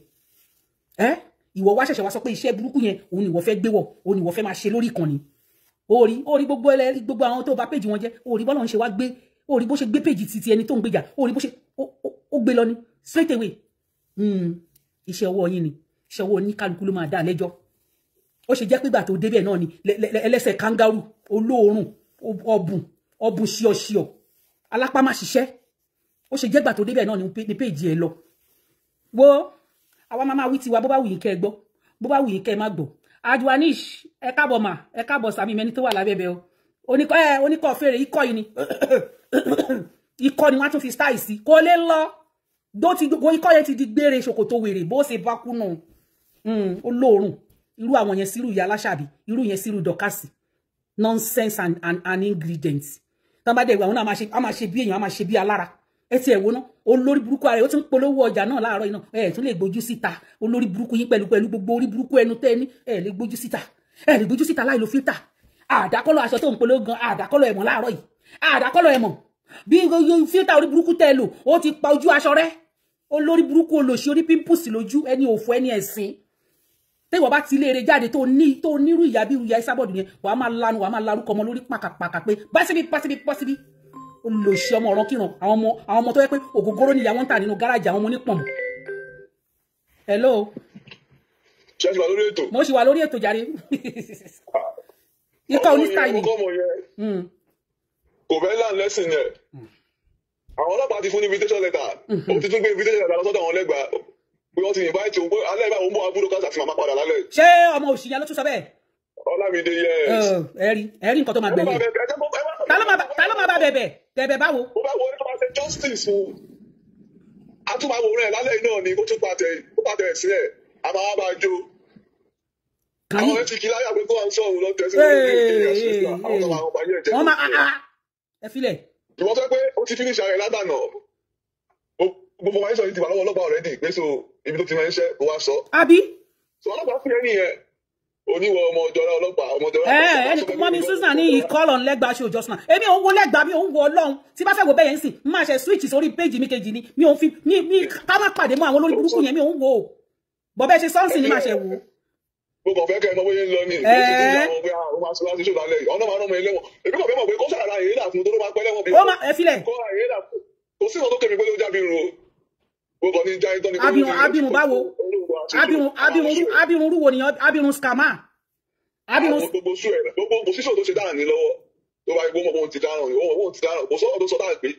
ìwọ wá ṣẹ̀ṣẹ̀ wá sọ pé iṣẹ́ burúkú yẹn òun ni ìwọ fẹ́ gbé wọ̀ òun ni ìwọ fẹ́ máa ṣe lórí ìkànnì orí gbogbo àwọn tó ba péèjì wọn jẹ́ orí bọ́lọ̀ ń ṣe wá gbé orí bó ṣe gbé péèjì titi ẹni tó ń gbéjà orí bó ṣe ó gbé lọ ni straight away iṣẹ́ ọwọ́ yín ni iṣẹ́ ọwọ́ ní kálukú ló máa dá lẹ́jọ́ ó ṣe jẹ́ pé ìgbà tó débẹ̀ náà ni ẹlẹ́sẹ̀ kangaroo olóòórùn ọ̀bùn ṣíọṣíọ alápá má ṣiṣẹ́ ó ṣe jẹ́ ìgbà tó débẹ̀ náà ni péèjì ẹ lọ wo àwa máa wí tiwa bó bá wù yín kẹ́ ẹ gbọ́ bó bá wù yín kẹ́ ẹ má gbọ́ Adwanish ẹ káàbọ̀ mà ẹ káàbọ̀ sàmì mẹ́ni tó wà lábẹ́bẹ́ o oníkọ́ fèrè ikọ́ yìí ni ikọ́ ni wọ́n tún fi style sí kò lè lọ ikọ́ yẹn ti di gbére ṣòkòtò wèrè bó ṣe bá kú náà olóòórùn irú àwọn yẹn sírù ìyá aláṣàbí irú yẹn sírù dọ̀kásì nonsense and ingredients tán bá dẹ̀ ìwà àwọn náà a máa ṣe bí èèyàn a máa ṣe bí alára ẹ ti ẹ̀ wo ná olórí burúkú ara ẹ̀ ó ti ń polówó ọjà náà láàárọ̀ yìí náà ẹ̀ tún lè gbójú síta olórí burúkú yín pẹ̀lú gbogbo orí burúkú ẹnu tẹ́ ní ẹ̀ lè gbójú síta láì lo fíltà àdákọ́lọ̀ aṣọ tó ń polówó gan àdákọ́lọ̀ ẹ̀mọ̀ láàárọ̀ yìí àdákọ́lọ̀ ẹ̀mọ̀ bí fíltà orí burúkú tẹ́ lò ó ti pa ojú aṣọ rẹ̀ olórí burúkú olòṣì orí pimples lójú ẹni òfò ẹni ẹ̀sìn tẹ́wọ̀ bá ti léèrè jáde tó nírú ìyá bí ìyá Ìsábọ̀dù yẹn wàá máa larúkọ ọmọ lórí pàkàpàkà pé bọ́sibí olùsí ọmọ ọ̀rọ̀ kíran àwọn ọmọ tó yẹ pé ògógóró ni ìyá wọn ń tà nínú gáràjì àwọn ọmọ onípọ̀n. Hello. ṣé ẹ ti wà lórí ètò. mo ṣì wà lórí ètò jàre. ikọ̀ oníṣàì ni. kò fẹ́ land lesson yẹn àwọn ọlọ́pàá ti fún ní invitation letter ó ti tún gbé invitation letter lọ sọ́dọ̀ àwọn lẹ́gbàá pé wọ́n ti invite òun pé alẹ́ ìbá òun bọ̀ abúlé káṣí àti màmá padà lálẹ́. ṣé ọmọ òṣìyàn ló tún sọ bẹ́ẹ̀. Ọlámídé yẹ. ẹ̀rí nǹkan tó máa gbẹ̀yìn. ta ló máa bá bẹ̀bẹ̀ báwo. ó bá wọlé tó máa ṣe justice fún atúmọ̀wò rẹ̀ lálẹ́ náà ni ó tún pàtẹ́ sílẹ̀ a máa bá jó. àwọn ẹ̀ ti kí láyà pé kó à ń sọ̀rọ̀ lọ tẹ̀sí wọ́n máa ẹ filẹ̀. ìwọ́n fẹ́ pé ó ti finish ara ẹ̀ ládàánà gbogbo wa ń sọ yìí ti wà lọ́wọ́ ọlọ́pàá already pé so ibi tó ti máa ń ṣe kó wá sọ. àbí. so ọlọ́pàá fún yẹn nìyẹn oníwọ̀ ọmọ ọjọ́ra ọlọ́pàá ọmọ ọjọ́ra. ẹni mọ́mí Susan ní ìkọlọ̀ lẹ́gbàá ṣe òjọ́sùn náà èmi òun wo lẹ́gbàá mi òun wo ọlọ́run tí bá fẹ́ wo bẹ́yẹn sìn máa ṣe switch sórí péjì mi kejì ni mi òun fi mi ká má pàdé mọ́ àwọn olórí burúkú yẹn mi òun wo bọ́bẹ́ ṣe sọ́ọ̀sì ni máa ṣe wò. gbogbo ọ̀fẹ́ kẹ́ ẹ mọ bóyá ń lọ ní àwọn máa ṣe láti ṣòdà lẹ́yìn ọ̀nà máa rán ọmọ ẹlẹ́wọ̀n èmi kò fẹ́ mọ̀ pé kó sàrà àyè là fún tó ló máa pẹ́ lẹ́wọ̀n bí. ó máa ẹ filẹ̀. kò sí ìwọ̀n tó kẹ́mi pé ló jábí ru gbogbo ní jáì tán ní. abirun báwo abirun rúwo nìyẹn abirun scammer. gbogbo sú ẹ̀ gbogbo position tó ṣe dáhà ní lọ́wọ́ tó bá gbogbo ọmọ ti dáhà òun ti dáhà kò sọ́wọ́ tó sọ dáhà pé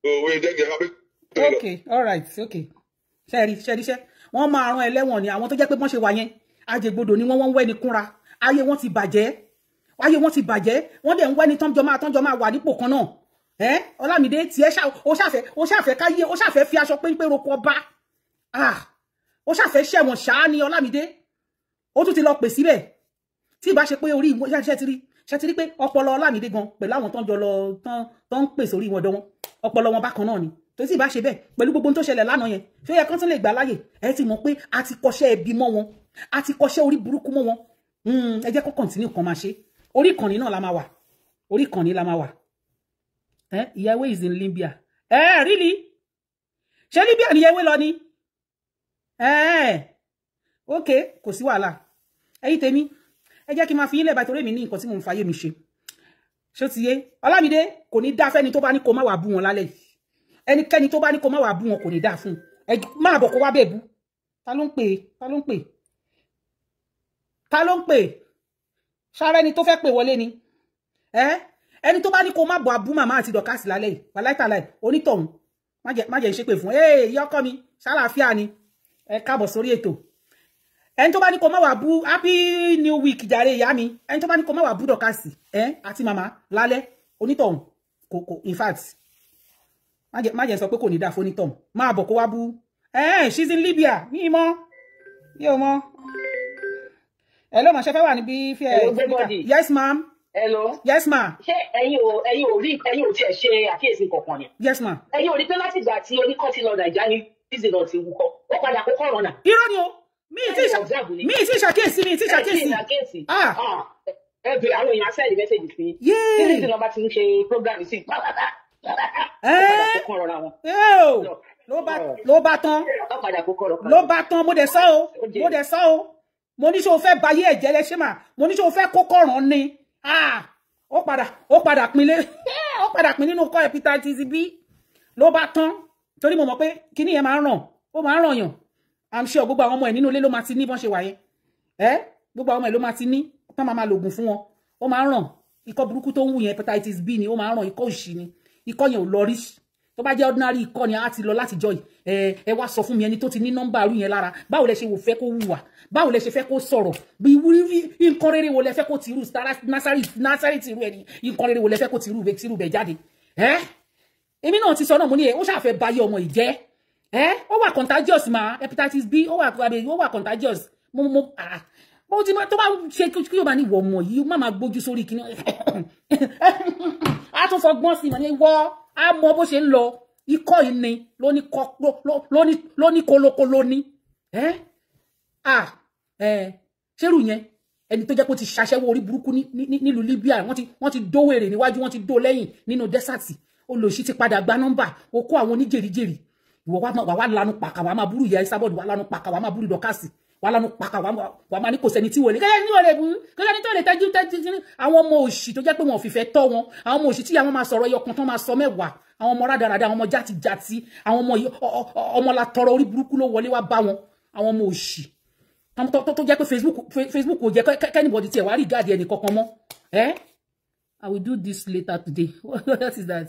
òwe jẹ́gẹ̀ ẹ̀ okay all right okay ṣẹ́ríṣẹ́ wọ́n máa rán ẹlẹ́wọ̀n ni àwọn tó jẹ́ pé wọ́n ṣe wà yẹn ajẹgbodò ni wọ́n ń wẹ́ni kúnra ayé wọn ti bàjẹ́ wọ́n dẹ̀ ń wẹ́ni tọ́njọ́ máa wà nípò kan náà Ọlámídé tiẹ̀ ó ṣàfẹ́ káyé ó ṣàfẹ́ fi aṣọ péńpé roko ọba ó ṣàfẹ́ ṣẹ̀wọ̀n ṣáá ni Ọlámídé ó tún ti lọ pè síbẹ̀ tí ìbá ṣe pé orí ṣe ti rí pé ọpọlọ Ọlámídé gan pẹ̀lú àwọn tó ń jọ lọ tó ń pèsè orí wọn dán wọn ọpọlọ wọn bákan náà ni tó sì bá ṣe bẹ́ẹ̀ pẹ̀lú gbogbo tó ṣẹlẹ̀ lánàá yẹn ṣé ó yẹ kán tún lè gbà láyè ẹ ti mọ̀ pé a ti kọ́ṣẹ́ ẹbí mọ́ wọn a ti kọ́ṣẹ́ orí burúkú mọ́ wọn ẹ jẹ́ kó kọ̀ntínú kan máa ṣe orí ìkànnì náà la máa wà orí ìkànnì la máa wà ìyàwó is in Libya really ṣé Libya ni ìyàwó lọ ni ok kò sí wàhálà ẹ̀yin tèmi ẹ jẹ́ kí n máa fi yín lẹ́bàá torí mi ní nǹkan tí mò ń fàyè mi ṣe ṣó ti yé Ọlámídé kò ní dá fẹ́ni tó bá ní kó má wà bú wọn lálẹ́ yìí ẹnikẹ́ni tó bá ní kó má wà bú wọn kò ní dá fún máa bọ̀ kó wá bẹ̀ bú ta ló ń pè ṣára ẹni tó fẹ́ pè wọlé ni ẹni tó bá ní kó má bọ̀ abú màmá àti dọ̀kásì lálẹ́ yìí wàláìtàláì onítọ̀hún má jẹ́ ìṣépè fún yọkọ mi ṣàlàáfíà ni ẹ káàbọ̀ sórí ètò ẹni tó bá ní kó má wà bú happy new week jàre ìyá mi ẹni tó bá ní kó má wà bú dọ̀kásì àti màmá lálẹ́ onítọ̀hún kò in fact má jẹ́ sọ pé kò ní dá fún onítọ̀hún máa bọ̀ kó wá bú she's in Libya ní ìmọ̀ yóò mọ̀ hello ma ṣe fẹ́ wà níbí fẹ́ yes ma'am hello yes ma ṣé ẹ̀yin ò tiẹ̀ ṣe àkíyèsí kankan ni yes ma ẹ̀yin ò rí pé láti ìgbà tí oníkọ́ ti lọ Nàìjíríà ní bísí lọ ti wúkọ́ ó padà kó kọ́ ọ̀nà. irọ́ ni o mi ì tí ṣàkíyèsí ẹ bèrè àwọn èèyàn sẹ́ẹ̀dì mẹ́sẹ̀jì sí i bísí lọ bá ti ń ṣe program sí ló bá tán mo dẹ̀ sọ o mo ní ṣé o fẹ́ bayé ẹ̀jẹ̀ lẹ ṣe mà mo ní ṣé o fẹ́ kó kọ̀ràn ni ó padà pin nínú kọ́ hepatitis B ló bá tán torí mo mọ̀ pé kíní yẹn máa ń ràn ó máa ń ràn yàn I'm sure gbogbo àwọn ọmọ ẹ̀ nínú ilé ló máa ti ní bọ́n ṣe wà yẹn gbogbo àwọn ọmọ ẹ̀ ló máa ti ní tán máa lògùn fún wọn ó máa ń ràn ikọ́ burúkú tó ń wù yẹn hepatitis B ni ó máa ń ràn ikọ́ òṣì ni ikọ́ yẹn ò lọ rí tó bá jẹ́ ordinary ikọ́ ni a ti lọ láti jọ ẹ wá sọ fún mi ẹni tó ti ní nọ́mbà rú yẹn lára báwo lẹ ṣe wò fẹ́ kó hùwà báwo lẹ ṣe fẹ́ kó sọ̀rọ̀ bí nǹkan rere wo lẹ fẹ́ kó tìrú násárì tìrú ẹni nǹkan rere wo lẹ fẹ́ kó tìrú bẹ̀ jáde èmi náà ti sọ náà mo ní ó ṣàfẹ́ báyé ọmọ ìjẹ́ ó wà contagious ma hepatitis B ó wà contagious mo ti tó bá ṣe kí o bá ní ìwọ ọmọ yìí má máa gbójú sórí kíní a tún fọgbọ́n sí ìmọ̀ ní wọ́ a mọ bó ṣe ń lọ ikọ́ ìní ló ní kólókóló ní ṣérù yẹn ẹni tó jẹ́ pé ó ti ṣaṣẹ́wó orí burúkú nílùú Libya wọ́n ti dó wèrè níwájú wọ́n ti dó lẹ́yìn nínú dẹ́sàtì olóṣì ti padà gba nọ́mbà ó kó àwọn oníjèrìjèrì ìwọ wà lanu pàkà wà máa burú ìyá Ìsábọ̀dù wà lanu pàkà wà máa burú dọ́kásì wà lanu pàkà wà máa ní kò sẹ́ni tí wọlé kẹ́lẹ́ ní wọlé bú kẹ́lẹ́ ní tó lè tẹ́jú àwọn ọmọ òṣì tó jẹ́ pé wọn ò fìfẹ́ tọ́ wọn àwọn ọmọ òṣì tí àwọn máa sọ̀rọ̀ ẹyọkan tán máa sọ mẹ́wàá àwọn ọmọ rádaràdà àwọn ọmọ játijàti àwọn ọmọ la tọrọ orí burúkú ló wọlé wá bá wọn àwọn ọmọ òṣì tó jẹ́ pé Facebook kò jẹ́ kẹ́nìbọ̀dì tiẹ̀ wá rí gáàdì ẹnì kankan mọ́ I will do this later today what is that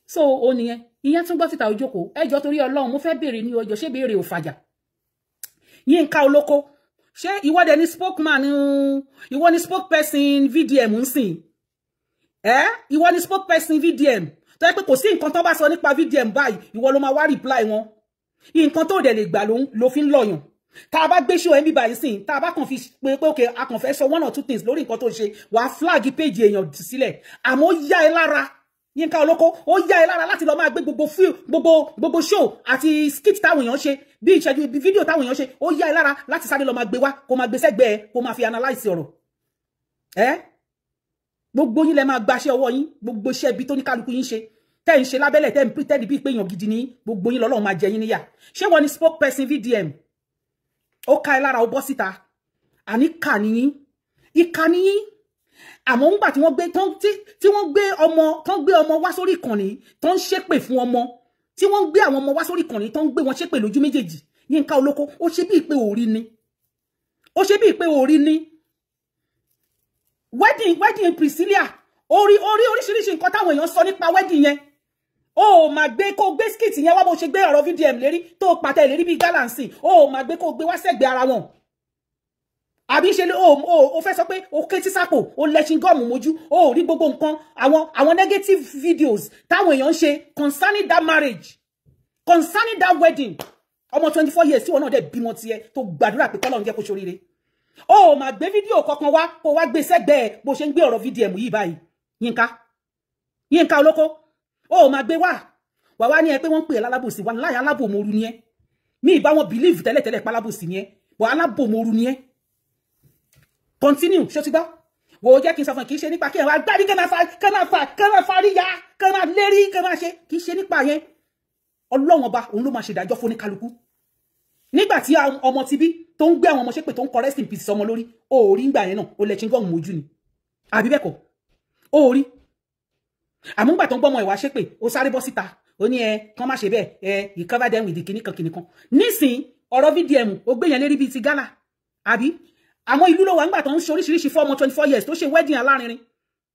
so ó nìyẹn ìyẹn tún gbọ́ síta ojókòó ẹjọ́ torí Ọlọ́run mo fẹ́ béèrè ní ọjọ́ ṣé béèrè ò fàjà Yínká Olóko ṣé ìwọ́dẹ ní spokesman ìwọ ní spokesperson VDM ń sìn ìwọ ní spokesperson VDM tó yẹ pé kò sí nǹkan tó bá sọ nípa VDM báyìí ìwọ ló máa wá reply wọn nǹkan tó dẹ̀ lè gbà ló fi ń lọ̀yàn tá a bá gbé show ẹ̀mí báyìí sìn tá a bá kàn fi pé okay a kàn fẹ́ sọ one or two things lórí nǹkan tó ṣe wàá flag page èèyàn sílẹ̀ àmọ́ yá ẹ lára Yínká Olóko ó yá ẹ lára láti lọ máa gbé gbogbo show àti skit táwọn èèyàn ṣe bí ìṣẹ́jú bí fídíò táwọn èèyàn ṣe ó yá ẹ lára láti sáré lọ máa gbé wá kó máa gbé sẹ́gbẹ̀ẹ́ kó máa fi analyze ọ̀rọ̀ gbogbo yín lẹ máa gbaṣẹ́ ọwọ́ yín gbogbo iṣẹ́ ibi tó ní kálukú yín ṣe tẹ́ ń ṣe lábẹ́lẹ̀ tẹ́ ń pretend bí pé èèyàn gidi ní gbogbo yín lọ́lọ́run máa jẹ yín níyà ṣé wọ́n ní spokesperson VDM ó ká ẹ lára ó bọ́ síta àní kà níyín ìkà níyín àmọ́ ńgbà tí wọ́n gbé tí wọ́n gbé ọmọ wá sórí ìkànnì tó ń ṣépè fún ọmọ tí wọ́n gbé àwọn ọmọ wá sórí ìkànnì tó ń gbé wọn ṣépè lójú méjèèjì Yínká Olóko ó ṣe bí ìpè òrí ni wedding Priscilla oríṣiríṣi nǹkan táwọn èèyàn sọ nípa wedding yẹn ó máa gbé kó gbé skit yẹn wá bó ṣe gbé ọ̀rọ̀ VDM lérí tó pàtẹ lérí bí galansi ó máa gbé kó gbé wá sẹ́gbẹ̀ẹ́ ara wọn àbí ṣe ó fẹ́ sọ pé ó ké tí sápò ó lẹ́ṣin gọ́ọ̀mù mojú ó rí gbogbo nǹkan àwọn negative videos táwọn èèyàn ń ṣe concerning that marriage concerning that wedding ọmọ 24 years tí wọn náà dẹ̀ bímọ tiẹ̀ tó gbàdúrà pé kọ́lọ́run jẹ́ kó ṣoríire ó máa gbé fídíò kankan wá kó wá gbé sẹ́gbẹ̀ẹ́ bó ṣe ń gbé ọ̀rọ̀ VDM yìí báyìí Yínká Olóko ó máa gbé wá wá ní ẹ pé wọ́n pè lálábòsí wà láyà alábòmoru ni ẹ mi ìbá wọn believe tẹ́lẹ̀ pálábòsí ni ẹ bọ̀ alábòmoru ni ẹ continue ṣó ti gbọ́ wo jẹ́ kí n sọ fún kì í ṣe nípa kí ẹ wá gbárí kẹ́nà fàríyá kẹ́nà lérí kẹ́nà ṣe kì í ṣe nípa yẹn Ọlọ́run ọba òun ló máa ṣe ìdájọ́ fún ní kálukú nígbà tí ọmọ ti bí tó ń gbé àwọn ọmọ ṣépè tó ń kọ rest in peace ọmọ lórí ó rí ngbà yẹn náà ó lẹ chingom mojú ni àbí bẹ́ẹ̀ kọ́ ó rí àmúgbà tó ń gbọ́mọ ìwà ṣépè ó sáré bọ́ síta ó ní kán má ṣe bẹ́ẹ̀ you cover them with the kìnnìkan nísìn ọ̀rọ̀ VDM ó gbé yẹn lérí bíi ti Ghana àbí àwọn ìlú ló wà ńgbà tó ń ṣe oríṣiríṣi fún ọmọ 24 years tó ṣe wedding alárinrin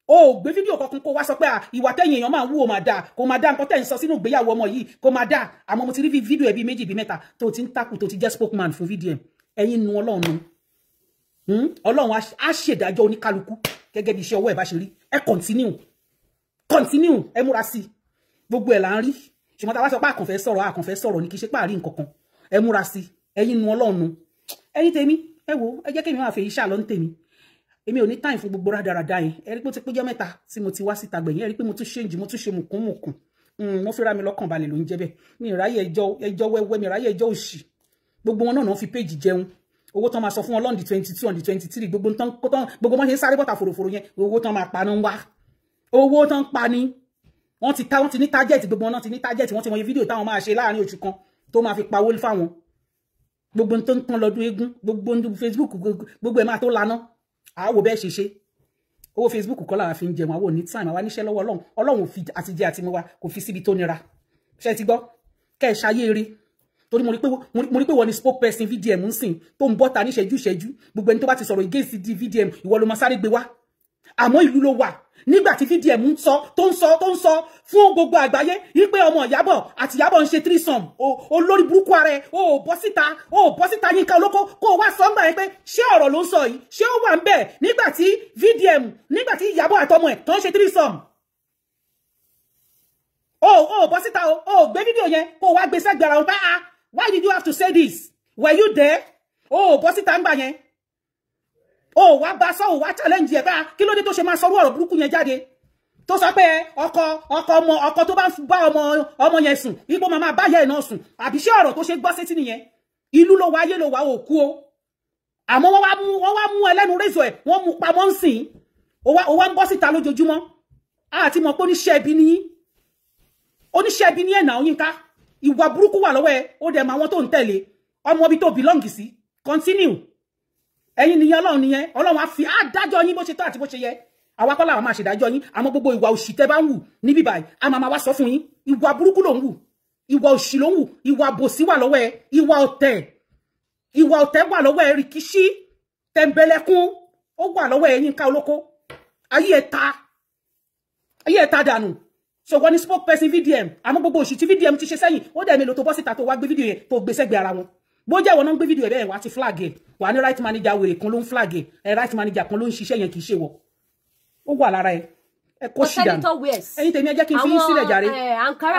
ó gbé fídíò kankan kó wá sọ pé ìwà tẹ́yìn èèyàn máa wú ó máa dáa kó máa dáa nǹkan tẹ́ ń sọ sínú ìgbéyàwó ọmọ yìí kó máa dáa àmọ́ mo ti rí fídíò ẹbí méjì bí mẹ́ta tó ti ń takù tó ti jẹ́ spokesman fún VDM ẹ̀yin nu Ọlọ́run Ọlọ́run á ṣèdájọ́ oníkálukú gẹ́gẹ́ bí iṣẹ́ ọwọ́ ẹ̀ bá ṣe rí ẹ continue ẹ múra sí gbogbo ẹ̀ là ń rí ṣùgbọ́n tá a bá sọ pé àkànfẹ́ sọ̀rọ̀ ní kì í ṣe páàrí nǹkan kan ẹ múra sí ẹ̀yin nu Ọlọ́run ẹ̀yin tèmi ẹ wo ẹ jẹ́ kémi máa fẹ́ iṣẹ́ àlọ́ ń tèmi èmi ò ní time fún gbogbo rádaràda yẹn ẹ rí pé ó ti péjọ mẹ́ta tí mo ti wá síta gbẹ̀yìn ẹ rí pé mo tún change mo tún ṣe mùkúnmùkùn mo fi ra mi lọ́kàn balẹ̀ ló ń jẹ́ bẹ́ẹ̀ mi ìráyè ẹjọ́ wẹ́wẹ́ mi ìráyè ẹjọ́ òṣì gbogbo wọn náà fi péjì jẹun owó tán máa sọ fún wọn lọ́ndì 22 ọ̀ndì 23 gbogbo wọn ṣe ń sáré bọ́ta fòròfòrò yẹn owó tán máa pa ní wá owó tán pa ní wọ́n ti ní target gbogbo wọn náà ti ní target wọ́n ti mọ fídíò táwọn máa ṣe láàrin oṣù kan tó máa fi pawó fáwọn gbogbo tó ń tán lọ́dún eégún gbogbo Facebook gbogbo ẹ̀ máa tó laná àwọ̀ bẹ́ẹ̀ ṣe owó Facebook kọ́ lára fi ń jẹun àwọn ní time àwa níṣẹ́ lọ́wọ́ Ọlọ́run fi àtijẹ àti mu wa kò fi síbi tó nira ṣe ti gbọ́ kẹ́ ẹ ṣayé eré torí mo rí pé wọ́n ní spokesperson VDM ń sìn tó ń bọ́ta ní ìṣẹ́jú gbogbo ẹni tó bá ti sọ̀rọ̀ against di VDM ìwọ ló máa sáré gbé wá àmọ́ ìlú ló wà nígbà tí VDM ń sọ tó ń sọ fún gbogbo àgbáyé wípé ọmọ Ìyábọ̀ àti Ìyábọ̀ ń ṣe threesome olórí burúkú ààrẹ ó bọ́ síta Yínká Olóko kó wá sọ ńgbà yẹn pé ṣé ọ̀rọ̀ ló ń sọ yìí ṣé ó wà ń bẹ̀ nígbà tí VDM nígbà tí Ìyábọ̀ àtọmọ ẹ̀ tó ń ṣe threesome ó bọ́ síta ó gbé fídíò yẹn kó wá gbé sẹ́gbẹ̀ẹ́ ara wọn bá why did you have to say this were you there ó bọ́ síta ńgbà yẹn ó wá bá sọ ó wá challenge ẹ̀ bá kí ló dé tó ṣe máa sọ ọ̀rọ̀ burúkú yẹn jáde tó sọ pé ọkọ tó bá bá ọmọ yẹn sùn ipò màmá bá yẹ náà sùn àbí ṣé ọ̀rọ̀ tó ṣe gbọ́ sétí nìyẹn ìlú ló wá ayé ló wá òkú o àmọ́ wọ́n wá mú ẹlẹ́nu rézò ẹ̀ wọ́n mú pamọ́ ń sìn ó wá ń bọ́ síta lójoojúmọ́ àti mọ̀ pé oníṣẹ́ ibi ní ẹ̀nà Yínká ìwà burúkú wà lọ́wọ́ ẹ ó dẹ̀ mọ àwọn tó ń tẹ̀lé ọmọ ibi tó belong sí continue ẹ̀yin nìyẹn Ọlọ́run á fi dájọ́ yín bó ṣe tó àti bó ṣe yẹ àwa kọ́ làwọn máa ṣèdájọ́ yín àmọ́ gbogbo ìwà òṣì tẹ́ bá ń wù níbí báyìí a máa wá sọ fún yín ìwà burúkú ló ń wù ìwà òṣì ló ń wù ìwà àbòsí wà lọ́wọ́ ẹ ìwà ọ̀tẹ̀ wà lọ́wọ́ ẹ rìkíṣí tẹ̀m̀bẹ̀lẹ̀kún ó wà lọ́wọ́ ẹ Yínká Olóko ayé ẹ̀ta dànù ṣùgbọ́n ní spokesperson VDM àmọ́ gbogbo òṣì tí VDM ti ṣe sẹ́yìn ó dẹ̀ mélòó tó bọ́ síta tó wá gbé fídíò yẹn tó gbé sẹ́gbẹ̀ẹ́ ara wọn bó jẹ́ ìwọ náà ń gbé fídíò ẹ̀ bẹ́ẹ̀ wá ti flag ẹ̀ wà ní right manager wèrè kan ló ń flag ẹ̀ right manager kan ló ń ṣiṣẹ́ yẹn kì í ṣe wọ ó wà lára ẹ kó ṣì dànù ẹ̀yin tèmi ẹ jẹ́ kí n fi yín sílẹ̀ jàre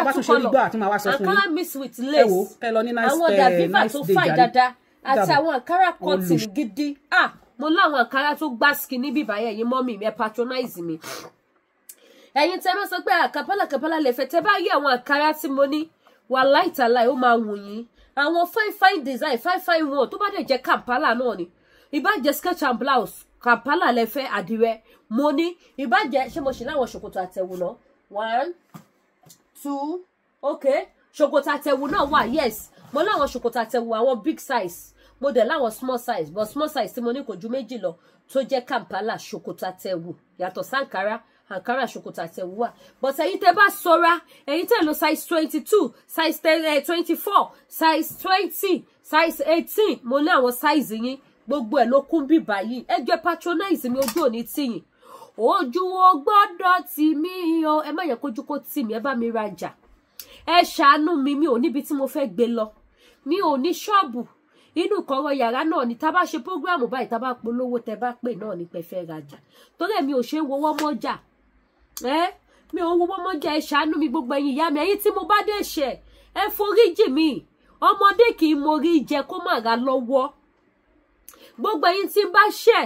bá tún ṣe rí gbọ́ àti máa wá sọ fún yín ẹ wò ẹ lọ ní nice day jàre àti àwọn àǹkárá cotton gidi mo láwọn àǹkárá tó gbá skin níbí báyẹn yín mọ́mì mi ẹ patronize mi ẹ̀yin tẹ́ mọ́ sọ pé kàpálà lè fẹ́ tẹ́ bá yí àwọn àǹkárá tí mo ní wàláhì tàláhì ó máa wù yín àwọn fine design fine one tó bá dẹ̀ jẹ́ Kampala náà ni ìbá jẹ́ skirt and blouse Kampala lè fẹ́ àdìrẹ mo ní ìbá jẹ́ ṣé mo ṣì láwọn ṣòkòtò àtẹ̀wù náà 1 2 okay ṣòkòtò àtẹ̀wù náà wà yes mo láwọn ṣòkòtò àtẹ̀wù àwọn big size mo dẹ̀ láwọn small size but small size tí mo ní kò ju méjì lọ tó jẹ́ Kampala ṣòkòtò àtẹ̀wù yàtọ̀ sankara Ankara ṣòkòtò àtẹ̀wù wà but ẹ̀yin tẹ́ bá ṣọ́ra ẹ̀yin tẹ́ lò size 22 size 24 size 20 size 18 mo ní àwọn size yín gbogbo ẹ̀ ló kún bí báyìí ẹ jẹ́ patronize mi ojú òní tìyìn ojú o gbọ́dọ̀ tì mí o ẹ má yẹ kójú kó tì mí ẹ bá mi rajà ẹ ṣàánú mi ò níbi tí mo fẹ́ gbé lọ mi ò ní ṣọ́ọ̀bù inú kọ̀rọ̀ yàrá náà ni tá bá ṣe program báyìí tá bá polówó tẹ́ bá pè náà ní pé fẹ́ rajà torí èmi ò ṣe wọ́wọ́ mọ́jà mi ò wọ́wọ́ mọ́jà ẹ ṣàánú mi gbogbo ẹ̀yin ìyá mi ẹ̀yin tí mo bá dé ṣe ẹ foríjì mi ọmọdé kì í morí jẹ kó má ra lọ́wọ́ gbogbo ẹ̀yin tí bá ṣe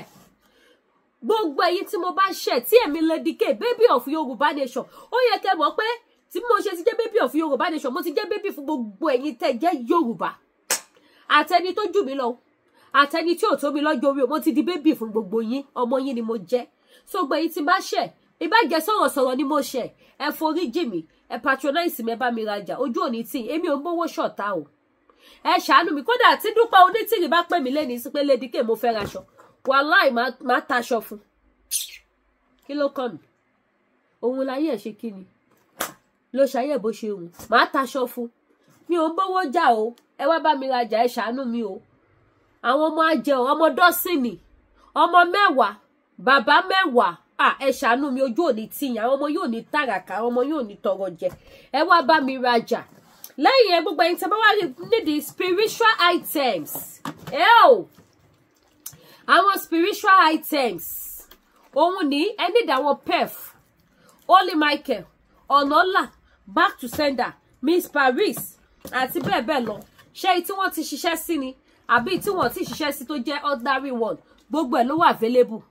gbogbo ẹ̀yin tí mo bá ṣe tí èmi Lady K baby of Yorùbá nation ó yẹ kẹ́ mọ̀ pé tí mo ṣe ti jẹ́ baby of Yorùbá nation mo ti jẹ́ baby fún gbogbo ẹ̀yin tẹ́ jẹ́ Yorùbá àtẹni tó jù mí lọ àtẹni tí ò tó mi lọ́jọ́ orí mo ti di baby fún gbogbo yín ọmọ yín ni mo jẹ́ so gbé yín tí bá ṣẹ̀ ìbá jẹ́ sọ̀rọ̀ ni mo ṣẹ̀ ẹ forí jì mí ẹ patronize mi ẹ bá mi rajà ojú òní tí èmi ò ń bówó ṣọ̀tá o ẹ ṣàánú mi kódà tí Dúpẹ́ Onítìrì bá pè mí lẹ́ni sí pé Lady K mo fẹ́ raṣọ wàláì má taṣọ fún kí ló kàn mí òun láyé ẹ̀ ṣe kí ni ló ṣayé bó ṣe wù má taṣọ fún mi ò ń bówó jà o ẹ wá bá mi rajà ẹ ṣàánú mi o àwọn ọmọ ajẹun ọmọ dọ́sìnì ọmọ 10 bàbá 10 ẹ ṣàánú mi ojú òní tìyàn àwọn ọmọ yóò ní tàràkà àwọn ọmọ yóò ní tọrọ jẹ ẹ wá bá mi rajà lẹ́yìn ẹ gbogbo ẹ̀yin tí bá wá nídìí spiritual items àwọn spiritual items òun ní ẹ nídìí àwọn pef Holy Michael Ọ̀nàlà Back to Sender Miss Paris àti bẹ́ẹ̀ bẹ́ẹ̀ lọ ṣé tí wọ́n ti ṣiṣẹ́ sí ni àbí tí wọ́n ti ṣiṣẹ́ sí tó jẹ́ ordinary one gbogbo ẹ̀ ló wà available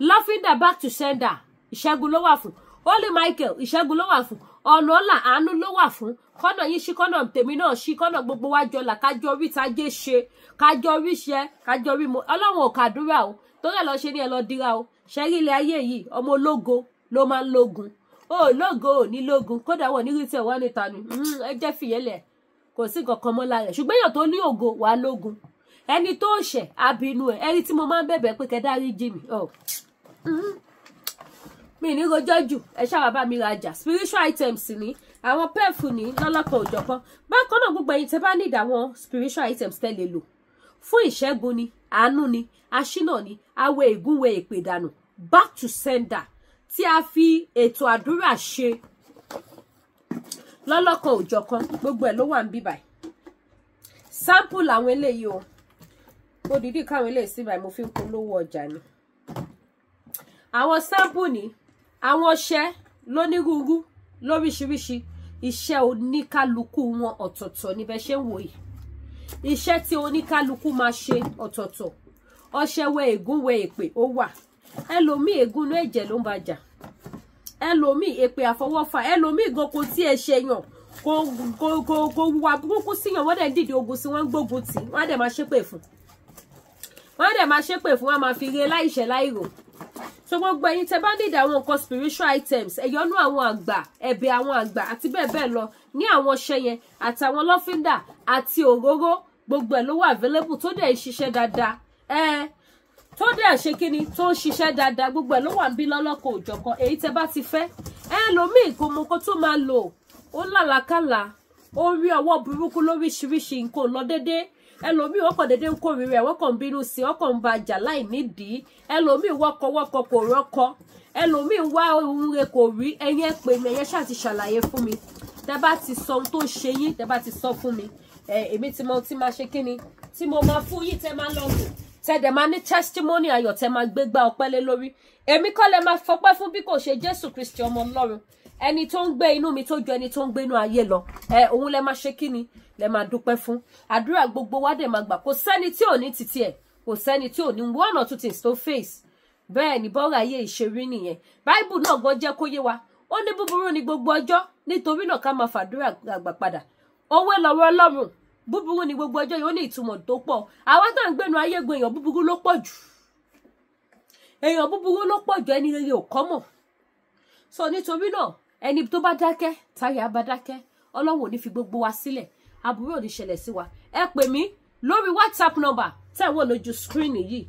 Lọ́fíńdà Back to Sender ìṣẹ́gun ló wà fún Holy Michael ìṣẹ́gun ló wà fún Ọ̀nàlà àánú ló wà fún kọ́nà yín ṣí kọ́nà tèmi náà ṣí kọ́nà gbogbo wa jọlà kájọ rí tajé ṣe kájọ rí ṣe kájọ rí mo ọlọ́run ò kàdúrà o torí ẹ̀ lọ ṣe ní ẹ lọ dira o ṣẹ́rí ilé ayé yìí ọmọ ológo ló máa ń lógun ó lógo ò ní lógun kódà wọ̀ nírí tí ẹ̀ wá níta ni ẹ jẹ́ fìyẹ́lẹ̀ kò sí nǹkan kan mọ́ lára ẹ̀ ṣùgbọ́n èèyàn tó ní ògo wà lógun ẹni tó ṣẹ̀ abinú ẹ̀ ẹni tí mo máa ń bẹ̀bẹ̀ pé kẹ́dárí jì mí mi ní rojọ́ jù ẹ ṣáà bá mi rajà spiritual items ní àwọn pẹ́ẹ̀fù ní lọ́lọ́kan òjọ̀kan bákan náà gbogbo ẹ̀yin tẹ́ bá ní àwọn spiritual items tẹ́ lè lò fún ìṣẹ́gun ni àánú ni aṣínà ni awẹ ìgúnwẹ èpè dànù Back to Sender tí a fi ètò àdúrà ṣe lọ́lọ́kan òjọ̀kan gbogbo ẹ̀ ló wà ń bí báyìí sample àwọn eléyìí o mo dìídì káwọn eléyìí sí báyìí mo fi ń polówó ọjà ni àwọn sample ni àwọn ọṣẹ lónírúurú lóríṣiríṣi iṣẹ́ oníkálukú wọn ọ̀tọ̀ọ̀tọ̀ níbẹ̀ ṣe ń wò yìí iṣẹ́ tí oníkálukú máa ṣe ọ̀tọ̀ọ̀tọ̀ ọṣẹ wẹ ègún wẹ èpè ó wà ẹlòmíì ègún inú ẹ̀jẹ̀ ló ń bàjà ẹlòmíì èpè àfọwọ́fà ẹlòmíì gan kò tí ẹ ṣe yàn kò wà burúkú síyàn wọ́n dẹ̀ dìde ogun sí wọ́n gbógun tì wọ́n á dẹ̀ máa ṣépè fún wọ́n á máa fi re láìṣẹ̀ láìrò so gbogbo ẹ̀yin tẹ́ bá nídìí àwọn nǹkan spiritual items ẹ̀yọ́nú àwọn àgbà ẹ̀bẹ̀ àwọn àgbà àti bẹ́ẹ̀ bẹ́ẹ̀ lọ ní àwọn ọṣẹ yẹn àtàwọn lọ́fíńdà àti òróró gbogbo ẹ̀ ló wà available tó dẹ̀ ń ṣiṣẹ́ dáadáa tó dẹ̀ ṣe kíni tó ń ṣiṣẹ́ dáadáa gbogbo ẹ̀ ló wà ń bí lọ́lọ́kọ̀ òjọ̀kan èyí tẹ́ bá ti fẹ́ lómìn kò mọ nǹkan tó máa lò ó làlàkàlà ó rí ọwọ́ burúkú lóríṣiríṣi nǹkan lọ déédéé ẹlòmíì wọ́n kàn déédéé ń kórìíra ẹ̀ wọ́n kàn ń bínú sí i wọ́n kàn ń ba jà láì nídìí ẹlòmíì wọ́kọ̀ kò rọ́kọ ẹlòmíì wá ohun rẹ̀ kò rí ẹ̀yin ẹ̀ pè mí ẹ̀yẹ́ ṣáà ti ṣàlàyé fún mi tẹ́ bá ti sọ ohun tó ń ṣe yín tẹ́ bá ti sọ fún mi èmi tí mo ti máa ṣe kíni tí mo máa fún yín tẹ́ máa lọ wò tẹ́ dẹ̀ máa ní testimony ayọ̀ tẹ́ máa gbégbá ọpẹ́ lé lórí èmi kọ́ lẹ máa fọpẹ́ fún bí kò ṣe Jésù Kristi ọmọ Ọlọ́run ẹni tó ń gbé inú mi tó ju ẹni tó ń gbé inú ayé lọ òun lẹ máa ṣe kíni lẹ máa dúpẹ́ fún àdúrà gbogbo wa dẹ̀ máa gbà kò sẹ́ni tí ò ní títí ẹ̀ kò sẹ́ni tí ò ní one or two things to face bẹ́ẹ̀ ni bọ́ọ̀rọ̀ ayé ìṣerí nìyẹn báíbù náà gan jẹ́ kó yé wa ó ní búburú ní gbogbo ọjọ́ nítorí náà ká máa fàdúrà àgbà padà owó lọ́wọ́ Ọlọ́run búburú ní gbogbo ọjọ́ yìí ó ní ìtumọ̀ tó pọ̀ àwa tá à ń gbénu ayé gbé èèyàn búburú ló pọ̀ jù ẹni rere ò kọ́ mọ̀ so nítorí náà ẹni tó bá dákẹ́ táyà bá dákẹ́ Ọlọ́run ò ní fi gbogbo wa sílẹ̀ aburú ò ní ṣẹlẹ̀ sí wa ẹ pè mí lórí WhatsApp number tẹ́ wọ́n lójú screen yìí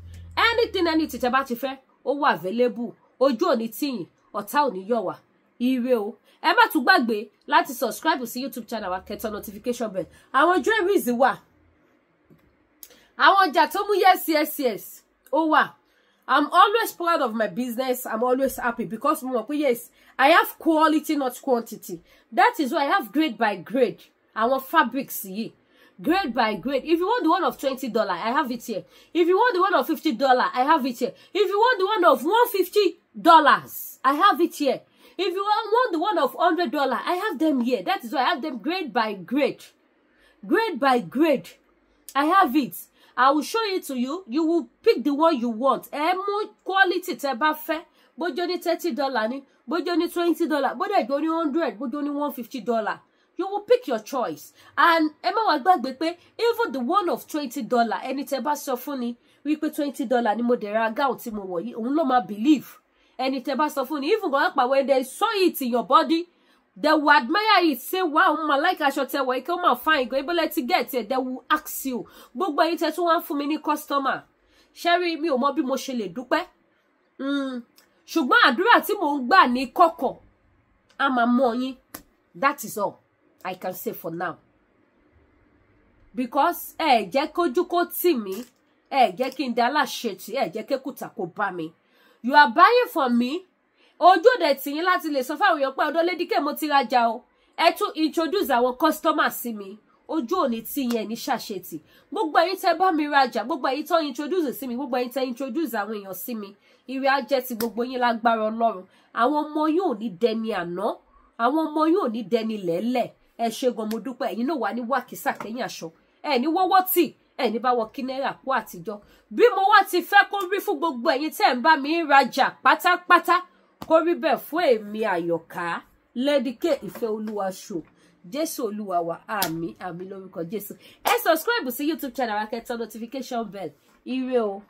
anything tẹ́ bá ti fẹ́ ó wà available ojú òní tìyìn ọ̀tá òní yọ̀ wá ire o ẹ má tún gbàgbé láti subscribe sí YouTube channel wa kẹtọ notification bell àwọn jewelries wà àwọn ọjà tó mú yes ó wà I'm always proud of my business. I'm always happy because yes, I have quality, not quantity. That is why I have grade by grade. Our fabrics here, grade by grade. If you want the one of $20, I have it here. If you want the one of $50, I have it here. If you want the one of $150, I have it here. If you want the one of $100, I have them here. That is why I have them grade by grade. Grade by grade. I have it. I will show it to you. You will pick the one you want. More quality tẹ́ bá fẹ́. bójó ní $30 ní bójó ní $20 bójó ní $100 bójó ní $150. You will pick your choice. And ẹ má wá gbàgbé pé even the one of $20 ẹni tẹ́ bá sọ fún ni wípé $20 ni mo dẹ̀ ra gown tí mo wọ̀ yìí òun ló máa believe. Ẹni tẹ́ bá sọ fún ni even gan pa when they saw it in your body they will admire it, say wow ma like aṣọ tẹ́ wọ̀ yìí kí ó máa fine go able to get it. They will ask you gbogbo ẹ̀yin tẹ́ tún wá fún mi ní customer Sherry mi ò mọ bí mo ṣe lè dúpẹ́ ṣùgbọ́n àdúrà tí mò ń gbà ní kọ̀kọ̀ a máa mọ̀ yín. That is all I can say for now. Because jẹ́ kójú kó tì mí, jẹ́ kí n dá láṣetì, jẹ́ kékùtà kó bá mi. You are buying from me. Ojú òde tì yín láti lè sọ fáwọn èèyàn pé ọ̀dọ̀ Lady K mo ti rajà o. Ẹ tún introduce àwọn customer sí mi. Ojú òní tí yẹn ní ṣàṣetì. Gbogbo ẹ̀yin tẹ́ bá mi rajà, gbogbo ẹ̀yin tó introduce sí mi, gbogbo ẹ̀yin tẹ́ introduce àwọn èèyàn sí mi. Ire á jẹ́ ti gbogbo yín lágbára Ọlọ́run. Àwọn ọmọ yín ò ní dẹni àná. Àwọn ọmọ yín ò ní dẹni lẹ́lẹ̀. Ẹ ṣé gan mo dúpẹ́ ẹ̀yin náà wà ní wàkísà kẹ́yìn aṣọ. Ní wọ́wọ́ tì, ní bá wọ kínẹ́rà kó àtijọ́. Bí mo wá ti fẹ́ kó rí fún gbogbo ẹ̀yin tẹ́ ń bá mi rajà pátápátá. Kó rí bẹ́ẹ̀ fún èmi Àyọ̀ká Lady K Ìfẹ́olúwa show. Jésù Olúwa wa àmín àmín lórúkọ Jésù. Ẹ subscribe sí YouTube channel wa kẹ́ tán notification bell. Ire o.